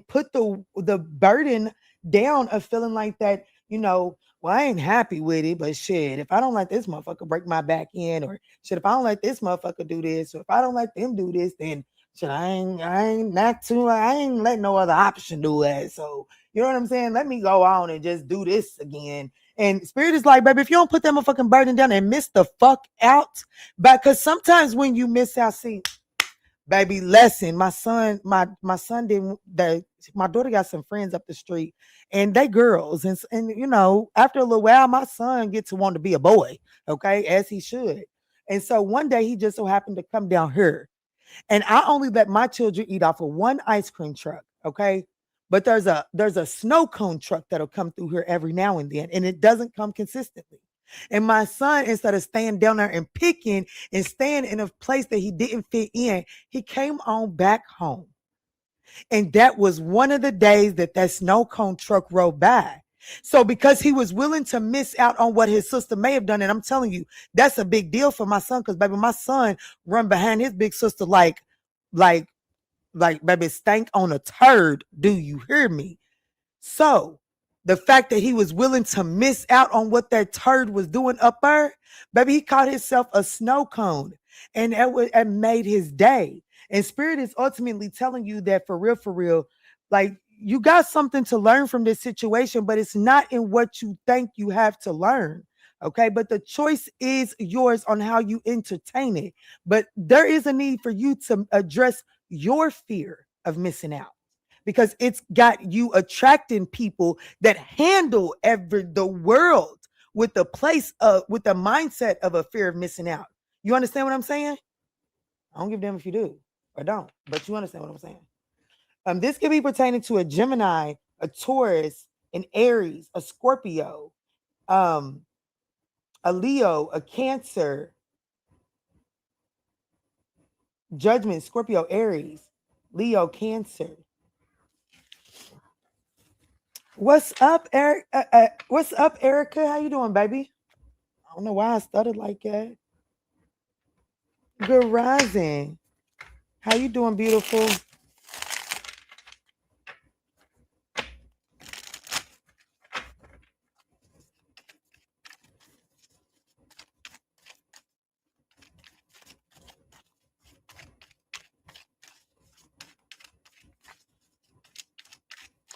put the burden down of feeling like that, well, I ain't happy with it, but shit, if I don't let this motherfucker break my back in, or shit, if I don't let this motherfucker do this, or if I don't let them do this, then shit, I ain't let no other option do that. So you know what I'm saying? Let me go on and just do this again. And Spirit is like, baby, if you don't put that motherfucking burden down and miss the fuck out, because sometimes when you miss out, see, baby, lesson. My son didn't. My daughter got some friends up the street, and they girls, and after a little while, my son gets to want to be a boy, okay, as he should. And so one day he just so happened to come down here, and I only let my children eat off of one ice cream truck, okay. But there's a snow cone truck that'll come through here every now and then, and it doesn't come consistently. And my son, instead of staying down there and picking and staying in a place that he didn't fit in, he came on back home. And that was one of the days that snow cone truck rode by. So because he was willing to miss out on what his sister may have done, and I'm telling you, that's a big deal for my son, because baby, my son run behind his big sister like baby, stank on a turd. Do you hear me? So the fact that he was willing to miss out on what that turd was doing up there, baby, he caught himself a snow cone, and it made his day. And Spirit is ultimately telling you that for real, like, you got something to learn from this situation, but it's not in what you think you have to learn. Okay. But the choice is yours on how you entertain it. But there is a need for you to address your fear of missing out, because it's got you attracting people that handle the world with the mindset of a fear of missing out. You understand what I'm saying? I don't give a damn if you do or don't, but you understand what I'm saying. This could be pertaining to a Gemini, a Taurus, an Aries, a Scorpio, a Leo, a Cancer, Judgment, Scorpio, Aries, Leo, Cancer. What's up, Eric? What's up, Erica? How you doing, baby? I don't know why I stuttered like that. Good rising. How you doing, beautiful?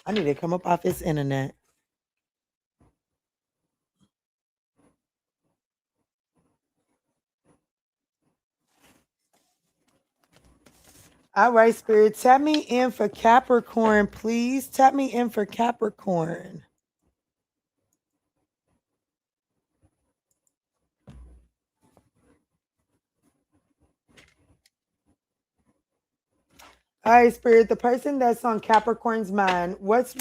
I need to come up off this internet. All right, Spirit. Tap me in for Capricorn, please. Tap me in for Capricorn. All right, Spirit. The person that's on Capricorn's mind, what's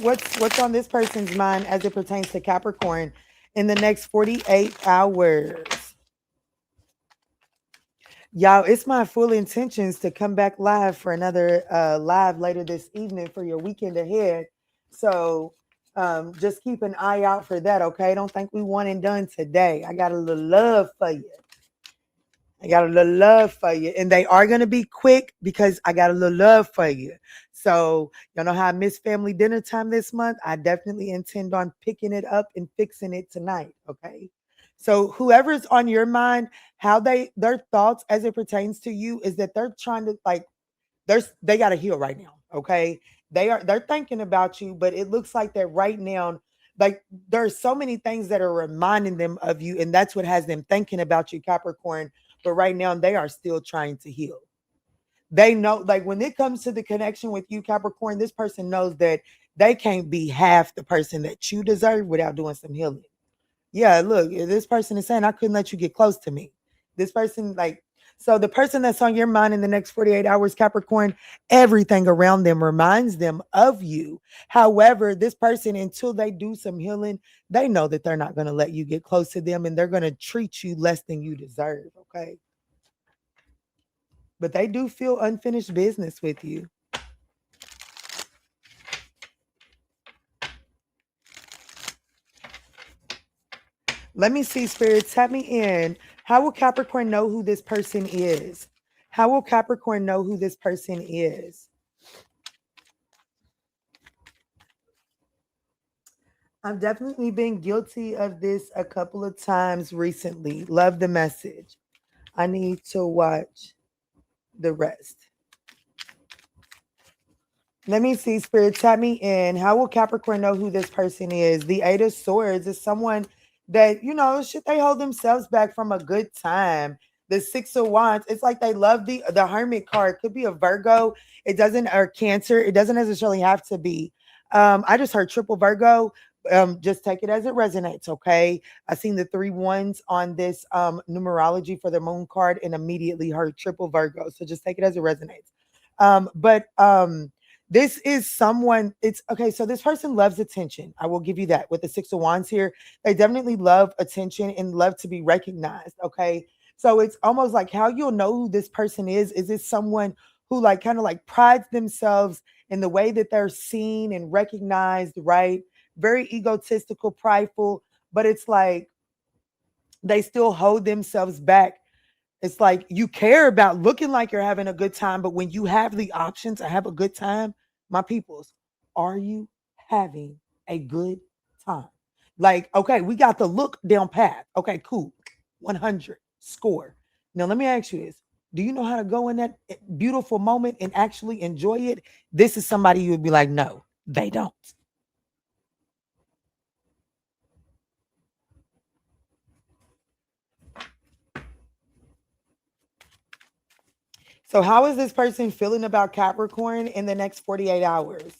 on this person's mind as it pertains to Capricorn in the next 48 hours? Y'all, it's my full intentions to come back live for another live later this evening for your weekend ahead. So just keep an eye out for that, okay? Don't think we one and done today. I got a little love for you. I got a little love for you. And they are going to be quick because I got a little love for you. So, you know how I miss family dinner time this month? I definitely intend on picking it up and fixing it tonight. Okay. So, whoever's on your mind, how their thoughts as it pertains to you is that they're trying to like, they got to heal right now. Okay. They're thinking about you, but it looks like that right now, like there's so many things that are reminding them of you, and that's what has them thinking about you, Capricorn. But right now, they are still trying to heal. They know, like when it comes to the connection with you, Capricorn, this person knows that they can't be half the person that you deserve without doing some healing. Yeah, look, this person is saying, I couldn't let you get close to me. This person, like, so the person that's on your mind in the next 48 hours, Capricorn, everything around them reminds them of you. However, this person, until they do some healing, they know that they're not going to let you get close to them and they're going to treat you less than you deserve. Okay. But they do feel unfinished business with you. Let me see, Spirit. Tap me in. How will Capricorn know who this person is? How will Capricorn know who this person is? I've definitely been guilty of this a couple of times recently. Love the message. I need to watch the rest. Let me see, Spirit. Tap me in. How will Capricorn know who this person is? The Eight of Swords is someone that, you know, should they hold themselves back from a good time? The Six of Wands, it's like they love the Hermit card. Could be a Virgo. It doesn't, or Cancer. It doesn't necessarily have to be. I just heard triple Virgo. Just take it as it resonates, okay? I seen the 3 ones on this numerology for the moon card and immediately heard triple Virgo. So just take it as it resonates. But this is someone, it's okay. So this person loves attention. I will give you that with the Six of Wands here. They definitely love attention and love to be recognized. Okay. So it's almost like how you'll know who this person is it someone who like kind of like prides themselves in the way that they're seen and recognized, right? Very egotistical, prideful, but it's like they still hold themselves back. It's like you care about looking like you're having a good time, but when you have the option to have a good time, my peoples, are you having a good time? Like, okay, we got the look down pat. Okay, cool. 100 score. Now, let me ask you this. Do you know how to go in that beautiful moment and actually enjoy it? This is somebody you would be like, no, they don't. So, how is this person feeling about Capricorn in the next 48 hours?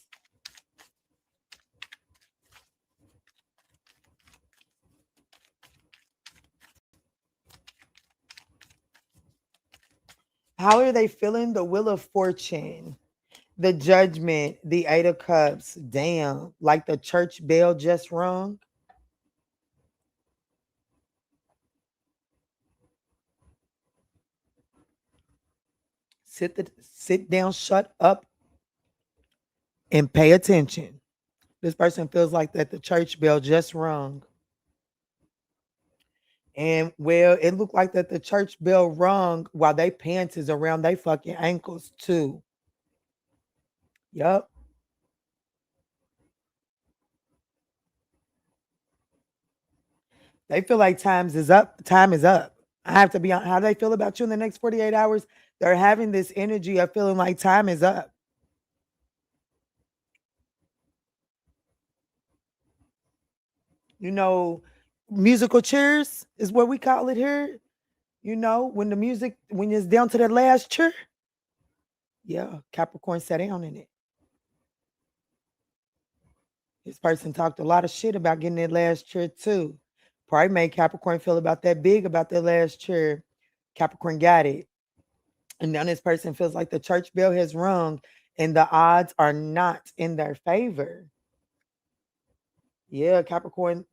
How are they feeling the Wheel of Fortune, the Judgment, the Eight of Cups? Damn, like the church bell just rung. Sit down, shut up, and pay attention. This person feels like that the church bell just rung. And well, it looked like that the church bell rung while they pants is around their fucking ankles too. Yup. They feel like times is up. Time is up. I have to be on how they feel about you in the next 48 hours. They're having this energy of feeling like time is up. You know, musical chairs is what we call it here. You know, when the music, when it's down to that last chair, yeah, Capricorn sat down in it. This person talked a lot of shit about getting that last chair too. Probably made Capricorn feel about that big about that last chair. Capricorn got it. And now this person feels like the church bell has rung and the odds are not in their favor. Yeah, Capricorn,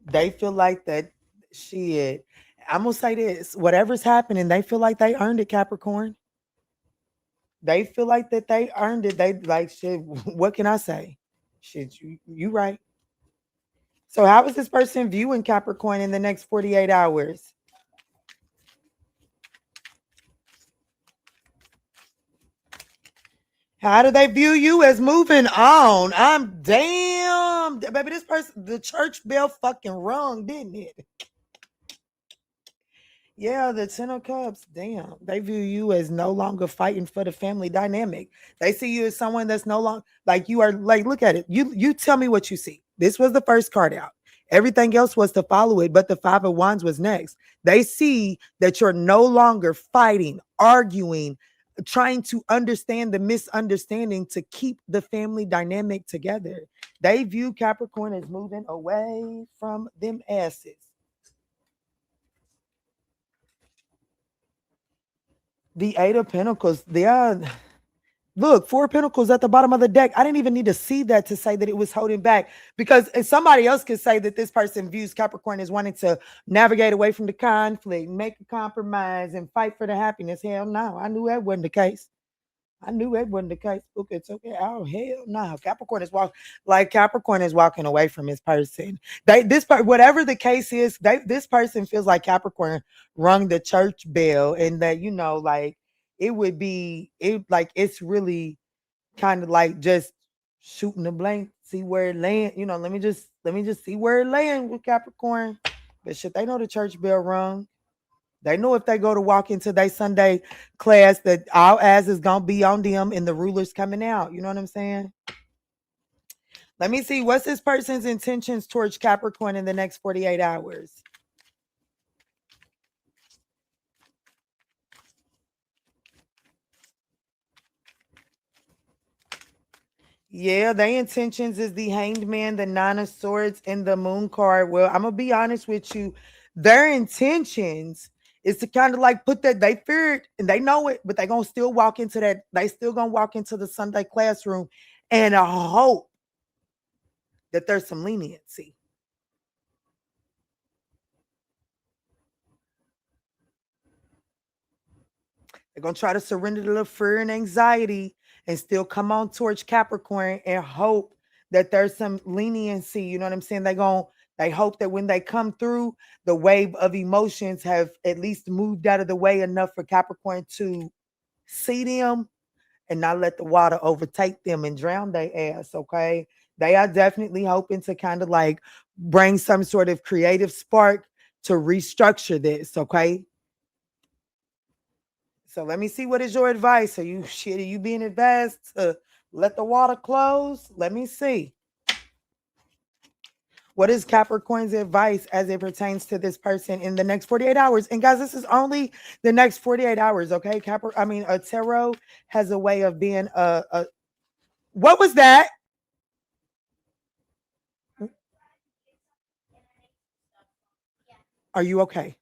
they feel like that shit. I'm gonna say this: whatever's happening, they feel like they earned it, Capricorn. They feel like that they earned it. They like shit. What can I say? Shit, you right. So how is this person viewing Capricorn in the next 48 hours? How do they view you as moving on? I'm damn. Baby, this person, the church bell fucking rung, didn't it? Yeah, the Ten of Cups, damn. They view you as no longer fighting for the family dynamic. They see you as someone that's no longer like you are like, look at it. You tell me what you see. This was the first card out. Everything else was to follow it, but the Five of Wands was next. They see that you're no longer fighting, arguing, trying to understand the misunderstanding to keep the family dynamic together. They view Capricorn as moving away from them asses. The Eight of Pentacles, look, Four of Pentacles at the bottom of the deck. I didn't even need to see that to say that it was holding back, because somebody else could say that this person views Capricorn as wanting to navigate away from the conflict, make a compromise, and fight for the happiness. Hell no, I knew that wasn't the case. Okay, it's okay. Oh hell no, Capricorn is walking away from his person. Whatever the case is, this person feels like Capricorn rung the church bell, and that like it's really kind of like just shooting a blank, see where it land. Let me just see where it land with Capricorn. But shit, they know the church bell rung. They know if they go to walk into their Sunday class that all eyes is going to be on them and the ruler's coming out. You know what I'm saying? Let me see. What's this person's intentions towards Capricorn in the next 48 hours? Yeah, their intentions is the Hanged Man, the Nine of Swords, and the Moon card. Well, I'm going to be honest with you. Their intentions is to kind of like put that, they fear it and they know it, but they're going to still walk into that. They still going to walk into the Sunday classroom and hope that there's some leniency. They're going to try to surrender to the fear and anxiety and still come on towards Capricorn and hope that there's some leniency. You know what I'm saying? They hope that when they come through, the wave of emotions have at least moved out of the way enough for Capricorn to see them and not let the water overtake them and drown their ass, okay? They are definitely hoping to kind of like bring some sort of creative spark to restructure this, okay? So let me see, what is your advice? Are you being advised to let the water close? Let me see. What is Capricorn's advice as it pertains to this person in the next 48 hours? And guys, this is only the next 48 hours, okay? A tarot has a way of being what was that? Are you okay?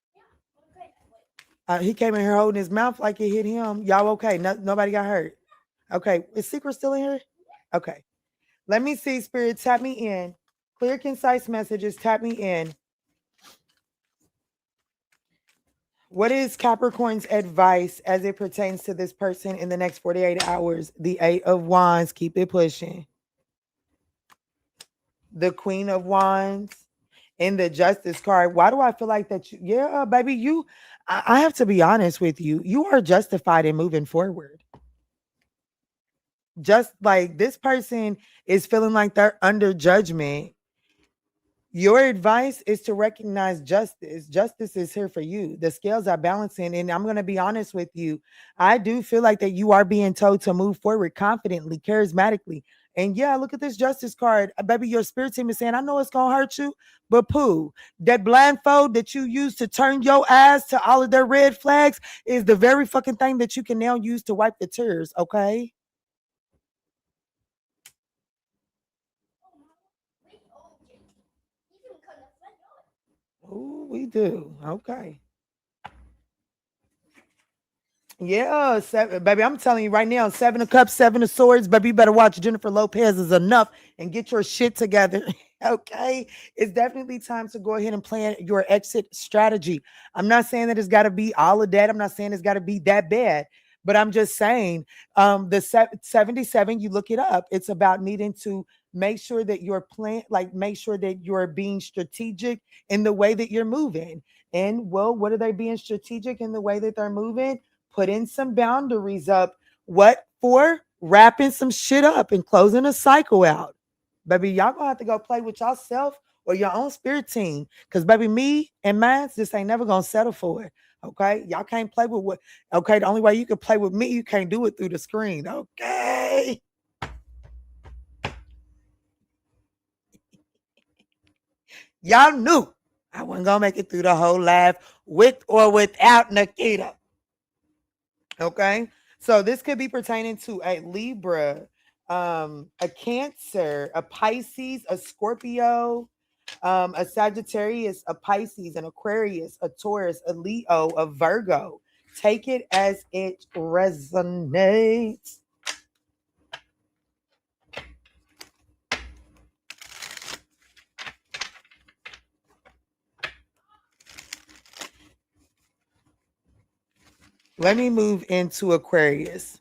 He came in here holding his mouth like it hit him. Y'all okay? Nobody got hurt. Okay. Is Secret still in here? Okay. Let me see, Spirit. Tap me in. Clear, concise messages. Tap me in. What is Capricorn's advice as it pertains to this person in the next 48 hours? The Eight of Wands. Keep it pushing. The Queen of Wands. In the Justice card. Why do I feel like that? Yeah, baby, I have to be honest with you. You are justified in moving forward. Just like this person is feeling like they're under judgment. Your advice is to recognize justice. Justice is here for you. The scales are balancing. And I'm going to be honest with you. I do feel like that you are being told to move forward confidently, charismatically. And yeah, look at this Justice card. Baby, your spirit team is saying, I know it's going to hurt you, but poo. That blindfold that you use to turn your eyes to all of their red flags is the very fucking thing that you can now use to wipe the tears, okay? Oh, we do. Okay. Yeah, baby, I'm telling you right now, Seven of Cups, Seven of Swords, baby, you better watch Jennifer Lopez is enough and get your shit together. Okay, it's definitely time to go ahead and plan your exit strategy. I'm not saying that it's got to be all of that. I'm not saying it's got to be that bad, but I'm just saying the 77, you look it up. It's about needing to make sure that you're make sure that you're being strategic in the way that you're moving. And well, what are they being strategic in the way that they're moving? Put in some boundaries up. What for? wrapping some shit up and closing a cycle out. Baby, y'all gonna have to go play with yourself or your own spirit team. Cause baby, me and mine just ain't never gonna settle for it. Okay. Y'all can't play with what okay. The only way you can play with me, you can't do it through the screen. Okay. Y'all knew I wasn't gonna make it through the whole live with or without Nikita. Okay. So this could be pertaining to a Libra, a Cancer, a Pisces, a Scorpio, a Sagittarius, a Pisces, an Aquarius, a Taurus, a Leo, a Virgo. Take it as it resonates. Let me move into Aquarius.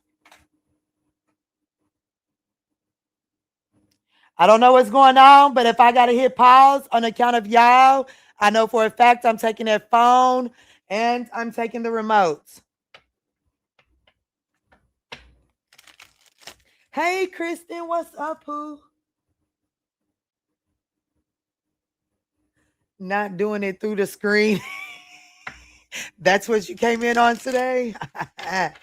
I don't know what's going on, but if I got to hit pause on account of y'all, I know for a fact I'm taking that phone and I'm taking the remotes. Hey, Kristen, what's up, who? Not doing it through the screen. That's what you came in on today? I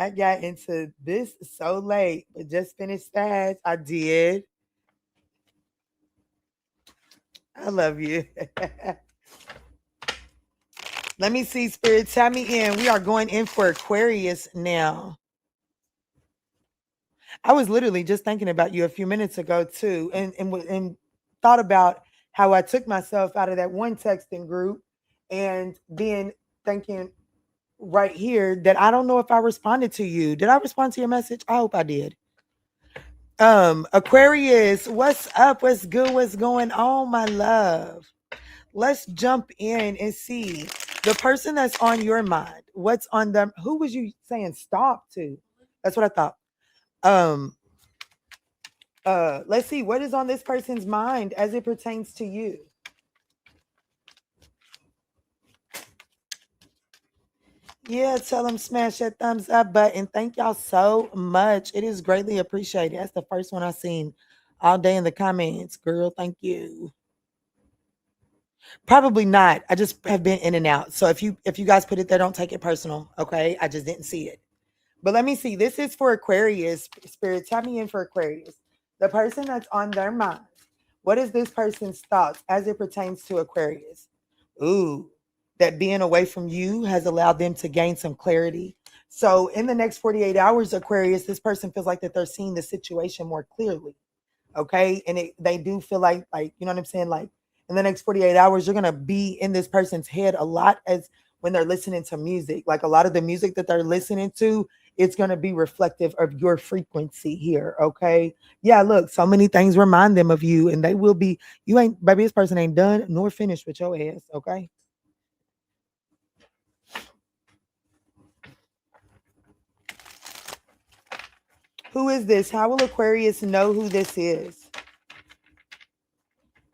got into this so late, but just finished that. I did. I love you. Let me see, Spirit. Tap me in. We are going in for Aquarius now. I was literally just thinking about you a few minutes ago, too, and thought about how I took myself out of that one texting group and then thinking right here that I don't know if I responded to you. Did I respond to your message? I hope I did. Aquarius, what's up? What's good? What's going on, my love? Let's jump in and see the person that's on your mind. What's on them? Who was you saying stop to? That's what I thought. Let's see what is on this person's mind as it pertains to you. Yeah, tell them smash that thumbs up button. Thank y'all so much. It is greatly appreciated. That's the first one I've seen all day in the comments. Girl, thank you. Probably not. I just have been in and out. So if you guys put it there, don't take it personal. Okay. I just didn't see it. But let me see. This is for Aquarius. Spirit, tap me in for Aquarius. The person that's on their mind. What is this person's thoughts as it pertains to Aquarius? Ooh, that being away from you has allowed them to gain some clarity. So in the next 48 hours, Aquarius, this person feels like that they're seeing the situation more clearly. Okay. And they do feel like, you know what I'm saying? Like in the next 48 hours, you're going to be in this person's head a lot as when they're listening to music. Like a lot of the music that they're listening to, it's going to be reflective of your frequency here. Okay. Yeah. Look, so many things remind them of you and they will be, you ain't, baby, this person ain't done nor finished with your ass. Okay. Who is this? How will Aquarius know who this is?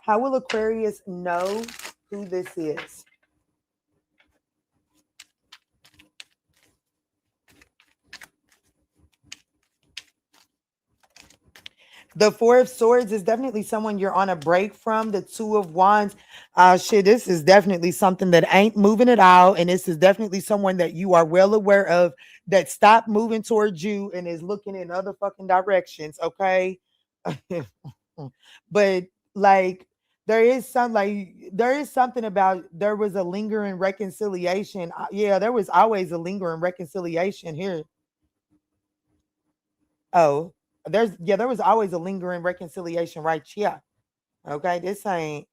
How will Aquarius know who this is? The Four of Swords is definitely someone you're on a break from. The Two of Wands, shit, this is definitely something that ain't moving at all. And this is definitely someone that you are well aware of that stopped moving towards you and is looking in other fucking directions. Okay. But like, there is something about there was a lingering reconciliation. Yeah, there was always a lingering reconciliation here. Oh, there was always a lingering reconciliation right here. Okay, this ain't.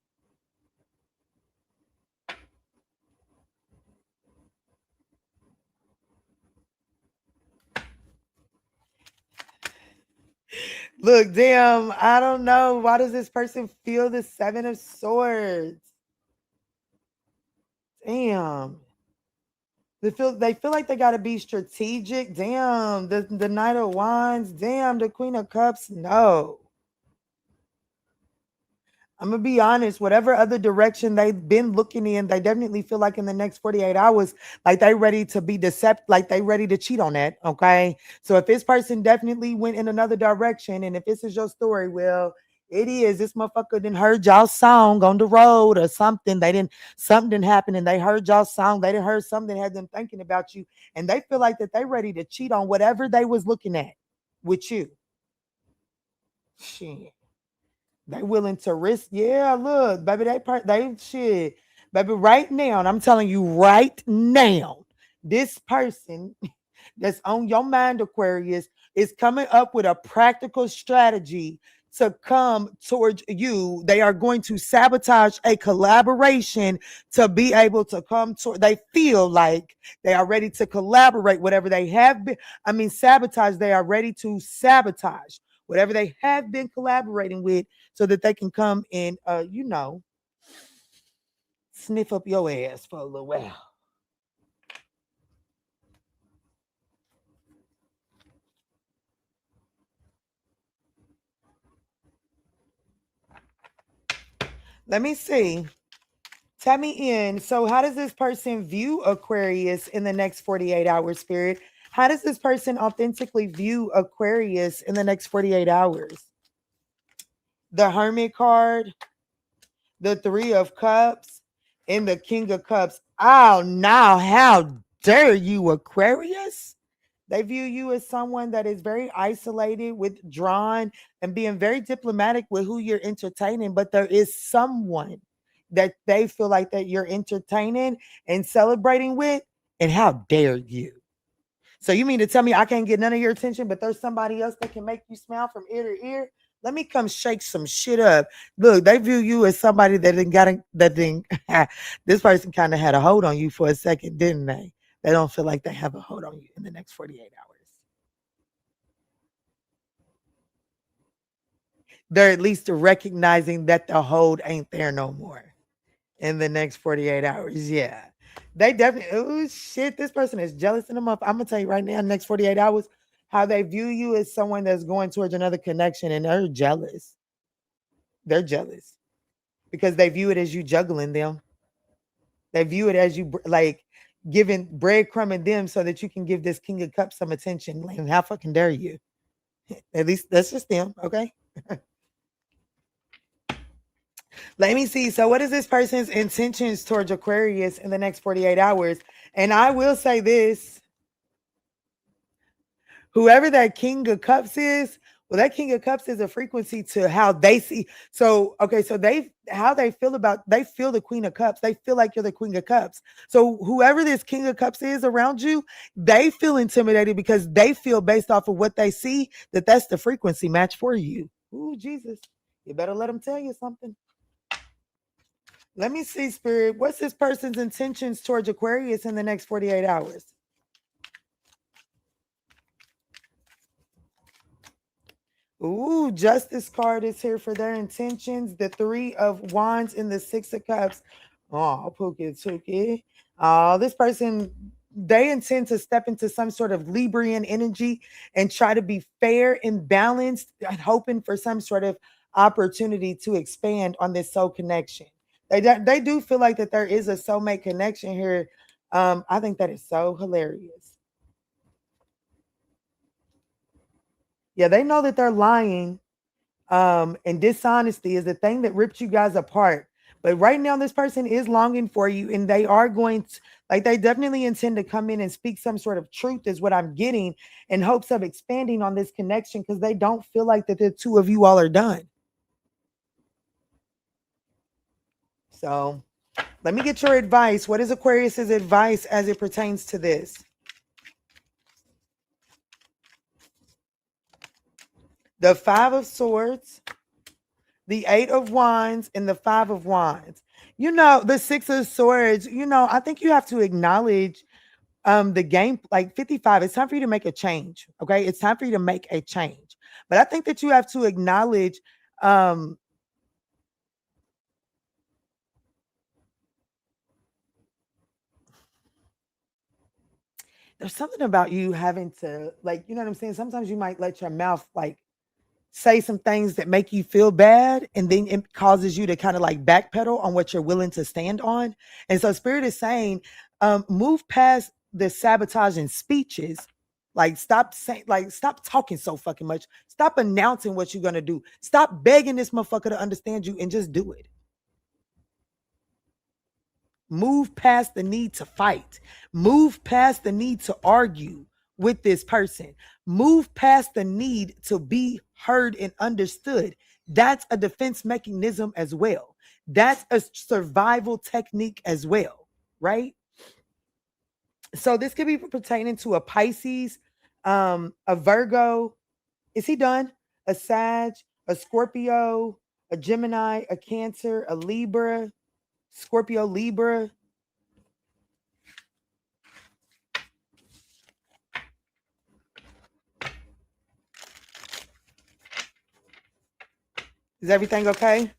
Look, damn, I don't know. Why does this person feel the Seven of Swords? Damn. They feel like they gotta be strategic. Damn, the Knight of Wands, damn, the Queen of Cups. No. I'm gonna be honest, whatever other direction they've been looking in, they definitely feel like in the next 48 hours, like they ready to be deceptive, like they ready to cheat on that. Okay. So if this person definitely went in another direction, and if this is your story, well, it is. This motherfucker didn't heard y'all song on the road or something. Something didn't happen and they heard y'all song. They didn't heard something that had them thinking about you. And they feel like that they ready to cheat on whatever they was looking at with you. Shit. They willing to risk. Yeah, look, baby, they shit. Baby, right now, and I'm telling you right now, this person that's on your mind, Aquarius, is coming up with a practical strategy to come towards you. They are going to sabotage a collaboration to be able to come toward. They feel like they are ready to collaborate, whatever they have been. I mean, sabotage, they are ready to sabotage whatever they have been collaborating with so that they can come and, sniff up your ass for a little while. Let me see. Tell me in. So, how does this person view Aquarius in the next 48 hours, Spirit? How does this person authentically view Aquarius in the next 48 hours? The Hermit card, the Three of Cups, and the King of Cups. Oh, now, how dare you, Aquarius? They view you as someone that is very isolated, withdrawn, and being very diplomatic with who you're entertaining. But there is someone that they feel like that you're entertaining and celebrating with. And how dare you? So you mean to tell me I can't get none of your attention, but there's somebody else that can make you smile from ear to ear? Let me come shake some shit up. Look, they view you as somebody that didn't got that thing. This person kind of had a hold on you for a second, didn't they? They don't feel like they have a hold on you in the next 48 hours. They're at least recognizing that the hold ain't there no more in the next 48 hours. Yeah. They definitely, oh shit, this person is jealous in the month. I'm gonna tell you right now, next 48 hours, how they view you as someone that's going towards another connection, and they're jealous. They're jealous because they view it as you juggling them. They view it as you like giving breadcrumbing them so that you can give this King of Cups some attention. Like, how fucking dare you? At least that's just them, okay? Let me see. So, what is this person's intentions towards Aquarius in the next 48 hours? And I will say this, whoever that King of Cups is, well, that King of Cups is a frequency to how they see. So, okay, so how they feel they feel the Queen of Cups. They feel like you're the Queen of Cups. So, whoever this King of Cups is around you, they feel intimidated because they feel based off of what they see that that's the frequency match for you. Ooh, Jesus. You better let them tell you something. Let me see, Spirit. What's this person's intentions towards Aquarius in the next 48 hours? Ooh, Justice card is here for their intentions. The Three of Wands and the Six of Cups. Oh, Pookie Tookie. This person, they intend to step into some sort of Librian energy and try to be fair and balanced, and hoping for some sort of opportunity to expand on this soul connection. They do feel like that there is a soulmate connection here. I think that is so hilarious. Yeah, they know that they're lying. And dishonesty is the thing that ripped you guys apart. But right now, this person is longing for you, and they are going to, like, they definitely intend to come in and speak some sort of truth, is what I'm getting, in hopes of expanding on this connection, because they don't feel like that the two of you all are done. So let me get your advice. What is Aquarius's advice as it pertains to this? The Five of Swords, the Eight of Wands, and the Five of Wands. The Six of Swords, I think you have to acknowledge the game, like 55. It's time for you to make a change. Okay. It's time for you to make a change. But I think that you have to acknowledge there's something about you having to, like, you know what I'm saying? Sometimes you might let your mouth, like, say some things that make you feel bad, and then it causes you to kind of like backpedal on what you're willing to stand on. And so Spirit is saying, move past the sabotaging speeches. Like stop saying, like stop talking so fucking much. Stop announcing what you're gonna do. Stop begging this motherfucker to understand you and just do it. Move past the need to fight. Move past the need to argue with this person. Move past the need to be heard and understood. That's a defense mechanism as well. That's a survival technique as well, right? So this could be pertaining to a Pisces, a Virgo. Is he done? A Sag, a Scorpio, a Gemini, a Cancer, a Libra, Scorpio, Libra. Is everything okay?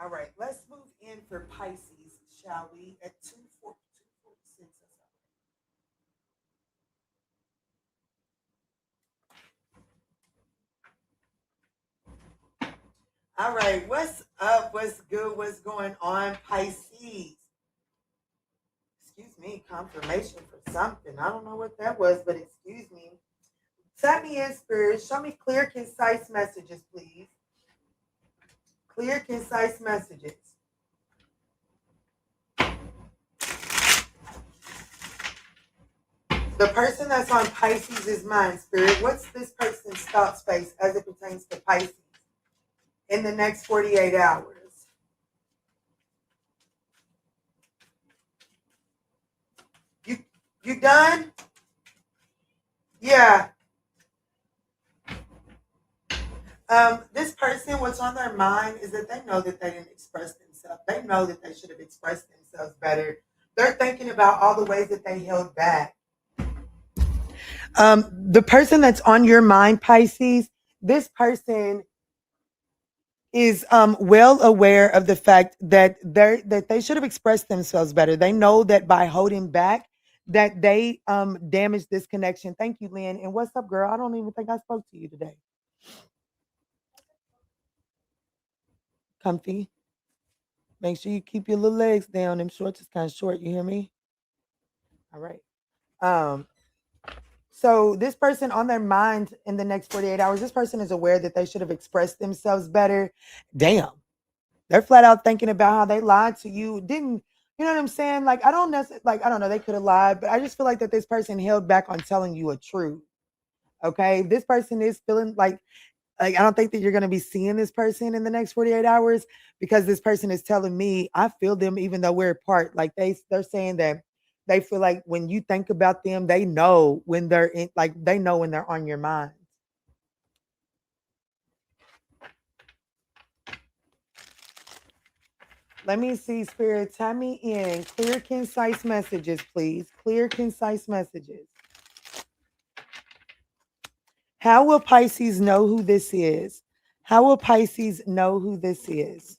All right, let's move in for Pisces, shall we? At 246. All right, what's up? What's good? What's going on, Pisces? Excuse me, confirmation for something. I don't know what that was, but excuse me. Tap me in, Spirit. Show me clear, concise messages, please. Clear, concise messages. The person that's on Pisces' mind, Spirit. What's this person's thought space as it pertains to Pisces in the next 48 hours? You done? Yeah. This person, what's on their mind is that they know that they didn't express themselves. They know that they should have expressed themselves better. They're thinking about all the ways that they held back. The person that's on your mind, Pisces, this person is well aware of the fact that they should have expressed themselves better. They know that by holding back, that they damaged this connection. Thank you, Lynn. And what's up, girl? I don't even think I spoke to you today. Comfy. Make sure you keep your little legs down. Them shorts is kind of short. You hear me? All right. So this person on their mind in the next 48 hours, this person is aware that they should have expressed themselves better. Damn. They're flat out thinking about how they lied to you. Didn't, you know what I'm saying? Like, I don't necessarily, like, I don't know, they could have lied, but I just feel like that this person held back on telling you a truth. Okay. This person is feeling like I don't think that you're going to be seeing this person in the next 48 hours because this person is telling me I feel them even though we're apart. Like they're saying that they feel like when you think about them, they know when they're in, like they know when they're on your mind. Let me see, Spirit. Tell me in clear, concise messages, please. Clear, concise messages. How will Pisces know who this is? How will Pisces know who this is?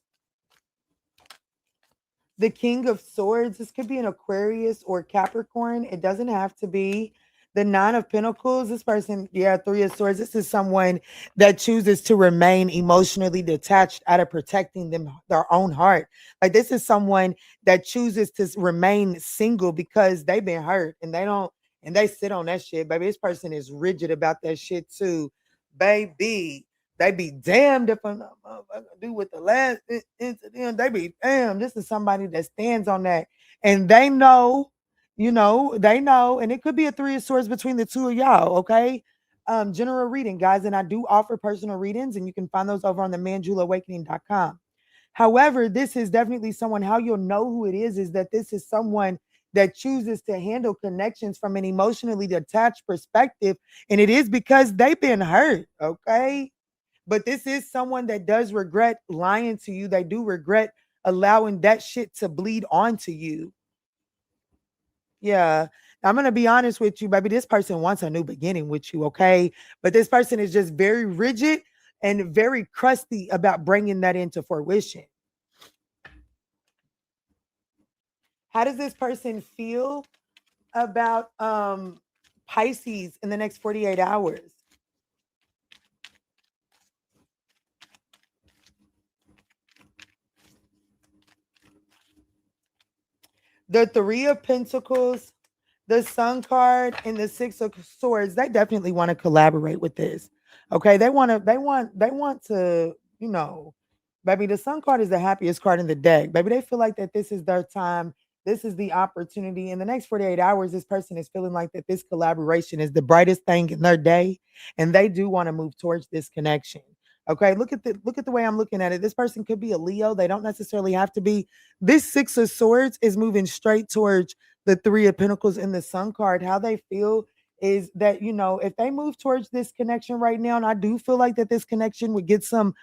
The King of Swords. This could be an Aquarius or Capricorn. It doesn't have to be. The Nine of Pentacles. This person, yeah, Three of Swords. This is someone that chooses to remain emotionally detached out of protecting their own heart. Like this is someone that chooses to remain single because they've been hurt and they sit on that shit. Baby, this person is rigid about that shit too. Baby, they be damned if I'm not do with the last incident. They be damn. This is somebody that stands on that, and they know, they know, and it could be a Three of Swords between the two of y'all. Okay, general reading, guys, and I do offer personal readings, and you can find those over on the ManjulaAwakening.com. However, this is definitely someone. How you'll know who it is that this is someone that chooses to handle connections from an emotionally detached perspective, and it is because they've been hurt. Okay. But this is someone that does regret lying to you. They do regret allowing that shit to bleed onto you. Yeah. I'm going to be honest with you, baby. This person wants a new beginning with you, okay? But this person is just very rigid and very crusty about bringing that into fruition. How does this person feel about Pisces in the next 48 hours? The Three of Pentacles, the Sun card, and the Six of Swords, they definitely want to collaborate with this. Okay, they want to, you know, baby, the Sun card is the happiest card in the deck. Baby, they feel like that this is their time. This is the opportunity. In the next 48 hours, this person is feeling like that this collaboration is the brightest thing in their day, and they do want to move towards this connection. Okay, look at the way I'm looking at it. This person could be a Leo. They don't necessarily have to be. This Six of Swords is moving straight towards the Three of Pentacles in the Sun card. How they feel is that, you know, if they move towards this connection right now, and I do feel like that this connection would get some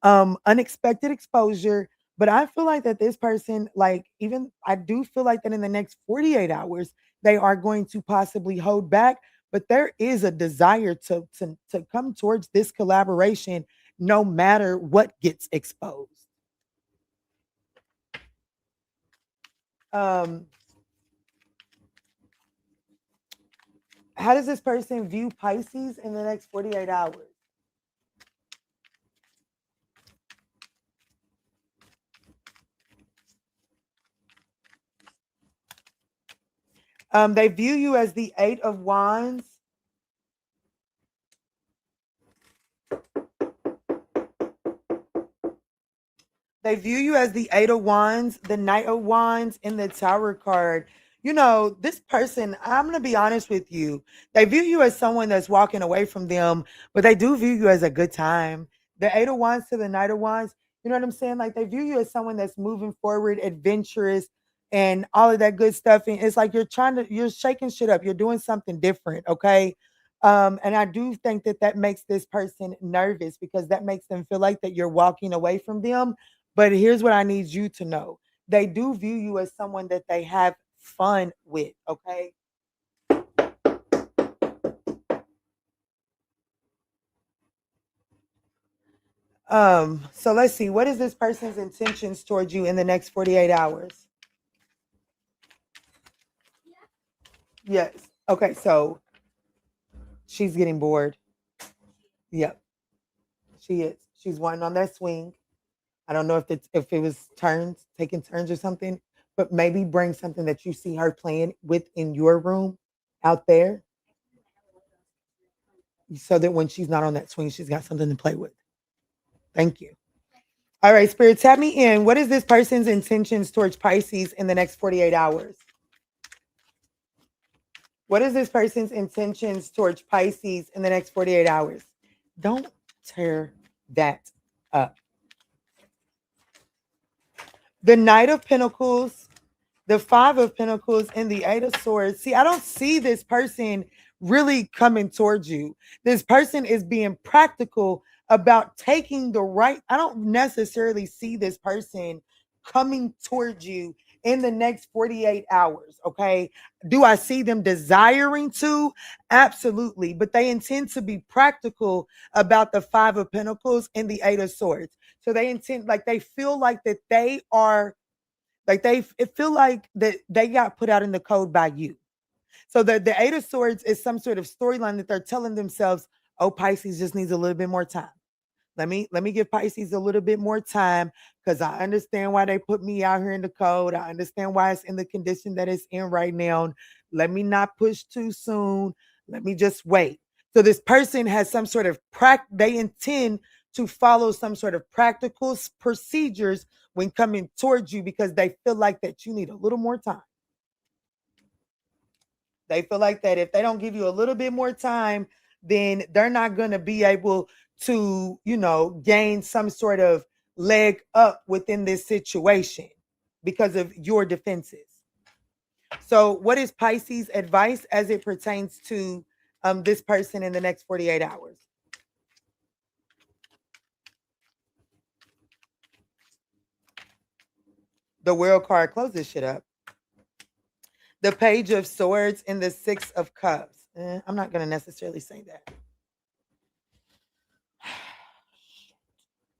unexpected exposure, but I feel like that this person, like, even I do feel like that in the next 48 hours they are going to possibly hold back, but there is a desire to come towards this collaboration no matter what gets exposed. um how does this person view Pisces in the next 48 hours? They view you as the Eight of Wands. They view you as the Eight of Wands, the Knight of Wands, and the Tower card. You know, this person, I'm going to be honest with you. They view you as someone that's walking away from them, but they do view you as a good time. The Eight of Wands to the Knight of Wands, you know what I'm saying? Like, they view you as someone that's moving forward, adventurous, and all of that good stuff. And it's like you're shaking shit up. You're doing something different, okay? And I do think that that makes this person nervous because that makes them feel like that you're walking away from them. But here's what I need you to know. They do view you as someone that they have fun with, okay? So let's see. What is this person's intentions towards you in the next 48 hours? Yes. Okay, so she's getting bored. Yep, she is. She's wanting on that swing. I don't know if it was turns, taking turns or something, but maybe bring something that you see her playing with in your room out there so that when she's not on that swing, she's got something to play with. Thank you. All right, Spirit, tap me in. What is this person's intentions towards Pisces in the next 48 hours? What is this person's intentions towards Pisces in the next 48 hours? Don't tear that up. The Knight of Pentacles, the Five of Pentacles, and the Eight of Swords. See, I don't see this person really coming towards you. This person is being practical about taking the right. I don't necessarily see this person coming towards you in the next 48 hours. Okay. Do I see them desiring to? Absolutely. But they intend to be practical about the Five of Pentacles and the Eight of Swords. So they intend, like, they feel like that they are, like, it feel like that they got put out in the code by you. So the Eight of Swords is some sort of storyline that they're telling themselves, oh, Pisces just needs a little bit more time. Let me give Pisces a little bit more time because I understand why they put me out here in the code. I understand why it's in the condition that it's in right now. Let me not push too soon. Let me just wait. So this person has some sort of they intend to follow some sort of practical procedures when coming towards you because they feel like that you need a little more time. They feel like that if they don't give you a little bit more time, then they're not going to be able to, you know, gain some sort of leg up within this situation because of your defenses. So, what is Pisces' advice as it pertains to this person in the next 48 hours? The World card, close this shit up. the Page of Swords and the Six of Cups. I'm not going to necessarily say that.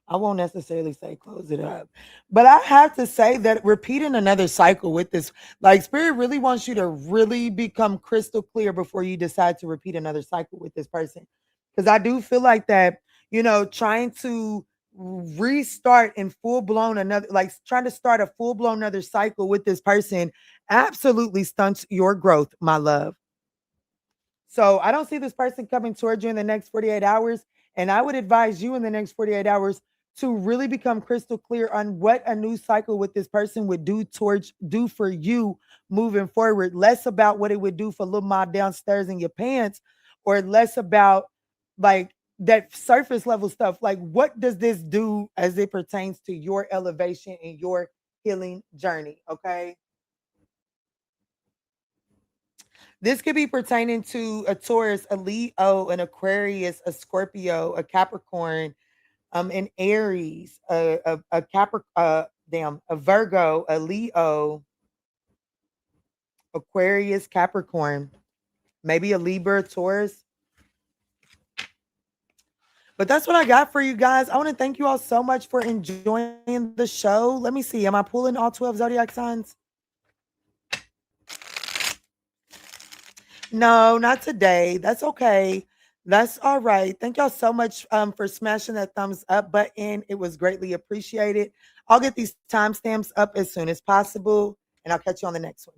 I won't necessarily say close it up, but I have to say that repeating another cycle with this, like Spirit really wants you to really become crystal clear before you decide to repeat another cycle with this person. Because I do feel like that, trying to restart in full blown another, like trying to start a full blown another cycle with this person absolutely stunts your growth, my love. So I don't see this person coming towards you in the next 48 hours. And I would advise you in the next 48 hours to really become crystal clear on what a new cycle with this person would do for you moving forward. Less about what it would do for little Ma downstairs in your pants, or less about like that surface level stuff. Like, what does this do as it pertains to your elevation and your healing journey? Okay. This could be pertaining to a Taurus, a Leo, an Aquarius, a Scorpio, a Capricorn, an Aries, a Virgo, a Leo, Aquarius, Capricorn, maybe a Libra, Taurus. But that's what I got for you guys. I want to thank you all so much for enjoying the show. Let me see. Am I pulling all 12 zodiac signs? No, not today. That's okay. That's all right. Thank y'all so much for smashing that thumbs up button. It was greatly appreciated. I'll get these timestamps up as soon as possible, and I'll catch you on the next one.